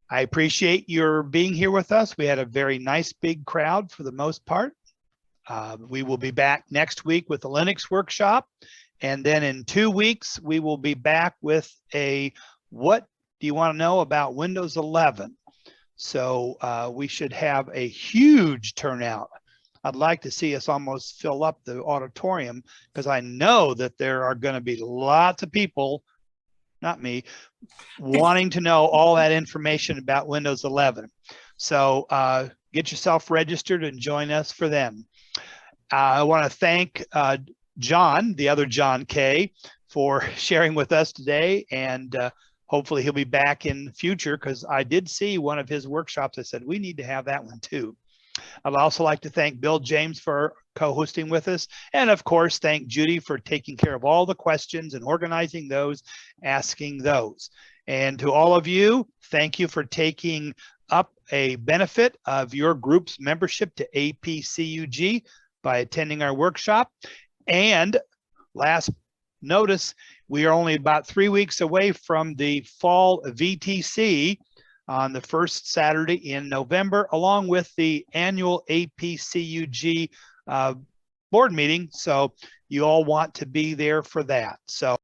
I appreciate your being here with us. We had a very nice big crowd for the most part. We will be back next week with the Linux workshop. And then in 2 weeks, we will be back with a what do you want to know about Windows 11? So we should have a huge turnout. I'd like to see us almost fill up the auditorium because I know that there are going to be lots of people, not me, wanting to know all that information about Windows 11. So get yourself registered and join us for them. I want to thank John, the other John K, for sharing with us today, and hopefully he'll be back in the future because I did see one of his workshops. I said, we need to have that one too. I'd also like to thank Bill James for co-hosting with us. And of course, thank Judy for taking care of all the questions and organizing those, asking those. And to all of you, thank you for taking up a benefit of your group's membership to APCUG by attending our workshop. And last notice, we are only about 3 weeks away from the fall VTC on the first Saturday in November, along with the annual APCUG board meeting. So you all want to be there for that. So